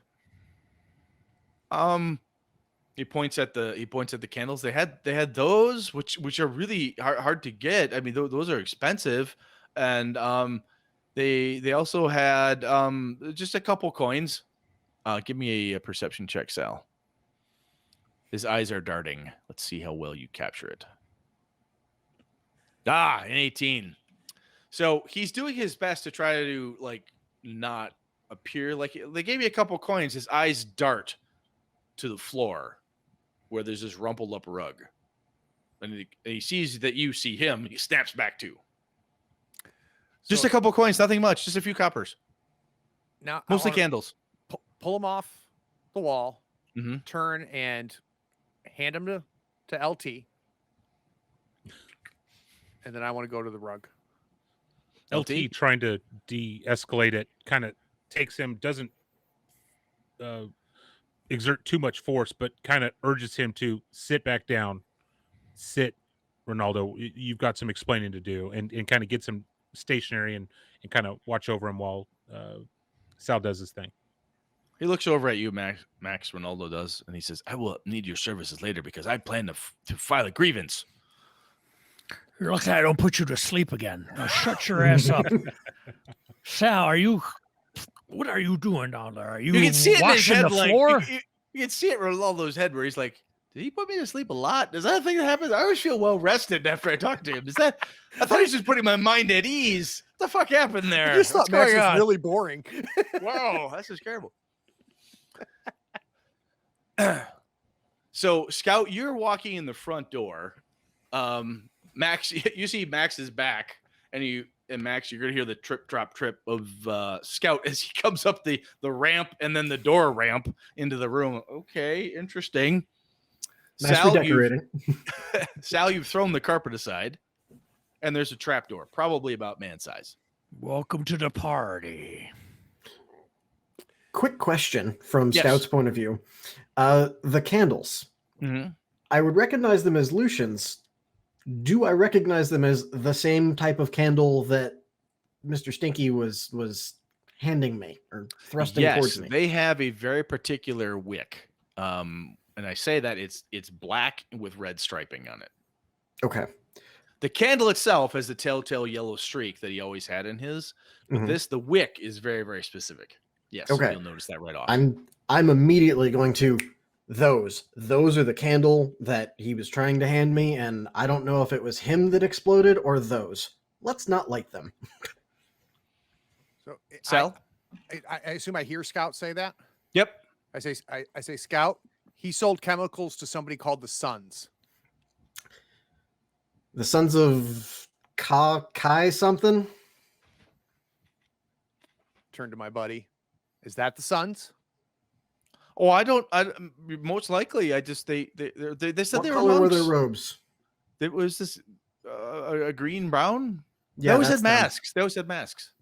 He points at the candles. They had those which are really hard to get. I mean, those are expensive, and they also had just a couple coins. Give me a perception check, Sal. His eyes are darting. Let's see how well you capture it. An 18. So he's doing his best to try to not appear like they gave me a couple coins. His eyes dart to the floor where there's this rumpled up rug, and he sees that you see him. And he snaps back too. Just a couple coins, nothing much. Just a few coppers. Now, mostly candles. Pull them off the wall. Mm-hmm. Turn and hand them to LT, and then I want to go to the rug. LT trying to de-escalate it kind of takes him, doesn't exert too much force, but kind of urges him to sit back down. Sit, Ronaldo. You've got some explaining to do, and kind of gets him stationary and kind of watch over him while Sal does his thing. He looks over at you, Max. Ronaldo does, and he says, "I will need your services later because I plan to file a grievance." Look, I don't put you to sleep again. Now shut your ass up. Sal, what are you doing down there? Are you, You can see it in his washing head, the like floor? you can see it in Ronaldo's head, where he's like, "Did he put me to sleep a lot? Is that a thing that happens? I always feel well rested after I talk to him. Is that? I thought he was just putting my mind at ease. What the fuck happened there? I just What's thought Max going was on? really boring. Wow, that's just terrible." So, Scout, you're walking in the front door. Max, you see Max's back, and Max, you're gonna hear the trip, drop, trip of Scout as he comes up the ramp and then the door ramp into the room. Okay, interesting. Nice Sal, redecorating. Sal, you've thrown the carpet aside, and there's a trap door, probably about man size. Welcome to the party. Quick question from Yes. Scout's point of view. The candles. Mm-hmm. I would recognize them as Lucian's. Do I recognize them as the same type of candle that Mr. Stinky was handing me or thrusting towards me? They have a very particular wick. And I say that it's black with red striping on it. Okay. The candle itself has the telltale yellow streak that he always had in his, but Mhm. the wick is very, very specific. Yes, Okay. you'll notice that right off. I'm immediately going to those are the candle that he was trying to hand me, and I don't know if it was him that exploded or those. Let's not light them. So Sal? I assume I hear Scout say that. Yep. I say Scout. He sold chemicals to somebody called the Sons. The Sons of Kai something. Turn to my buddy. Is that the Sons? Oh, I most likely I just they said What they were color were their monks. robes? It was this a green brown. Yeah, they always that's had them. masks. They always had masks.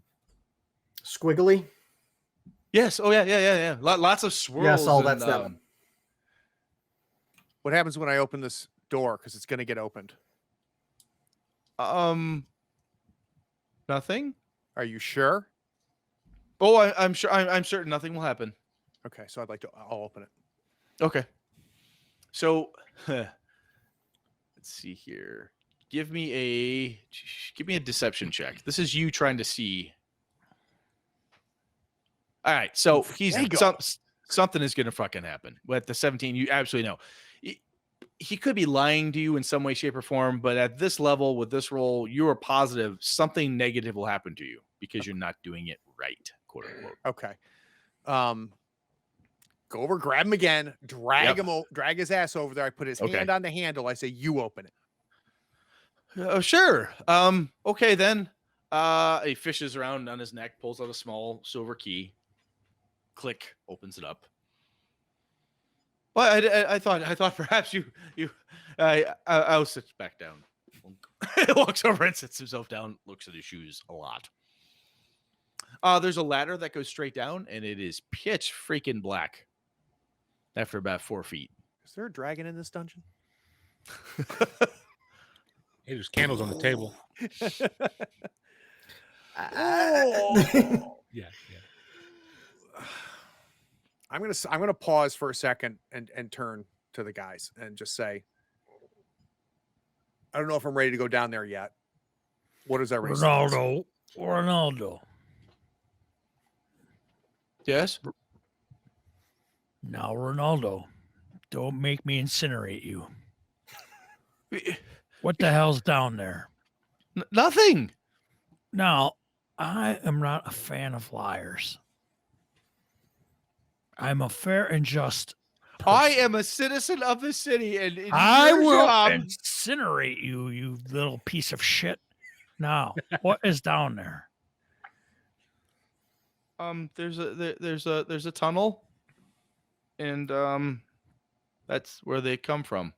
Squiggly. Yes. Oh yeah. Lots of swirls. Yeah, Saul, and, that's them. What happens when I open this door? Because it's going to get opened. Nothing. Are you sure? Oh, I'm sure. I'm certain nothing will happen. Okay, so I'll open it. Okay. So let's see here. Give me a deception check. This is you trying to see. All right. So There you go. something is going to fucking happen. With the 17, you absolutely know. He could be lying to you in some way, shape, or form, but at this level with this roll, you are positive something negative will happen to you because you're not doing it right, quote unquote. Okay. Go over, grab him again, drag his ass over there. I put his hand on the handle. I say, "You open it." Sure. Okay then. He fishes around on his neck, pulls out a small silver key. Click, opens it up. Well, I thought perhaps I'll sit back down. Walks over and sits himself down. Looks at his shoes a lot. There's a ladder that goes straight down, and it is pitch freaking black. After about 4 feet. Is there a dragon in this dungeon? Hey, there's candles on the table. Yeah. I'm gonna pause for a second and turn to the guys and just say, I don't know if I'm ready to go down there yet. What is everybody saying? Ronaldo. Yes. Now, Ronaldo, don't make me incinerate you. What the hell's down there? Nothing. Now, I am not a fan of liars. I'm a fair and just person. I am a citizen of the city, and it's I your will job. incinerate you, you little piece of shit. Now, what is down there? There's a tunnel, and that's where they come from.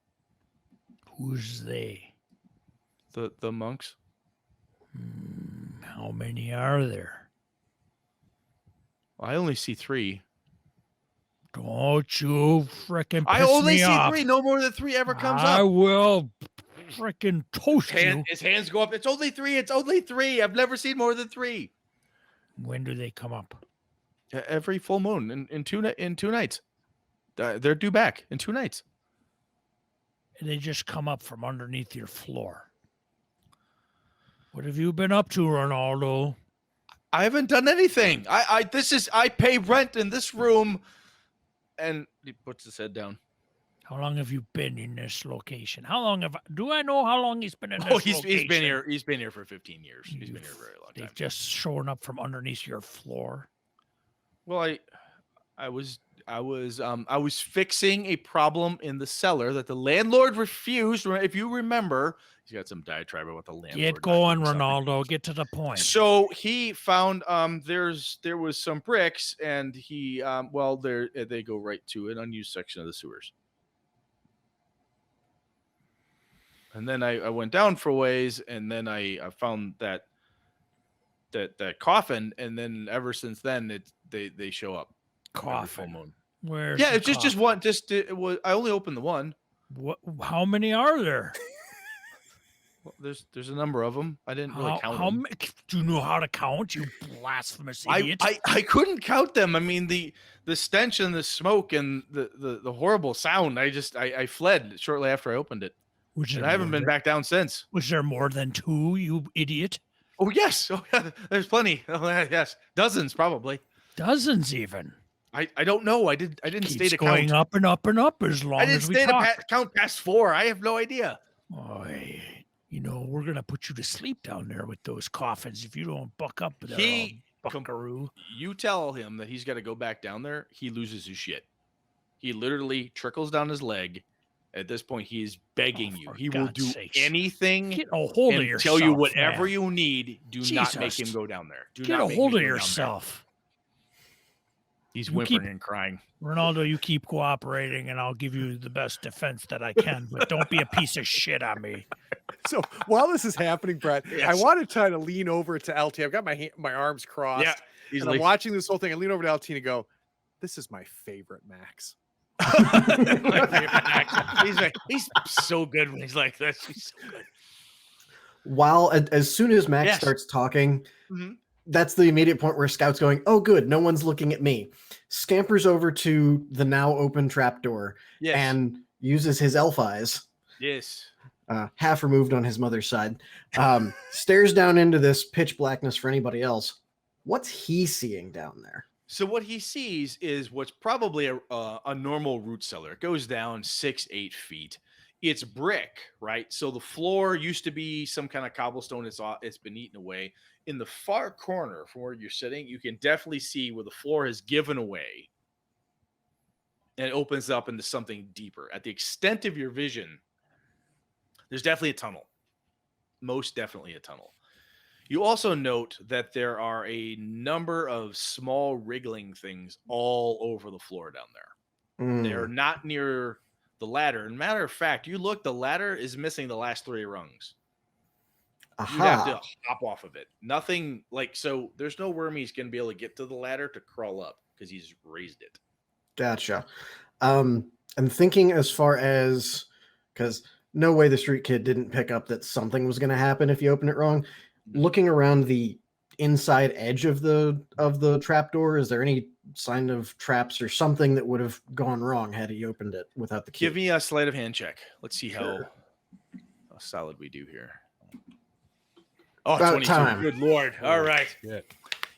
Who's they? The monks. How many are there? I only see 3. Don't you frickin' I piss only me see off. 3. No more than 3 ever comes I up. will frickin' toast you. His hands go up. It's only 3. It's only 3. I've never seen more than 3. When do they come up? Every full moon in 2 nights. They're due back in 2 nights. They just come up from underneath your floor. What have you been up to, Ronaldo? I haven't done anything. I pay rent in this room. And he puts his head down. How long have you been in this location? Do I know how long he's been in this location? He's been here. He's been here for 15 years. He's been here a very long time. They've just shown up from underneath your floor. Well, I was fixing a problem in the cellar that the landlord refused. If you remember, he's got some diatribe about the landlord. Get going, Ronaldo. Get to the point. So he found there was some bricks, and he they go right to an unused section of the sewers. And then I went down for a ways, and then I found that coffin, and then ever since then they show up. Coffin. Where's it's just one. I only opened the one. What? How many are there? Well, there's a number of them. I didn't really count them. Do you know how to count? You blasphemous idiot! I couldn't count them. I mean the stench and the smoke and the horrible sound. I fled shortly after I opened it. And I haven't been back down since. Was there more than 2, you idiot? Oh yes. Oh yeah. There's plenty. Oh yes. Dozens probably. Dozens even. I don't know. I didn't stay to going count. up and up and up as long as we talk. I didn't stay to count past 4. I have no idea. Boy, we're gonna put you to sleep down there with those coffins if you don't buck up. Buckaroo. You tell him that he's got to go back down there. He loses his shit. He literally trickles down his leg. At this point, he is begging you. He will do anything. Get a hold of yourself. Tell you whatever you need. Do not make him go down there. Get a hold of yourself. He's whimpering and crying. Ronaldo, you keep cooperating, and I'll give you the best defense that I can. But don't be a piece of shit on me. So while this is happening, Brett, I want to try to lean over to LT. I've got my arms crossed. Yeah, I'm watching this whole thing. I lean over to LT and go, "This is my favorite Max." He's so good when he's like this. He's so good. While as soon as Max starts talking, that's the immediate point where Scout's going, "Oh, good, no one's looking at me." Scampers over to the now open trapdoor and uses his elf eyes. Yes. Half removed on his mother's side. Stares down into this pitch blackness for anybody else. What's he seeing down there? So what he sees is what's probably a normal root cellar. It goes down 6-8 feet. It's brick, right? So the floor used to be some kind of cobblestone. It's been eaten away. In the far corner from where you're sitting, you can definitely see where the floor has given away, and it opens up into something deeper. At the extent of your vision, there's definitely a tunnel. Most definitely a tunnel. You also note that there are a number of small wriggling things all over the floor down there. They're not near the ladder. And matter of fact, you look, the ladder is missing the last 3 rungs. You have to hop off of it. Nothing so there's no worm he's going to be able to get to the ladder to crawl up because he's raised it. Gotcha. I'm thinking as far as, because no way the street kid didn't pick up that something was going to happen if you open it wrong. Looking around the inside edge of the trapdoor, is there any sign of traps or something that would have gone wrong had he opened it without the key? Give me a sleight of hand check. Let's see how solid we do here. Oh, about 22. Time. Good Lord. All right.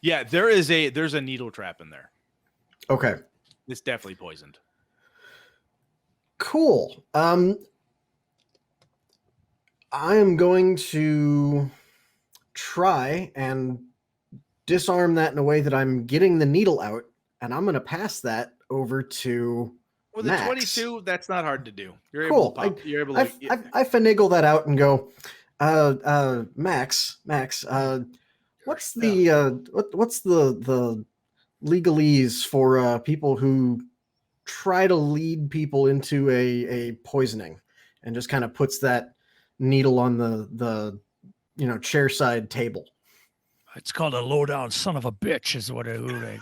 Yeah, there's a needle trap in there. Okay. It's definitely poisoned. Cool. I am going to try and disarm that in a way that I'm getting the needle out, and I'm going to pass that over to With Max. a 22, that's not hard to do. You're Cool. able to pop, you're able to I finagle that out and go, Max, what's the legalese for people who try to lead people into a poisoning, and just kind of puts that needle on the chair side table. It's called a low down son of a bitch, is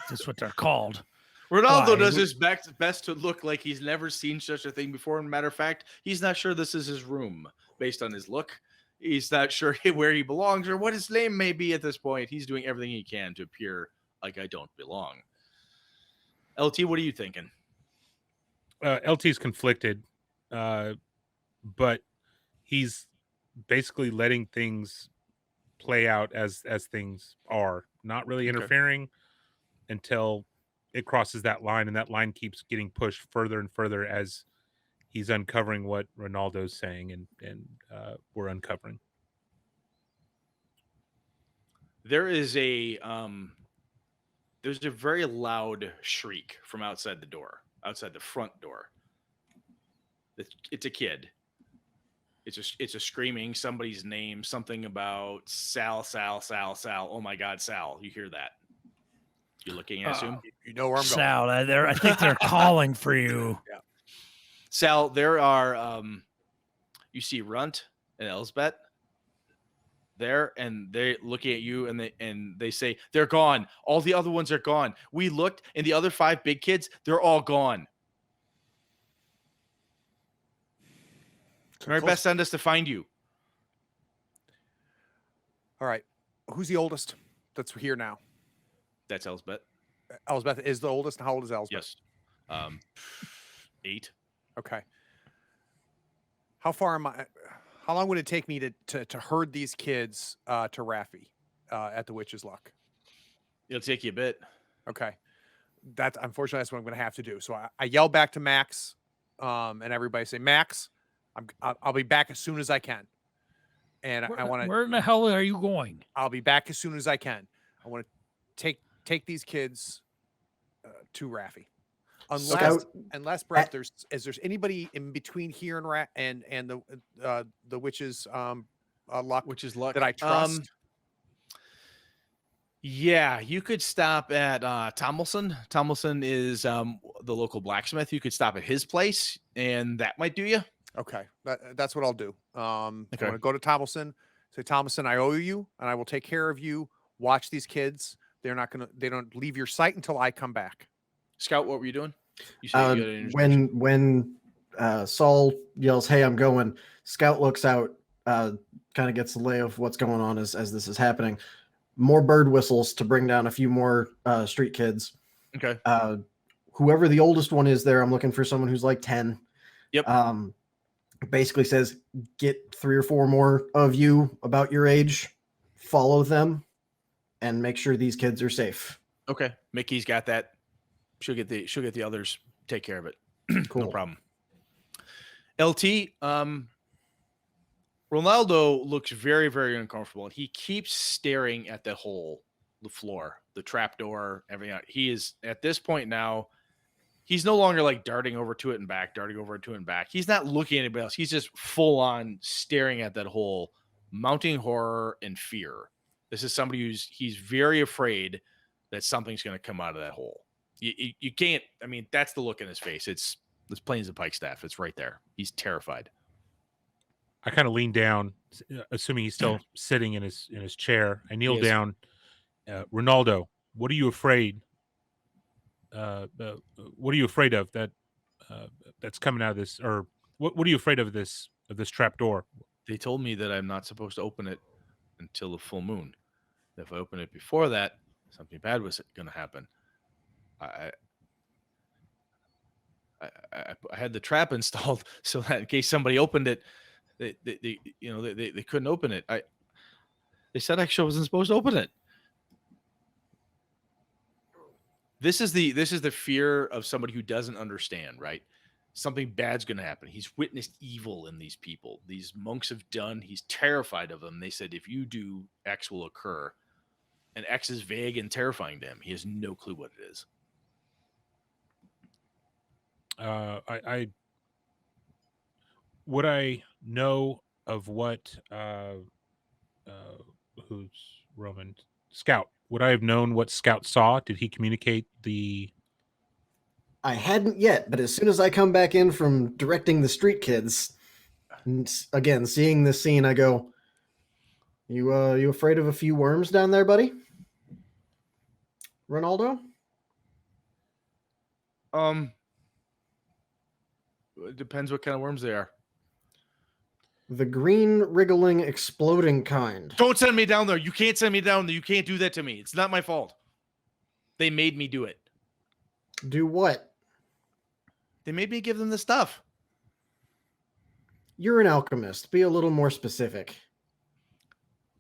that's what they're called. Ronaldo Why? does his best to look like he's never seen such a thing before. Matter of fact, he's not sure this is his room based on his look. He's not sure where he belongs or what his name may be at this point. He's doing everything he can to appear like I don't belong. LT, what are you thinking? LT's conflicted, but he's basically letting things play out as things are, not really Okay. interfering until it crosses that line, and that line keeps getting pushed further and further as he's uncovering what Ronaldo's saying, and we're uncovering. There is a there's a very loud shriek from outside the door, outside the front door. It's a kid. It's a screaming somebody's name, something about Sal, Sal, Sal, Sal. Oh my God, Sal! You hear that? You're looking, I assume. You know where I'm going. Sal, I think they're calling for you. Sal, there are you see Runt and Elsbeth there, and they're looking at you, and they say they're gone. All the other ones are gone. We looked, and the other 5 big kids, they're all gone. Our best send us to find you. All right. Who's the oldest that's here now? That's Elsbeth. Elsbeth is the oldest. How old is Elsbeth? Yes. 8. Okay. How long would it take me to herd these kids to Raffi at the Witch's Luck? It'll take you a bit. Okay. Unfortunately, that's what I'm going to have to do. So I yell back to Max, and everybody say, Max, I'll be back as soon as I can. And I want to. Where in the hell are you going? I'll be back as soon as I can. I want to take these kids to Raffi. Unless Brett, there's anybody in between here and the Witch's Luck, that I trust. Yeah, you could stop at Tomlinson. Tomlinson is the local blacksmith. You could stop at his place, and that might do you. Okay, that's what I'll do. Okay. I'm going to go to Tomlinson. Say, Tomlinson, I owe you, and I will take care of you. Watch these kids. They don't leave your sight until I come back. Scout, what were you doing? You said you when Saul yells, "Hey, I'm going," Scout looks out, kind of gets the lay of what's going on as this is happening. More bird whistles to bring down a few more street kids. Okay. Whoever the oldest one is there, I'm looking for someone who's like 10. Yep. Basically says, get 3 or 4 more of you about your age, follow them, and make sure these kids are safe. Okay. Mickey's got that. She'll get the others. Take care of it. Cool. No problem. LT, Ronaldo looks very, very uncomfortable, and he keeps staring at the hole, the floor, the trap door, everything. He is at this point now. He's no longer like darting over to it and back, darting over to it and back. He's not looking at anybody else. He's just full on staring at that hole, mounting horror and fear. This is somebody he's very afraid that something's going to come out of that hole. You can't. I mean, that's the look in his face. It's plain as a pikestaff. It's right there. He's terrified. I kind of lean down, assuming he's still sitting in his chair. I kneel down. Ronaldo, what are you afraid? What are you afraid of that's coming out of this, or what are you afraid of this trap door? They told me that I'm not supposed to open it until the full moon. If I open it before that, something bad was going to happen. I had the trap installed so that in case somebody opened it, they couldn't open it. They said I wasn't supposed to open it. This is the fear of somebody who doesn't understand, right? Something bad's going to happen. He's witnessed evil in these people. These monks have done. He's terrified of them. They said, if you do, X will occur. And X is vague and terrifying to him. He has no clue what it is. Would I know of what who's Roman Scout? Would I have known what Scout saw? Did he communicate the? I hadn't yet, but as soon as I come back in from directing the street kids, and again seeing this scene, I go, "You afraid of a few worms down there, buddy? Ronaldo?" It depends what kind of worms they are. The green, wriggling, exploding kind. Don't send me down there. You can't send me down there. You can't do that to me. It's not my fault. They made me do it. Do what? They made me give them the stuff. You're an alchemist. Be a little more specific.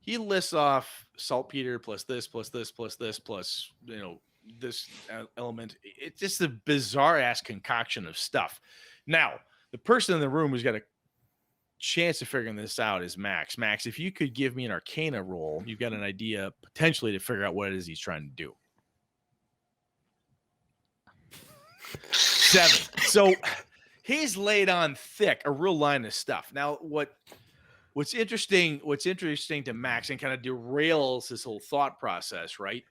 he lists off saltpeter plus this, plus this, plus this, plus this element. It's just a bizarre ass concoction of stuff. Now, the person in the room who's got a chance of figuring this out is Max. Max, if you could give me an Arcana roll, you've got an idea potentially to figure out what it is he's trying to do. 7. So he's laid on thick, a real line of stuff. Now, what's interesting to Max and kind of derails his whole thought process, right,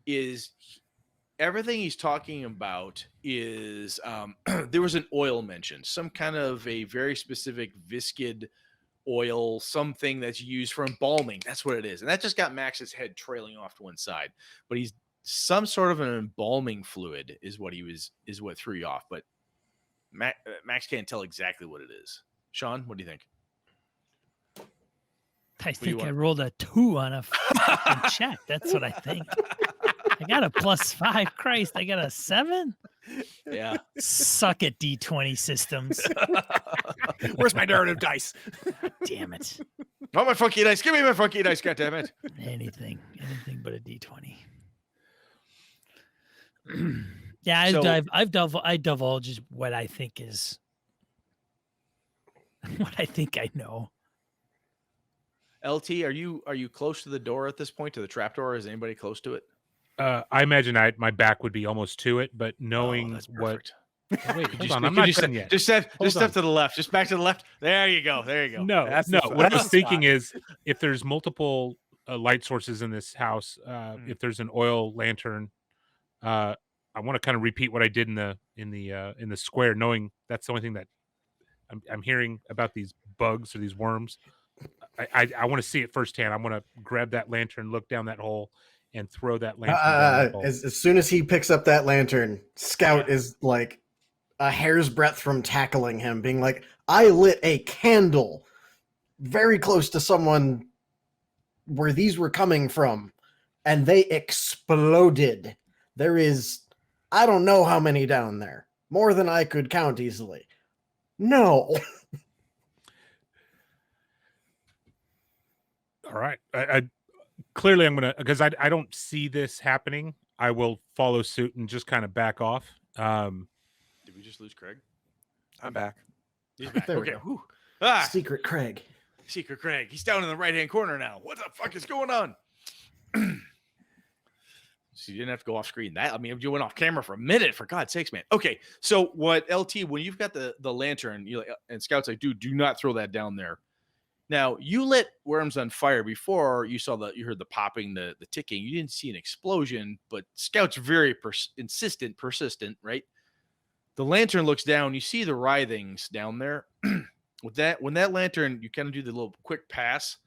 is everything he's talking about is there was an oil mentioned, some kind of a very specific viscid oil, something that's used for embalming. That's what it is. And that just got Max's head trailing off to one side. But he's some sort of an embalming fluid is what threw you off. But Max can't tell exactly what it is. Sean, what do you think? I think I rolled a 2 on a fucking check. That's what I think. I got a +5. Christ, I got a 7? Yeah. Suck it, D20 systems. Where's my narrative dice? Damn it. Oh, my funky dice. Give me my funky dice, goddammit. Anything but a D20. Yeah, I divulge what I think is what I think I know. LT, are you close to the door at this point, to the trap door? Is anybody close to it? I imagine my back would be almost to it, but knowing what. Oh, wait, hold on, I'm not done yet. Just step to the left. Just back to the left. There you go. No. What I was thinking is, if there's multiple light sources in this house, if there's an oil lantern, I want to kind of repeat what I did in the square, knowing that's the only thing that I'm hearing about these bugs or these worms. I want to see it firsthand. I want to grab that lantern, look down that hole, and throw that lantern down that hole. As soon as he picks up that lantern, Scout is like a hair's breadth from tackling him, being like, I lit a candle very close to someone where these were coming from, and they exploded. There is, I don't know how many down there. More than I could count easily. No. All right. I clearly I'm gonna, because I don't see this happening. I will follow suit and just kind of back off. Did we just lose Craig? I'm back. He's back. There we Okay. go. Ah, Secret Craig. Secret Craig. He's down in the right hand corner now. What the fuck is going on? So you didn't have to go off screen. You went off camera for a minute, for God's sakes, man. Okay, so what, LT, when you've got the lantern, and Scout's like, dude, do not throw that down there. Now, you lit worms on fire before you you heard the popping, the ticking. You didn't see an explosion, but Scout's very persistent, right? The lantern looks down. You see the writhings down there. When that lantern, you kind of do the little quick pass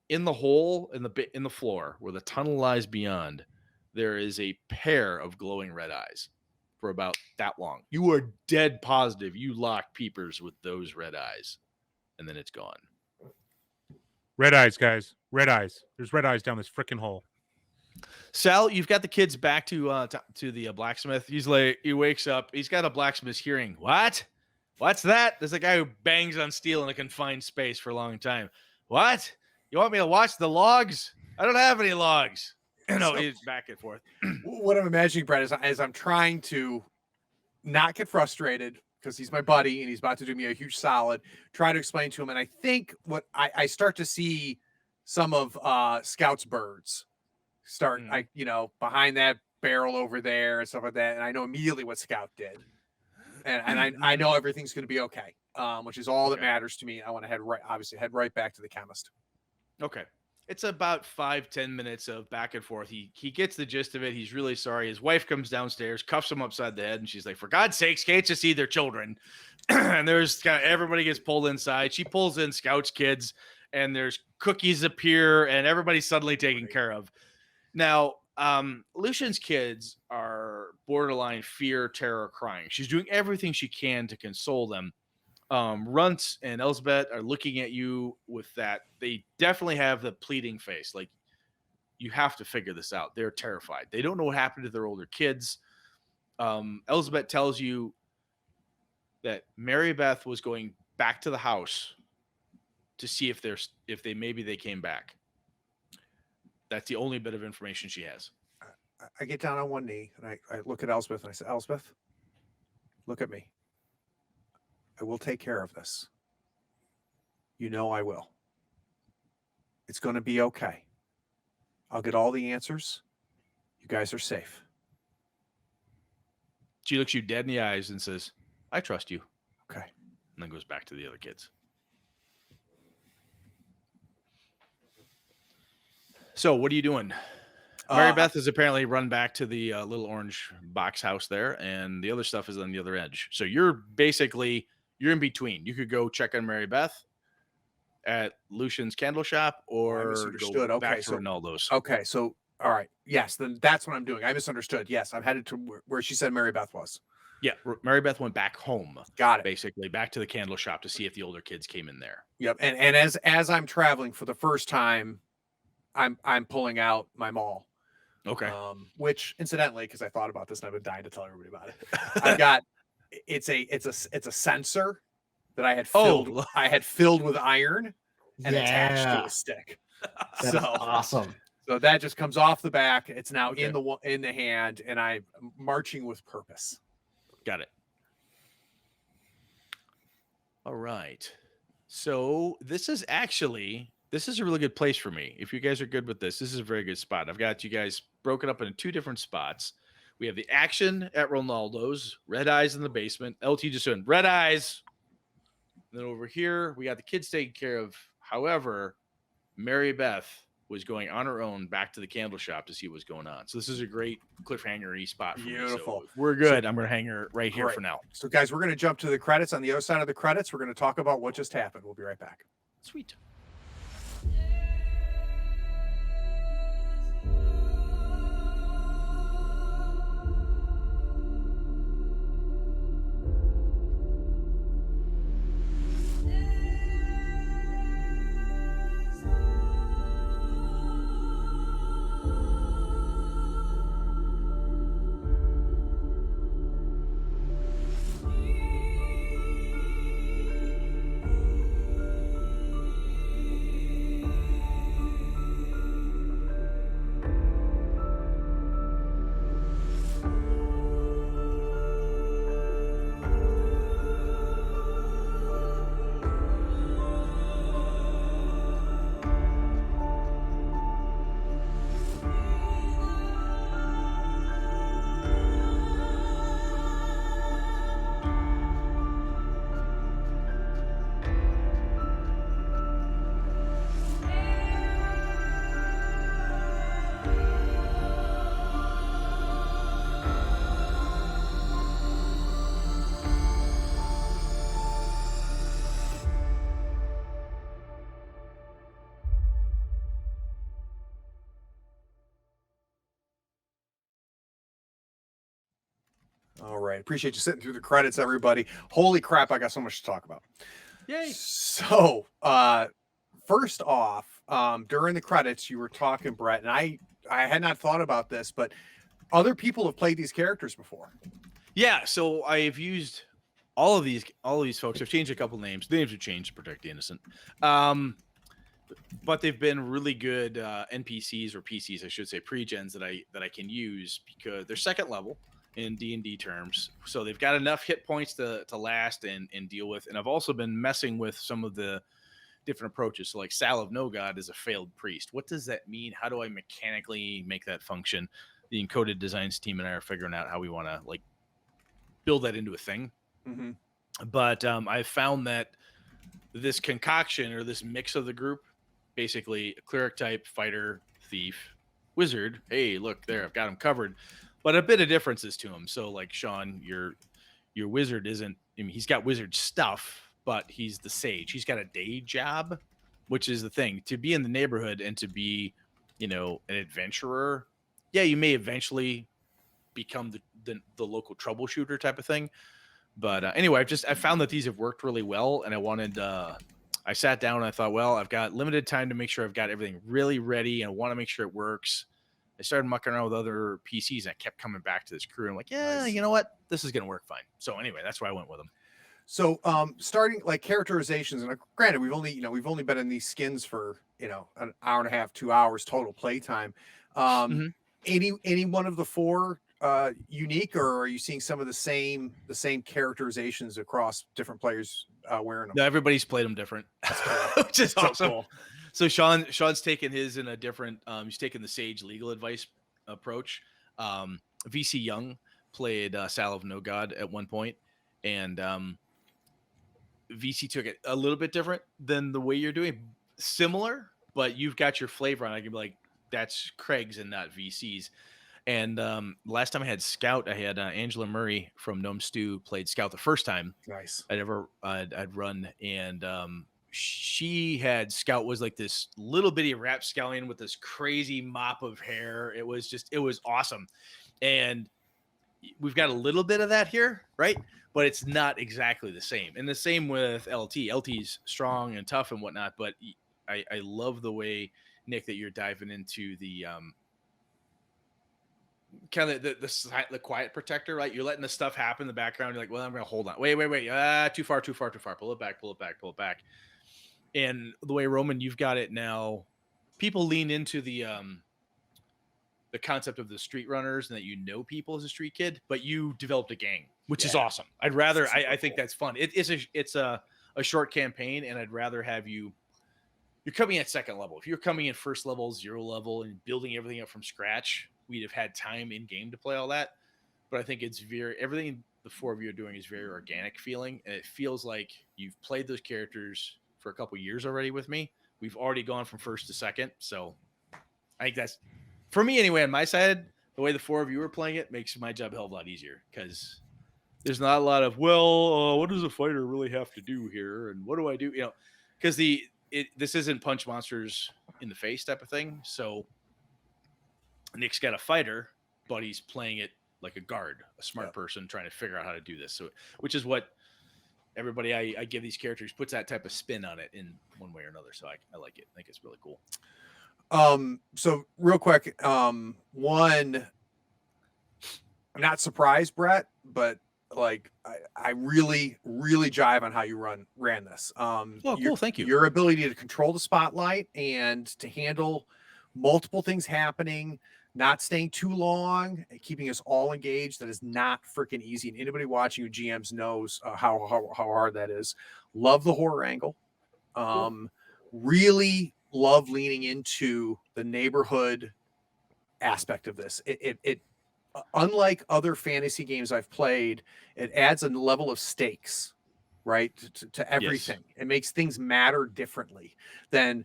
in the hole in the floor where the tunnel lies beyond. There is a pair of glowing red eyes for about that long. You are dead positive you locked peepers with those red eyes, and then it's gone. Red eyes, guys. Red eyes. There's red eyes down this freaking hole. Sal, you've got the kids back to the blacksmith. He's like, he wakes up. He's got a blacksmith's hearing. What? What's that? There's a guy who bangs on steel in a confined space for a long time. What? You want me to watch the logs? I don't have any logs. No, he's back and forth. What I'm imagining, Brett, is as I'm trying to not get frustrated because he's my buddy and he's about to do me a huge solid, trying to explain to him. And I think what I start to see some of Scout's birds start, behind that barrel over there and stuff like that. And I know immediately what Scout did. And I know everything's going to be okay, which is all that matters to me. I want to head right back to the chemist. Okay. It's about 5-10 minutes of back and forth. He gets the gist of it. He's really sorry. His wife comes downstairs, cuffs him upside the head, and she's like, for God's sakes, can't you see their children? And there's everybody gets pulled inside. She pulls in Scout's kids, and there's cookies appear, and everybody's suddenly taken care of. Now, Lucian's kids are borderline fear, terror, crying. She's doing everything she can to console them. Runt and Elsbeth are looking at you with that. They definitely have the pleading face. Like, you have to figure this out. They're terrified. They don't know what happened to their older kids. Elsbeth tells you that Mary Beth was going back to the house to see if they came back. That's the only bit of information she has. I get down on one knee and I look at Elspeth and I say, Elspeth, look at me. I will take care of this. You know I will. It's going to be okay. I'll get all the answers. You guys are safe. She looks you dead in the eyes and says, I trust you. Okay. And then goes back to the other kids. So what are you doing? Mary Beth has apparently run back to the little orange box house there, and the other stuff is on the other edge. So you're in between. You could go check on Mary Beth at Lucian's candle shop, or misunderstood. go Okay, back to so- Ronaldo's. Okay. So, all right. Yes, then that's what I'm doing. I misunderstood. Yes, I'm headed to where she said Mary Beth was. Yeah, Mary Beth went back home, Got it. basically back to the candle shop to see if the older kids came in there. Yep. And as I'm traveling for the first time, I'm pulling out my maul. Okay. Which incidentally, because I thought about this and I've been dying to tell everybody about it. I've got it's a sensor that I had filled with iron and attached to a stick. That's awesome. So that just comes off the back. It's now in the hand, and I'm marching with purpose. Got it. All right. So this is a really good place for me. If you guys are good with this is a very good spot. I've got you guys broken up into 2 different spots. We have the action at Ronaldo's, Red Eyes in the basement. LT just doing Red Eyes. And then over here, we got the kids taken care of. However, Mary Beth was going on her own back to the candle shop to see what's going on. So this is a great cliffhanger-y spot for me. Beautiful. So if we're good. I'm going to hang her right here for now. So guys, we're going to jump to the credits. On the other side of the credits, we're going to talk about what just happened. We'll be right back. Sweet. All right. Appreciate you sitting through the credits, everybody. Holy crap, I got so much to talk about. Yay. So, first off, during the credits, you were talking, Brett, and I had not thought about this, but other people have played these characters before. Yeah, so I've used all of these folks. I've changed a couple names. The names have changed to protect the innocent. But they've been really good NPCs or PCs, I should say, pre-gens that I can use because they're second level in D&D terms. So they've got enough hit points to last and deal with. And I've also been messing with some of the different approaches. So like Sal of No God is a failed priest. What does that mean? How do I mechanically make that function? The Encoded Designs team and I are figuring out how we want to like build that into a thing. Mm-hmm. But I found that this concoction or this mix of the group, basically a cleric type, fighter, thief, wizard. Hey, look there, I've got him covered. But a bit of differences to him. So like Sean, your wizard isn't, I mean, he's got wizard stuff, but he's the sage. He's got a day job, which is the thing. To be in the neighborhood and to be, you know, an adventurer, yeah, you may eventually become the local troubleshooter type of thing. But anyway, I found that these have worked really well, and I sat down and I thought, well, I've got limited time to make sure I've got everything really ready, and I want to make sure it works. I started mucking around with other PCs, and I kept coming back to this crew. I'm like, yeah, Nice. You know what? This is going to work fine. So anyway, that's why I went with them. So starting like characterizations, and granted we've only been in these skins for an hour and a half, 2 hours total playtime. Mhm. Any one of the four unique, or are you seeing some of the same characterizations across different players wearing them? No, everybody's played them different, which is So awesome. cool. So Sean's taken his in a different. He's taken the sage legal advice approach. VC Young played Sal of No God at one point, and VC took it a little bit different than the way you're doing. Similar, but you've got your flavor on it. I can be like, that's Craig's and not VC's. And last time I had Scout, I had Angela Murray from Gnome Stew played Scout the first time Nice. I'd run, and she had Scout was like this little bitty rapscallion with this crazy mop of hair. It was awesome, and we've got a little bit of that here, right? But it's not exactly the same. And the same with LT. LT's strong and tough and whatnot, but I love the way, Nick, that you're diving into the kind of the quiet protector, right? You're letting the stuff happen in the background. You're like, well, I'm going to hold on. Wait. Too far. Pull it back. And the way, Roman, you've got it now, people lean into the concept of the street runners and that people as a street kid, but you developed a gang, which is awesome. I'd rather, I think that's fun. It's a short campaign, and I'd rather have you're coming at second level. If you're coming in first level, 0 level, and building everything up from scratch, we'd have had time in game to play all that. But I think everything the four of you are doing is very organic feeling, and it feels like you've played those characters for a couple years already with me. We've already gone from first to second, so I think that's, for me anyway, on my side, the way the four of you are playing it makes my job a hell of a lot easier, because there's not a lot of, what does a fighter really have to do here, and what do I do? Because this isn't punch monsters in the face type of thing. So Nick's got a fighter, but he's playing it like a guard, a smart person trying to figure out how to do this. So, which is what everybody I give these characters puts that type of spin on it in one way or another. So I like it. I think it's really cool. So real quick, one, I'm not surprised, Brett, but like I really jive on how you ran this. Cool. Thank you. Your ability to control the spotlight and to handle multiple things happening, not staying too long, keeping us all engaged. That is not freaking easy. And anybody watching who GMs knows how hard that is. Love the horror angle. Really love leaning into the neighborhood aspect of this. It unlike other fantasy games I've played, it adds a level of stakes, right, to everything. Yes. It makes things matter differently than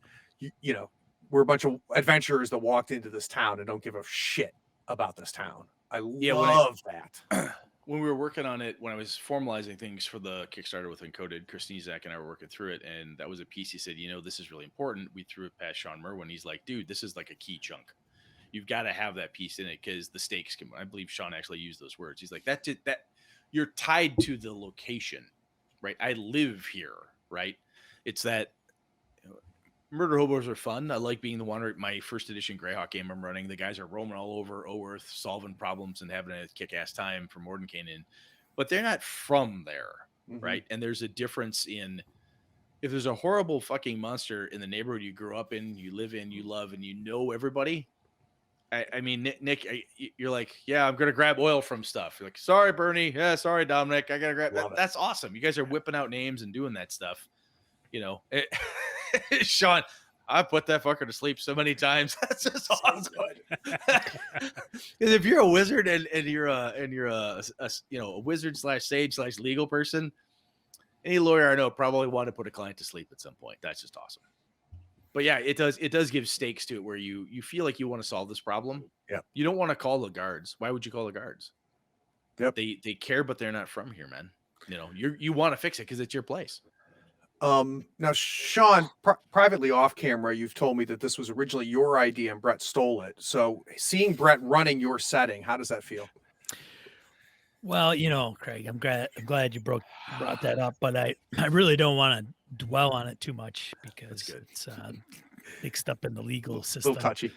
we're a bunch of adventurers that walked into this town and don't give a shit about this town. I love that. When we were working on it, when I was formalizing things for the Kickstarter with Encoded, Christine Zach and I were working through it, and that was a piece he said, this is really important. We threw it past Sean Merwin. He's like, dude, this is like a key chunk. You've got to have that piece in it because the stakes can, I believe Sean actually used those words. He's like, that you're tied to the location, right? I live here, right? It's that murder hobos are fun. I like being the one. My first edition Greyhawk game I'm running, the guys are roaming all over Oerth, solving problems and having a kick-ass time for Mordenkainen, but they're not from there, right? And there's a difference in, if there's a horrible fucking monster in the neighborhood you grew up in, you live in, you love, and you know everybody. I mean, Nick, you're like, yeah, I'm going to grab oil from stuff. You're like, sorry, Bernie. Yeah, sorry, Dominic. I got to grab that. That's awesome. You guys are whipping out names and doing that stuff. Sean, I put that fucker to sleep so many times. That's just awesome. If you're a wizard and you're a wizard / sage / legal person, any lawyer I know probably want to put a client to sleep at some point. That's just awesome. But yeah, it does give stakes to it where you feel like you want to solve this problem. Yeah. You don't want to call the guards. Why would you call the guards? Yep. They care, but they're not from here, man. You want to fix it because it's your place. Now, Sean, privately off camera, you've told me that this was originally your idea and Brett stole it. So seeing Brett running your setting, how does that feel? Well, Craig, I'm glad you brought that up, but I really don't want to dwell on it too much because it's mixed up in the legal system. A little touchy.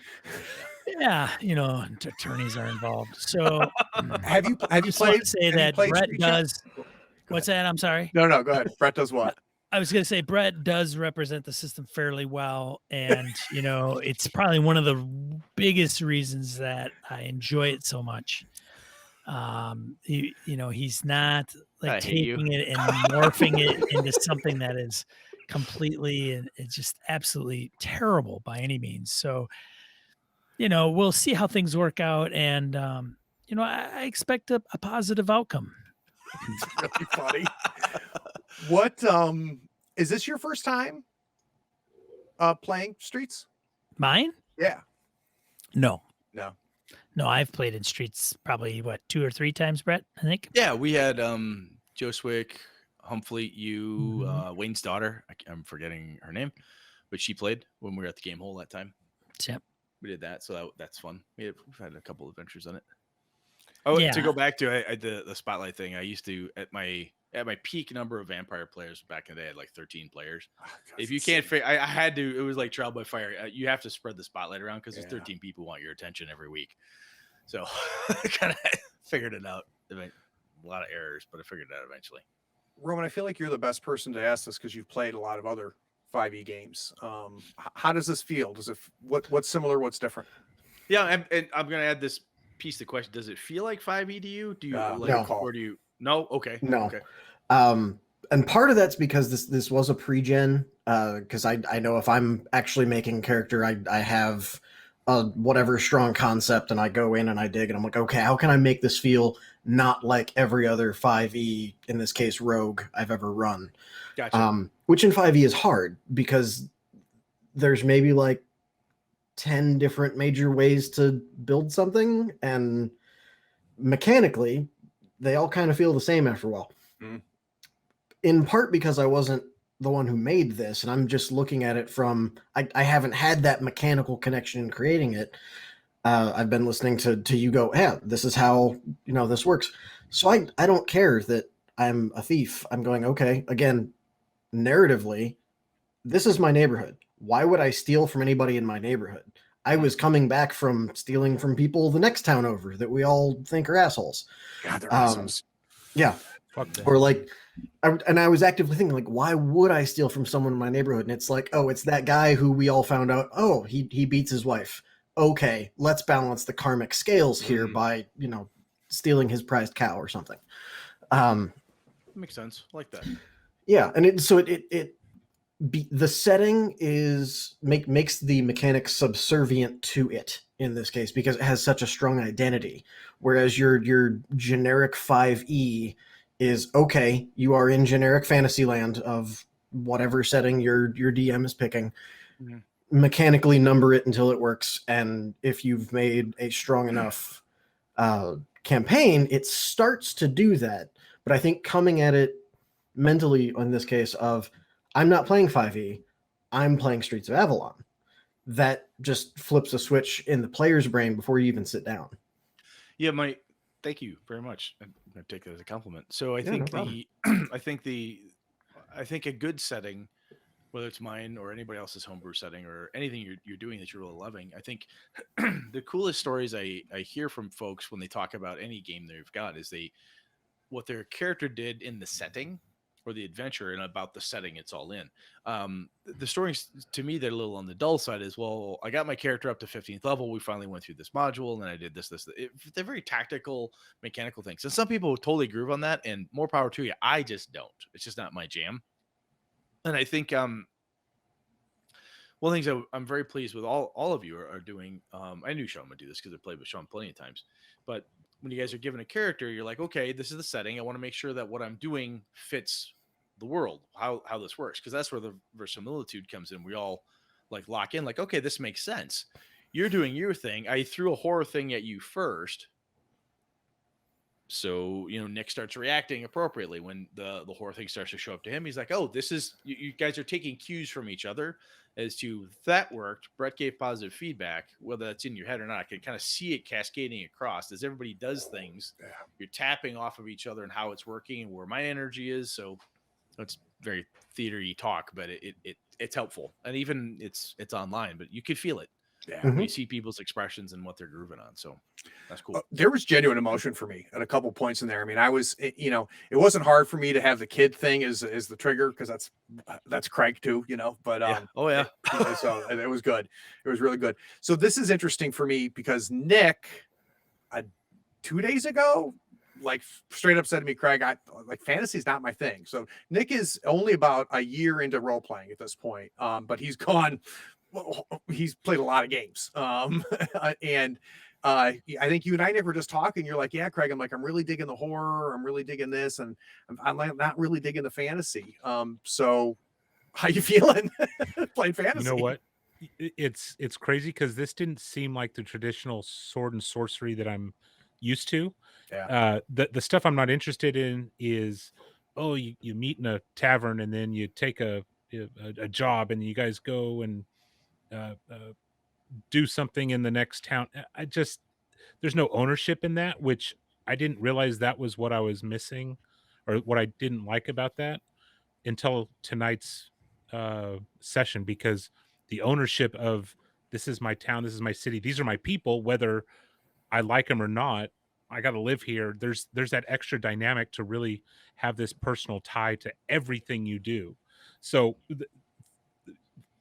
Yeah, attorneys are involved. So have you played? Say that Brett does. What's that? I'm sorry. No, go ahead. Brett does what? I was going to say Brett does represent the system fairly well, and it's probably one of the biggest reasons that I enjoy it so much. He's not like I hate you. taking it and morphing it into something that is completely and it's just absolutely terrible by any means. So, we'll see how things work out, and I expect a positive outcome. It's really funny. What is this your first time playing Streets? Mine? Yeah. No, I've played in Streets probably 2 or 3 times, Brett, I think. Yeah, we had Joe Swick, Humfleet, you, Wayne's daughter. I'm forgetting her name, but she played when we were at the game hole that time. Yep. We did that, so that's fun. We've had a couple adventures on it. Oh, Yeah. to go back to the spotlight thing, I used to at my peak number of vampire players back in the day, I had like 13 players. Oh, gosh, If you can't figure, I had to. It was like trial by fire. You have to spread the spotlight around because there's 13 people who want your attention every week. So I kind of figured it out. A lot of errors, but I figured it out eventually. Roman, I feel like you're the best person to ask this because you've played a lot of other 5e games. How does this feel? Does it what's similar? What's different? Yeah, and I'm gonna add this piece to the question. Does it feel like 5e to you? Do you No. or do you? No. Okay. No. Okay. And part of that's because this was a pre-gen. Because I know if I'm actually making a character, I have whatever strong concept, and I go in and I dig, and I'm like, okay, how can I make this feel not like every other 5e, in this case rogue, I've ever run? Gotcha. Which in 5e is hard because there's maybe like 10 different major ways to build something, and mechanically they all kind of feel the same after a while. In part because I wasn't the one who made this, and I'm just looking at it from I haven't had that mechanical connection in creating it. I've been listening to you go, yeah, this is how this works. So I don't care that I'm a thief. I'm going, okay, again, narratively, this is my neighborhood. Why would I steal from anybody in my neighborhood? I was coming back from stealing from people the next town over that we all think are assholes. God, they're assholes. Yeah. Fuck that. Or like, I was actively thinking, like, why would I steal from someone in my neighborhood? And it's like, oh, it's that guy who we all found out, oh, he beats his wife. Okay, let's balance the karmic scales here by, stealing his prized cow or something. Makes sense. I like that. Yeah, and the setting makes the mechanics subservient to it in this case because it has such a strong identity. Whereas your generic 5e is, okay, you are in generic fantasy land of whatever setting your DM is picking. Mechanically number it until it works, and if you've made a strong enough campaign, it starts to do that. But I think coming at it mentally in this case of, I'm not playing 5e, I'm playing Streets of Avalon, that just flips a switch in the player's brain before you even sit down. Yeah, thank you very much. I'm gonna take that as a compliment. So I think I think a good setting, whether it's mine or anybody else's homebrew setting or anything you're doing that you're really loving, I think the coolest stories I hear from folks when they talk about any game they've got is what their character did in the setting or the adventure, and about the setting it's all in. The stories to me, they're a little on the dull side as well. I got my character up to 15th level. We finally went through this module, and then I did this. They're very tactical, mechanical things. And some people totally groove on that, and more power to you. I just don't. It's just not my jam. And I think one of the things I'm very pleased with all of you are doing. I knew Sean would do this because I played with Sean plenty of times, but when you guys are given a character, you're like, okay, this is the setting. I want to make sure that what I'm doing fits the world, how this works, because that's where the verisimilitude comes in. We all like lock in, like, okay, this makes sense. You're doing your thing. I threw a horror thing at you first, so Nick starts reacting appropriately when the horror thing starts to show up to him. He's like, oh, this is you guys are taking cues from each other as to that worked. Brett gave positive feedback, whether that's in your head or not. I can kind of see it cascading across as everybody does things. You're tapping off of each other and how it's working and where my energy is. So it's very theater-y talk, but it's helpful. And even it's online, but you could feel it. Yeah. when Mhm. you see people's expressions and what they're grooving on. So that's cool. There was genuine emotion for me at a couple points in there. I mean, it wasn't hard for me to have the kid thing as the trigger because that's Craig too, but Yeah. Oh yeah. so it was good. It was really good. So this is interesting for me because Nick, 2 days ago, like straight up said to me, Craig, fantasy is not my thing. So Nick is only about a year into role playing at this point. But he's played a lot of games. And I think you and I were just talking. You're like, yeah, Craig, I'm really digging the horror. I'm really digging this. And I'm not really digging the fantasy. So how you feeling playing fantasy? You know what? It's crazy because this didn't seem like the traditional sword and sorcery that I'm used to. Yeah. The stuff I'm not interested in is, you meet in a tavern and then you take a job and you guys go and do something in the next town. There's no ownership in that, which I didn't realize that was what I was missing or what I didn't like about that until tonight's session, because the ownership of this is my town, this is my city, these are my people, whether I like them or not, I got to live here. There's that extra dynamic to really have this personal tie to everything you do. So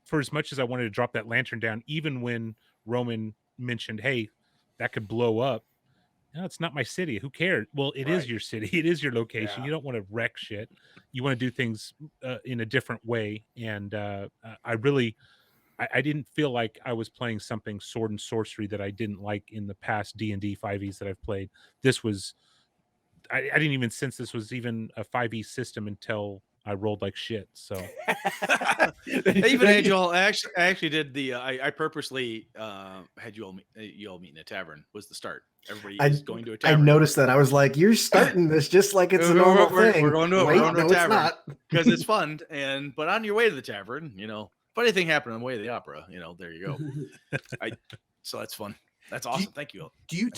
for as much as I wanted to drop that lantern down, even when Roman mentioned, hey, that could blow up, no, it's not my city. Who cares? Well, it is Right. your city. It is your location. Yeah. You don't want to wreck shit. You want to do things in a different way. And I didn't feel like I was playing something sword and sorcery that I didn't like in the past D&D 5e that I've played. This was, I didn't even sense this was even a 5e system until I rolled like shit. So Even Angel, I actually did the. I purposely had you all meet in a tavern. Was the start. Everybody is going to a I tavern. noticed that. I was like, you're starting this just like it's a normal thing. We're going to Wait, a no, it's tavern not. because it's fun. But on your way to the tavern, funny thing happened on the way to the opera. There you go. So that's fun. That's awesome. Thank you. Do you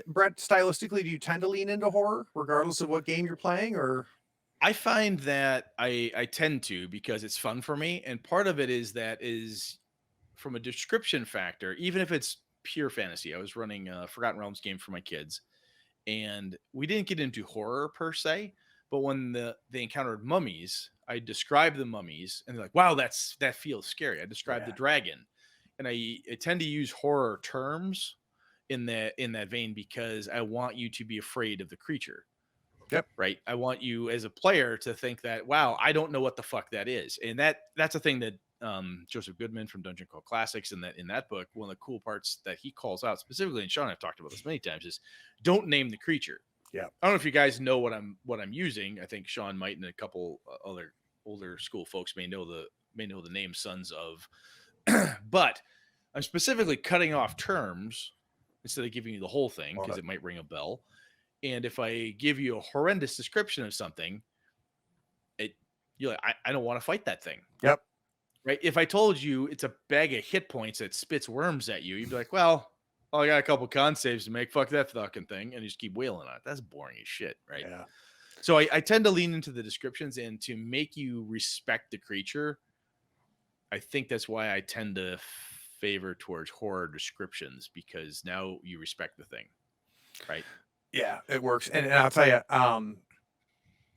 Brett, stylistically, do you tend to lean into horror regardless of what game you're playing, or? I find that I tend to, because it's fun for me. And part of it is from a description factor, even if it's pure fantasy. I was running a Forgotten Realms game for my kids, and we didn't get into horror per se, but when they encountered mummies, I described the mummies and they're like, wow, that feels scary. I described the dragon, and I tend to use horror terms in that vein because I want you to be afraid of the creature. Yep. Right. I want you as a player to think that, wow, I don't know what the fuck that is. And that's a thing that Joseph Goodman from Dungeon Crawl Classics in that book, one of the cool parts that he calls out specifically, and Sean and I've talked about this many times, is don't name the creature. Yeah. I don't know if you guys know what I'm using. I think Sean might, and a couple other older school folks may know the name Sons of, but I'm specifically cutting off terms instead of giving you the whole thing because it might ring a bell. And if I give you a horrendous description of something, you're like, I don't want to fight that thing. Yep. Right. If I told you it's a bag of hit points that spits worms at you, you'd be like, well, I got a couple con saves to make. Fuck that fucking thing. And you just keep wailing on it. That's boring as shit. Right. Yeah. So I tend to lean into the descriptions, and to make you respect the creature, I think that's why I tend to favor towards horror descriptions, because now you respect the thing. Right. Yeah, it works. And I'll tell you,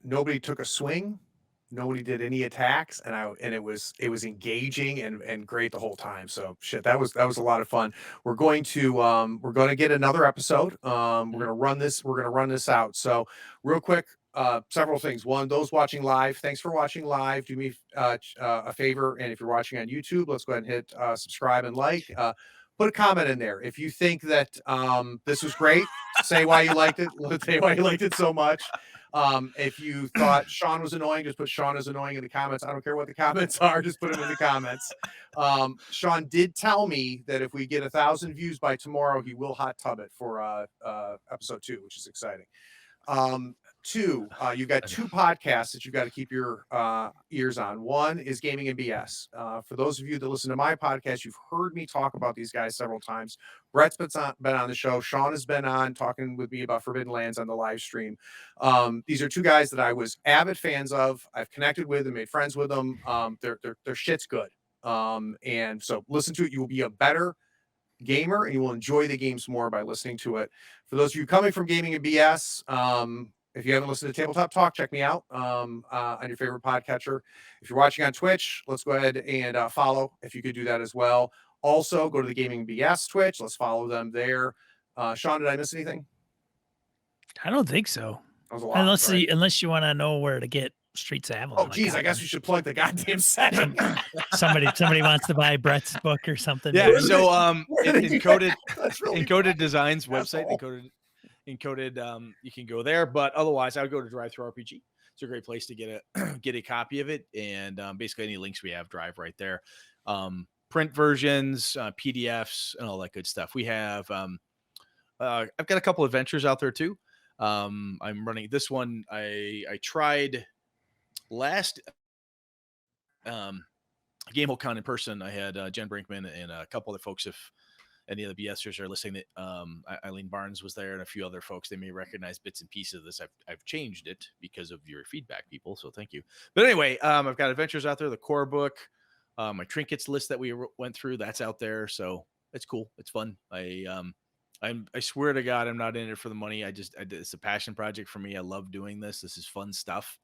nobody took a swing, nobody did any attacks, and it was engaging and great the whole time. So shit, that was a lot of fun. We're going to get another episode. We're gonna run this out. So real quick, several things. One, those watching live, thanks for watching live. Do me a favor, and if you're watching on YouTube, let's go ahead and hit subscribe and like. Put a comment in there if you think that this was great. Say why you liked it. Let's say why you liked it so much. If you thought Sean was annoying, just put Sean is annoying in the comments. I don't care what the comments are, just put them in the comments. Sean did tell me that if we get 1,000 views by tomorrow, he will hot tub it for episode 2, which is exciting. 2, you've got 2 podcasts that you've got to keep your ears on. One is Gaming and BS. For those of you that listen to my podcast, you've heard me talk about these guys several times. Brett's been on the show. Sean has been on talking with me about Forbidden Lands on the live stream. These are 2 guys that I was avid fans of. I've connected with and made friends with them. Their shit's good. And so listen to it. You will be a better gamer, and you will enjoy the games more by listening to it. For those of you coming from Gaming and BS, if you haven't listened to Tabletop Talk, check me out on your favorite podcatcher. If you're watching on Twitch, let's go ahead and follow if you could do that as well. Also, go to the Gaming BS Twitch. Let's follow them there. Sean, did I miss anything? I don't think so. That was a lot. Unless you want to know where to get Streets of Avalon. Oh, geez, I guess we should plug the goddamn setting. somebody wants to buy Brett's book or something. Yeah. maybe. So encoded Really encoded designs website Asshole. encoded you can go there, but otherwise I would go to Drive Through RPG. It's a great place to get a copy of it, and basically any links we have drive right there. Print versions, PDFs, and all that good stuff. We have I've got a couple adventures out there too. I'm running this one. I tried last GameholeCon in person. I had Jen Brinkman and a couple other folks. If any of the BSers are listening, that Eileen Barnes was there and a few other folks. They may recognize bits and pieces of this. I've changed it because of your feedback, people. So thank you. But anyway, I've got adventures out there. The core book, my trinkets list that we went through, that's out there. So it's cool. It's fun. I swear to God, I'm not in it for the money. It's a passion project for me. I love doing this. This is fun stuff.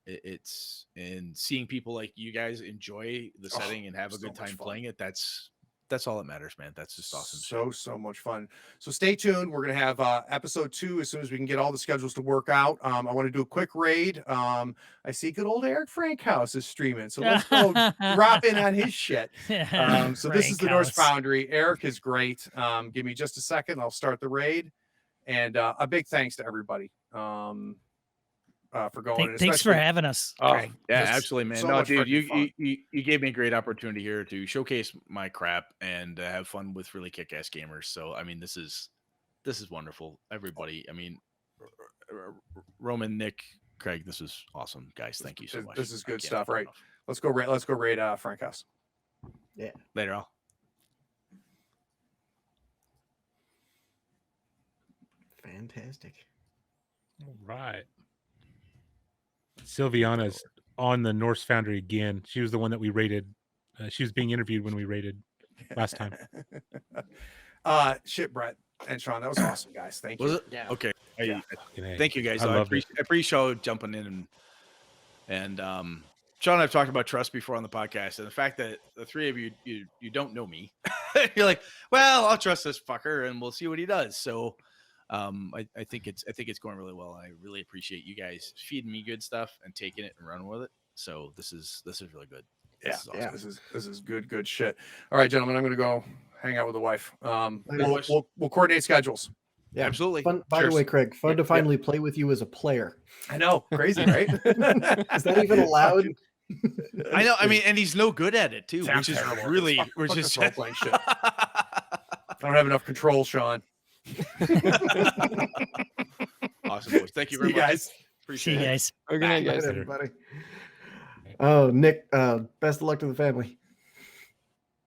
It's and seeing people like you guys enjoy the setting and have a good time playing it. That's all that matters, man. That's just awesome. So much fun. So stay tuned. We're gonna have episode 2 as soon as we can get all the schedules to work out. I want to do a quick raid. I see good old Eric Frankhouse is streaming, so let's go drop in on his shit. So this is the Norse Foundry. Eric is great. Give me just a second. I'll start the raid, and a big thanks to everybody for going. Thanks for having us. Craig. Yeah, absolutely, man. so No, much dude, freaking you gave me a great opportunity here to showcase my crap and have fun with really kick-ass gamers. So, I mean, this is wonderful. Everybody, I mean, Roman, Nick, Craig, this is awesome, guys. Thank you so much. This is good stuff, right? Let's go raid Frankhouse. Yeah. Later, all. Fantastic. All right. Sylviana's on the Norse Foundry again. She was the one that we rated. She was being interviewed when we rated last time. Shit, Brett and Sean, that was awesome, guys. Thank you. Was it? Yeah. Okay. Yeah. Thank you, guys. I I loved it. appreciate you jumping in and Sean and I've talked about trust before on the podcast, and the fact that the three of you don't know me, you're like, well, I'll trust this fucker and we'll see what he does. So I think it's going really well. I really appreciate you guys feeding me good stuff and taking it and running with it. So this is really good. Yeah, This is awesome. this is good shit. All right, gentlemen, I'm gonna go hang out with the wife. We'll coordinate schedules. Yeah, absolutely. Fun, by the way, Craig, fun to finally play with you as a player. I know, crazy, right? Is that even allowed? I know. I mean, and he's no good at it too, Sounds which is terrible. really, It's we're fucking just role-playing shit. I don't have enough control, Sean. Awesome, boys. Thank you very See you much. guys. See Appreciate you it. guys. Good night, Good guys. night, everybody. Oh, Nick, best of luck to the family.